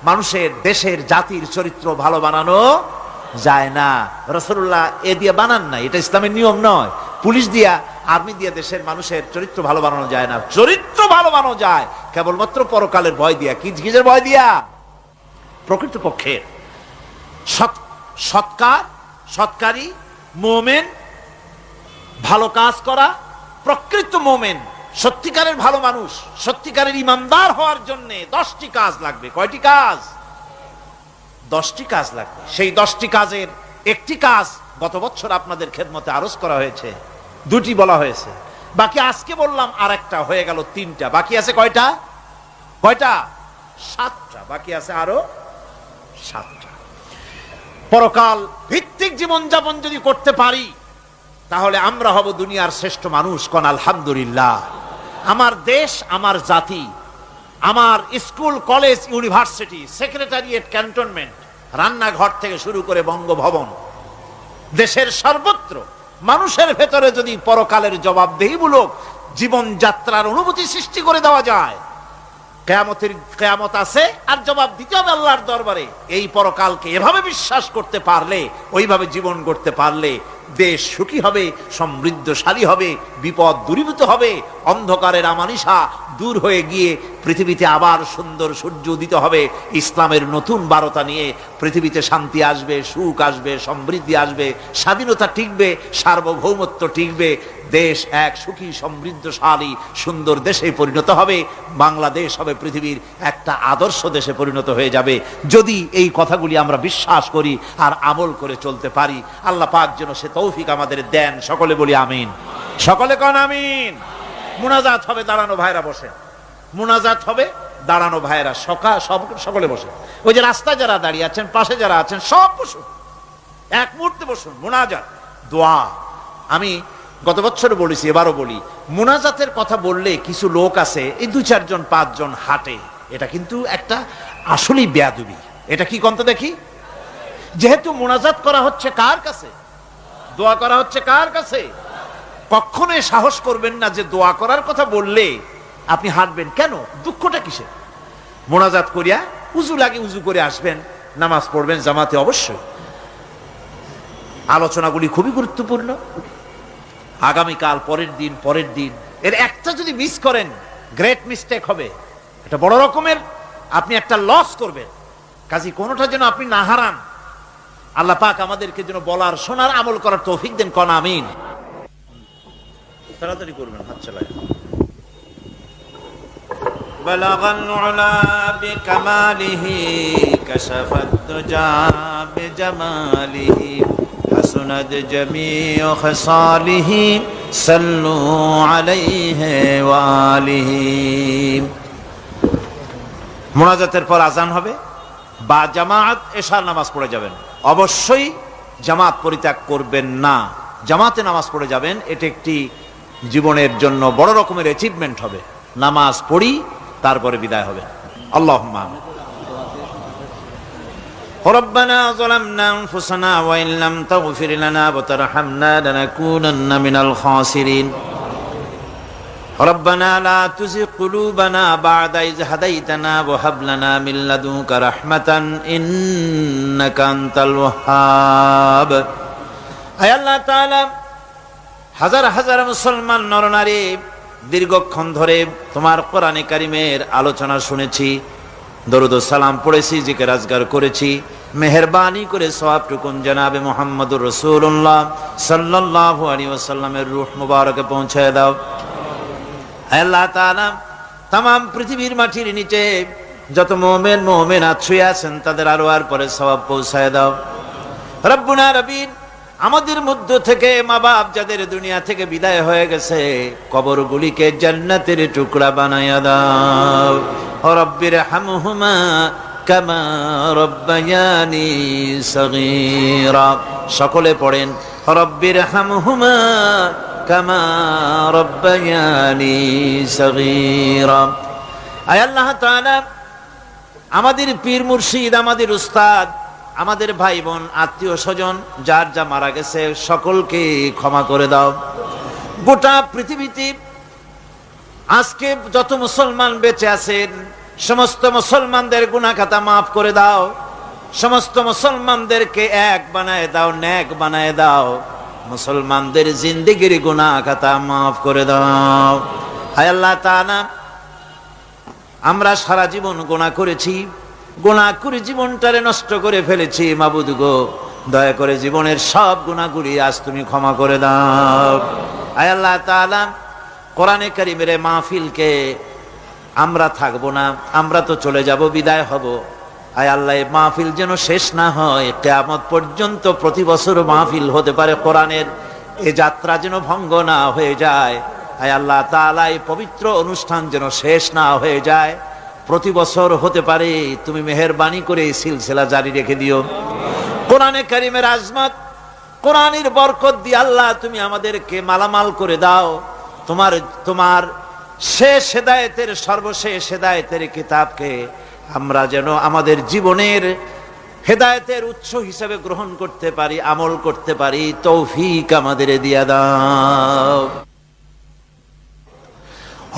মানুষের, দেশের, জাতির চরিত্র ভালো বানানো যায় না। রাসূলুল্লাহ এ দিয়ে বানান নাই, এটা ইসলামের নিয়ম নয়। পুলিশ দিয়া, আর্মি দিয়া দেশের মানুষের চরিত্র ভালো বানানো যায় না। চরিত্র ভালো বানানো যায় কেবলমাত্র পরকালের ভয় দিয়া। কিসের ভয় দিয়া? প্রকৃতপক্ষে সৎকারী মুমিন, ভালো কাজ করা, প্রকৃত মুমিন, সত্যিকারের ভালো মানুষ, সত্যিকারের ইমানদার হওয়ার জন্য 10টি কাজ লাগবে। কয়টি কাজ? 10টি কাজ লাগবে। সেই 10টি কাজের একটি কাজ গত বছর আপনাদের খেদমতে আরজ করা হয়েছে, 2টি বলা হয়েছে, বাকি আজকে বললাম আর একটা, হয়ে গেল 3টা। বাকি আছে কয়টা? 7টা বাকি আছে, আরো 7টা। পরকাল ভিত্তিক জীবনযাপন যদি করতে পারি, তাহলে আমরা হব দুনিয়ার শ্রেষ্ঠ মানুষ। কোন আলহামদুলিল্লাহ। আমার দেশ, আমার জাতি, আমার school, college, university, secretariat, cantonment, রান্নাঘর থেকে শুরু করে বঙ্গভবন, দেশের সর্বত্র মানুষের ভেতরে যদি পরকালের জবাবদেহিমূলক জীবনযাত্রার অনুভূতি সৃষ্টি করে দেওয়া যায়, কিয়ামত আছে আর জবাব দিতে হবে আল্লাহর দরবারে। এই পরকালকে এভাবে বিশ্বাস করতে পারলে, ওইভাবে জীবন করতে পারলে, দেশ সুখী হবে, সমৃদ্ধশালী হবে, বিপদ দূরীভূত হবে, অন্ধকারের আমানিশা দূর হয়ে গিয়ে পৃথিবীতে আবার সুন্দর সূর্য উদিত হবে। ইসলামের নতুন বার্তা নিয়ে পৃথিবীতে শান্তি আসবে, সুখ আসবে, সমৃদ্ধি আসবে, স্বাধীনতা টিকবে, সার্বভৌমত্ব টিকবে, দেশ এক সুখী, সমৃদ্ধশালী, সুন্দর দেশে পরিণত হবে। বাংলাদেশ হবে পৃথিবীর একটা আদর্শ দেশে পরিণত হয়ে যাবে, যদি এই কথাগুলি আমরা বিশ্বাস করি আর আমল করে চলতে পারি। আল্লাহ পাক যেন সে তৌফিক আমাদের দেন। সকলে বলি আমিন। সকলে কন আমিন। মুনাজাত হবে, দাঁড়ানো ভাইরা বসে। মুনাজাত হবে, দাঁড়ানো ভাইরা সকলে বসে। ওই যে রাস্তায় যারা দাঁড়িয়ে আছেন, পাশে যারা আছেন, সব বসুন, এক মুহূর্তে বসুন। মুনাজাত, দোয়া। আমি গত বছর বলেছি, এবারও বলি, মুনাজাতের কথা বললে কিছু লোক আছে, এই 2-4 জন 5 জন হাঁটে। এটা কিন্তু একটা আসলেই বেয়াদবি। এটা কি কন্ত দেখি? যেহেতু মুনাজাত করা হচ্ছে কার কাছে? দোয়া করা হচ্ছে কার কাছে? কখনোই সাহস করবেন না যে দোয়া করার কথা বললে আপনি হাঁটবেন। কেন? দুঃখটা কিসে? মুনাজাত করিয়া উজু লাগে, উজু করে আসবেন, নামাজ পড়বেন জামাতে। অবশ্যই আলোচনাগুলি খুবই গুরুত্বপূর্ণ। আগামীকাল, পরের দিন এর একটা যদি মিস করেন, গ্রেট মিস্টেক হবে। এটা বড় রকমের আপনি একটা লস করবেন। কাজী কোনোটা যেন আপনি না হারান। আল্লাহ পাক আমাদেরকে যেন বলার, শোনার, আমল করার তৌফিক দেন। কোন আমিন। তাড়াতাড়ি করবেন, হাত চালায়। বালাগাল উলা বিকামালিহি কাশাফাত দুজা বিজামালিহি হাসুনাত জামিউ খাসালিহি সাল্লু আলাইহি ওয়া আলিহি। মোনাজাতের পর আজান হবে বা জামাত এশার নামাজ পড়ে যাবেন। অবশ্যই জামাত পরিত্যাগ করবেন না, জামাতে নামাজ পড়ে যাবেন। এটা একটি জীবনের জন্য বড় রকমের অ্যাচিভমেন্ট হবে। নামাজ পড়ি তারপরে বিদায় হবে। আল্লাহুম্মা আমিন। ربنا ظلمنا أنفسنا وإن لم تغفر لنا وترحمنا لنكونن من الخاسرين ربنا لا تزغ قلوبنا بعد إذ هديتنا وهب لنا من لدنك رحمة إنك أنت الوهاب আয় আল্লাহ তাআলা, হাজার হাজার মুসলমান নরনারী দীর্ঘক্ষণ ধরে তোমার কোরআনে কারিমের আলোচনা শুনেছি, দরুদ ও সালাম পড়েছি, জিকির আজগার করেছি। মেহেরবানি করে সওয়াবটুকুন জনাবে মুহাম্মদুর রাসূলুল্লাহ সাল্লাল্লাহু আলাইহি ওয়াসাল্লামের রূহ মুবারকে পৌঁছায় দাও। আল্লাহ তাআলা, तमाम পৃথিবীর মাটির নিচে যত মুমিন মুমিনাত শুয়ে আছেন তাদের আরওয়ার পরে সওয়াব পৌঁছায় দাও। রব্বুনা রবিন, আমাদের মধ্য থেকে মা বাপ যাদের দুনিয়া থেকে বিদায় হয়ে গেছে, কবরগুলিকে জান্নাতের টুকরা বানায়া দাও। রব্বির হামহুমা কামা রব্বায়ানি সগীরা। সকলে পড়েন রব্বির হামহুমা কামা রব্বায়ানি সগীরা। আয় আল্লাহ তাআলা, আমাদের পীর মুর্শিদ, আমাদের উস্তাদ, আমাদের ভাই বোন, আত্মীয় স্বজন যার যা মারা গেছে সকলকে ক্ষমা করে দাও। গোটা পৃথিবীতে আজকে যত মুসলমান বেঁচে আছেন সমস্ত মুসলমানদের গুনাহ খাতা মাফ করে দাও। সমস্ত মুসলমানদেরকে এক বানায় দাও, নেক বানায় দাও। মুসলমানদের জিন্দেগির গুনাহ খাতা মাফ করে দাও। হায় আল্লাহ তাআলা, আমরা সারা জীবন গুনাহ করেছি, গুনাহ করে জীবনটারে নষ্ট করে ফেলেছি। মাবুদ গো, দয়া করে জীবনের সব গুনাহগুলি আজ তুমি ক্ষমা করে দাও। আয় আল্লাহ তাআলা, কোরআনে কারীমের মাহফিলকে আমরা থাকবো না, আমরা তো চলে যাব, বিদায় হব। আয় আল্লাহ, এই মাহফিল যেন শেষ না হয়, কিয়ামত পর্যন্ত প্রতি বছর মাহফিল হতে পারে কোরআনের। এই যাত্রা যেন ভঙ্গ না হয়ে যায়। আয় আল্লাহ তাআলা, এই পবিত্র অনুষ্ঠান যেন শেষ না হয়ে যায়, প্রতি বছর হতে পারে। তুমি মেহেরবানি করে এই সিলসিলা জারি রেখে দিও। কোরআনে কারীমের আজমত, কোরআনের বরকত দিয়ে আল্লাহ তুমি আমাদেরকে মালামাল করে দাও। তোমার শেষ হেদায়েতের, সর্বশেষ হেদায়েতের কিতাবকে আমরা যেন আমাদের জীবনের হেদায়েতের উৎস হিসেবে গ্রহণ করতে পারি, আমল করতে পারি। তৌফিক আমাদের দিয়া দাও।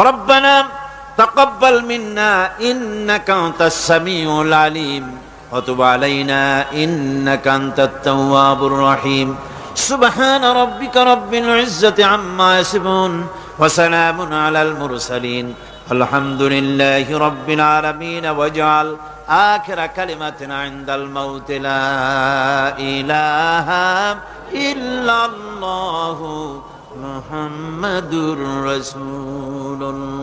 রব্বানা তাকাব্বাল মিন্না ইন্নাকা আনতাস সামিউল আলিম ওয়া তুব আলাইনা ইন্নাকা আনতাত তাওয়াবুর রহিম। সুবহানা রাব্বিকা রাব্বিল ইজ্জাতি আম্মা ইয়াসিফুন ওয়া সালামুন আলাল মুরসালিন আলহামদুলিল্লাহি রাব্বিল আলামিন। ওয়াজআল আখিরা কালিমাতিনা ইনদাল মাউত লা ইলাহা ইল্লাল্লাহু মুহাম্মাদুর রাসূলুল্লাহ।